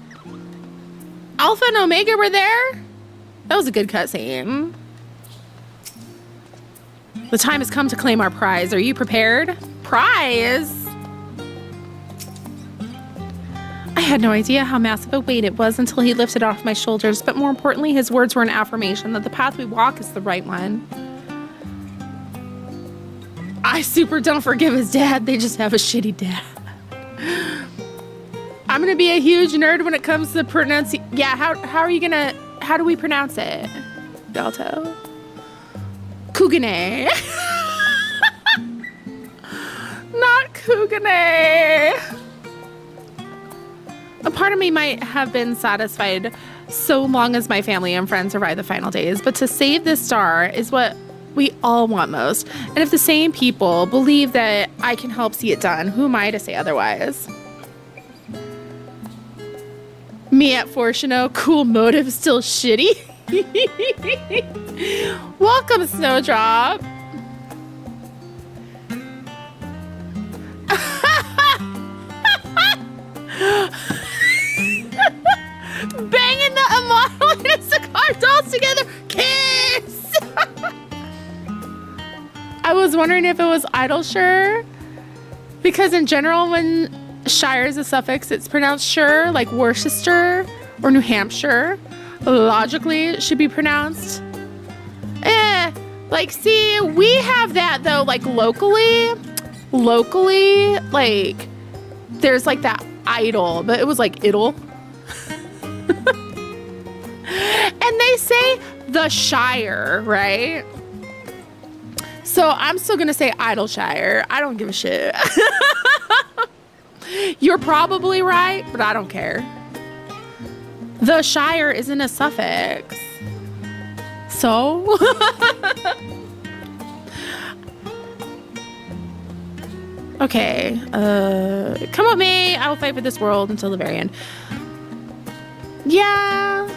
Alpha and Omega were there? That was a good cutscene. The time has come to claim our prize. Are you prepared? Prize? I had no idea how massive a weight it was until he lifted it off my shoulders, but more importantly, his words were an affirmation that the path we walk is the right one. I super don't forgive his dad. They just have a shitty dad. I'm gonna be a huge nerd when it comes to pronunciation. Yeah, how are you gonna, how do we pronounce it? Balto. Kugane. Not Kugane. A part of me might have been satisfied so long as my family and friends survive the final days, but to save this star is what we all want most. And if the same people believe that I can help see it done, who am I to say otherwise? Me at Fortuno, cool motive, still shitty. Welcome, Snowdrop. Banging the Amaro and a cigar dolls together. Kiss! I was wondering if it was Idleshire, because in general, when Shire is a suffix, it's pronounced sure, like Worcester or New Hampshire. Logically, it should be pronounced. Like, see, we have that though, like locally, like, there's like that idol, but it was like idle. And they say the Shire, right? So I'm still gonna say Idleshire. I don't give a shit. You're probably right, but I don't care. The Shire isn't a suffix. So? Okay. Come with me. I will fight for this world until the very end. Yeah.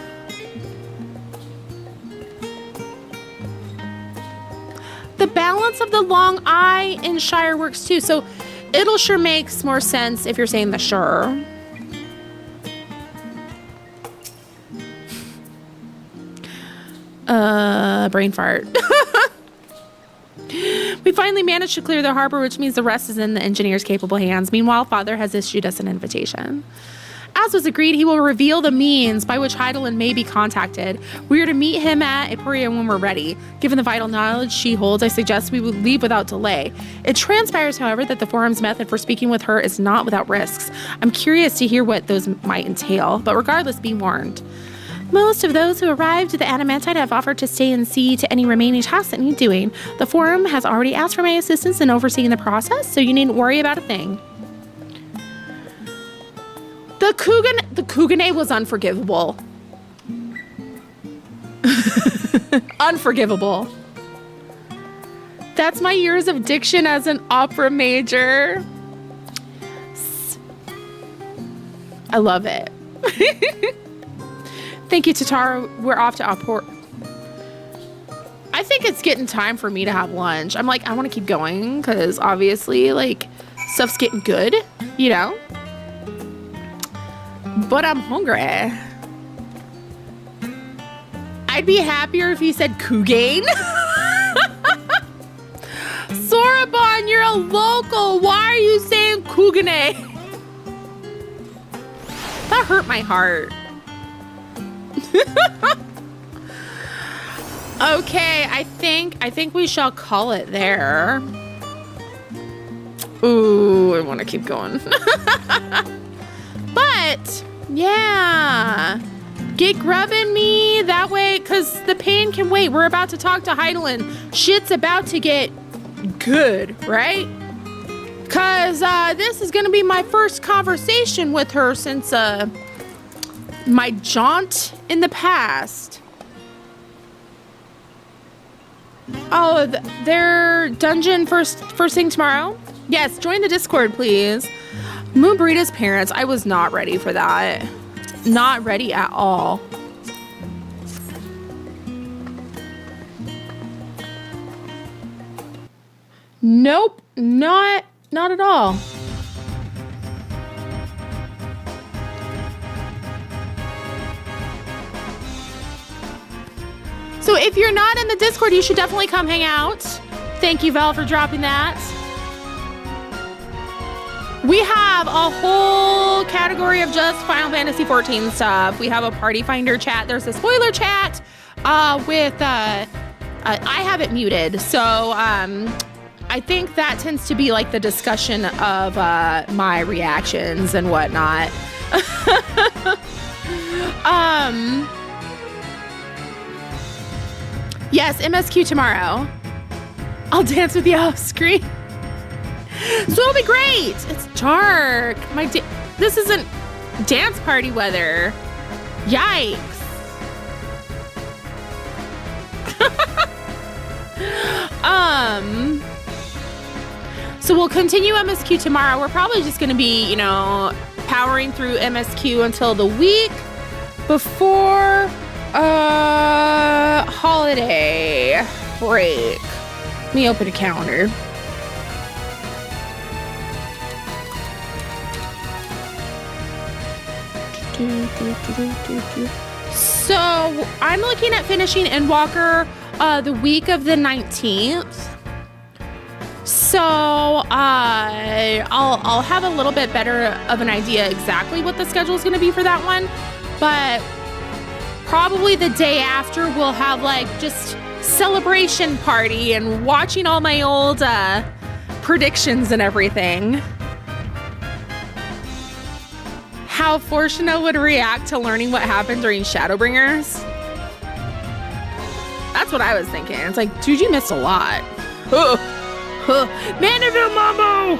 The balance of the long I in Shire works too. So it'll sure makes more sense if you're saying the sure. Brain fart. We finally managed to clear the harbor, which means the rest is in the engineer's capable hands. Meanwhile, Father has issued us an invitation. As was agreed, he will reveal the means by which Heidelin may be contacted. We are to meet him at Apuria when we're ready. Given the vital knowledge she holds, I suggest we would leave without delay. It transpires, however, that the forum's method for speaking with her is not without risks. I'm curious to hear what those might entail, but regardless, be warned. Most of those who arrived at the Adamantite have offered to stay and see to any remaining tasks that need doing. The forum has already asked for my assistance in overseeing the process, so you needn't worry about a thing. The Kugane was unforgivable. Unforgivable. That's my years of diction as an opera major. I love it. Thank you, Tatara. We're off to Apport. I think it's getting time for me to have lunch. I'm like, I want to keep going because obviously, like, stuff's getting good, you know? But I'm hungry. I'd be happier if he said Kugane. Soraban, you're a local. Why are you saying Kugane? That hurt my heart. Okay, I think we shall call it there. Ooh, I want to keep going. But yeah, get grubbing me that way, because the pain can wait. We're about to talk to Heidelin. Shit's about to get good, right? Because this is going to be my first conversation with her since my jaunt in the past. Oh, their dungeon first thing tomorrow? Yes, join the Discord, please. Moon Burrito's parents. I was not ready for that. Not ready at all. Nope, not at all. So if you're not in the Discord, you should definitely come hang out. Thank you, Val, for dropping that. We have a whole category of just Final Fantasy XIV stuff. We have a party finder chat. There's a spoiler chat with I have it muted. So I think that tends to be like the discussion of my reactions and whatnot. Yes, MSQ tomorrow. I'll dance with you off screen. So it'll be great. It's dark. This isn't dance party weather. Yikes. So we'll continue MSQ tomorrow. We're probably just going to be, powering through MSQ until the week before holiday break. Let me open a calendar. So I'm looking at finishing Endwalker the week of the 19th. So I'll have a little bit better of an idea exactly what the schedule is going to be for that one, but probably the day after we'll have like just celebration party and watching all my old predictions and everything. How Fortuna would react to learning what happened during Shadowbringers. That's what I was thinking. It's like, dude, you missed a lot. Mandeville Mambo!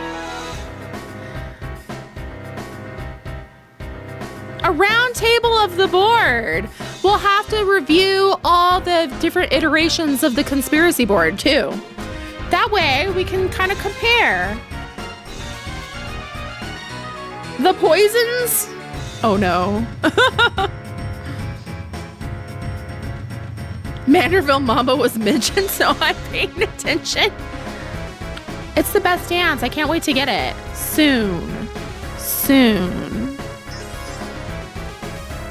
A round table of the board. We'll have to review all the different iterations of the conspiracy board too. That way we can kind of compare. The poisons? Oh no. Manderville Mambo was mentioned, so I'm paying attention. It's the best dance. I can't wait to get it. Soon.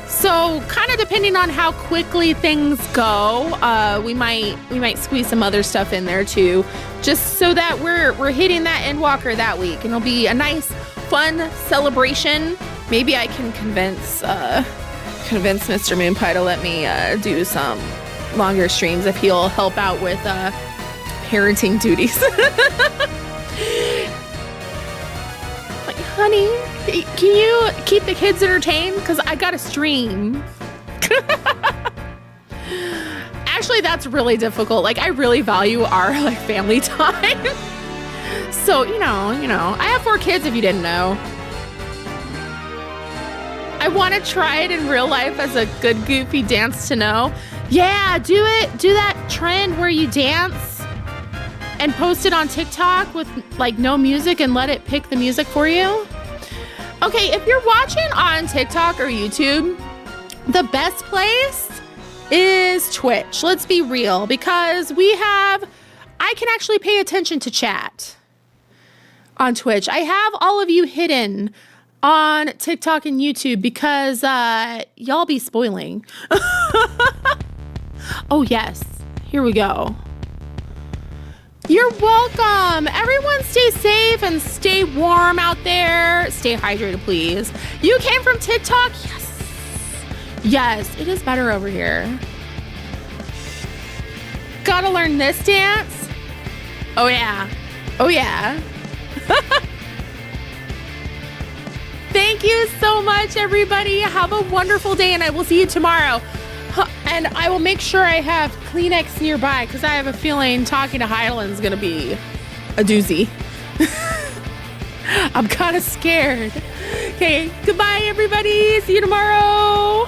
So kind of depending on how quickly things go, we might squeeze some other stuff in there too, just so that we're hitting that Endwalker that week, and it'll be a nice, fun celebration. Maybe I can convince Mr. Moonpie to let me do some longer streams if he'll help out with parenting duties. Like, honey, can you keep the kids entertained? Because I got to stream. Actually, that's really difficult. Like, I really value our family time. So, you know, I have 4 kids if you didn't know. I want to try it in real life as a good goofy dance to know. Yeah, do it. Do that trend where you dance and post it on TikTok with like no music and let it pick the music for you. Okay, if you're watching on TikTok or YouTube, the best place is Twitch. Let's be real, because I can actually pay attention to chat on Twitch. I have all of you hidden on TikTok and YouTube because y'all be spoiling. Oh yes, here we go. You're welcome. Everyone stay safe and stay warm out there. Stay hydrated, please. You came from TikTok? Yes. Yes, it is better over here. Gotta learn this dance? Oh yeah. Oh yeah. Thank you so much, everybody. Have a wonderful day, and I will see you tomorrow. And I will make sure I have Kleenex nearby, because I have a feeling talking to Hyland is going to be a doozy. I'm kind of scared. Okay, goodbye, everybody. See you tomorrow.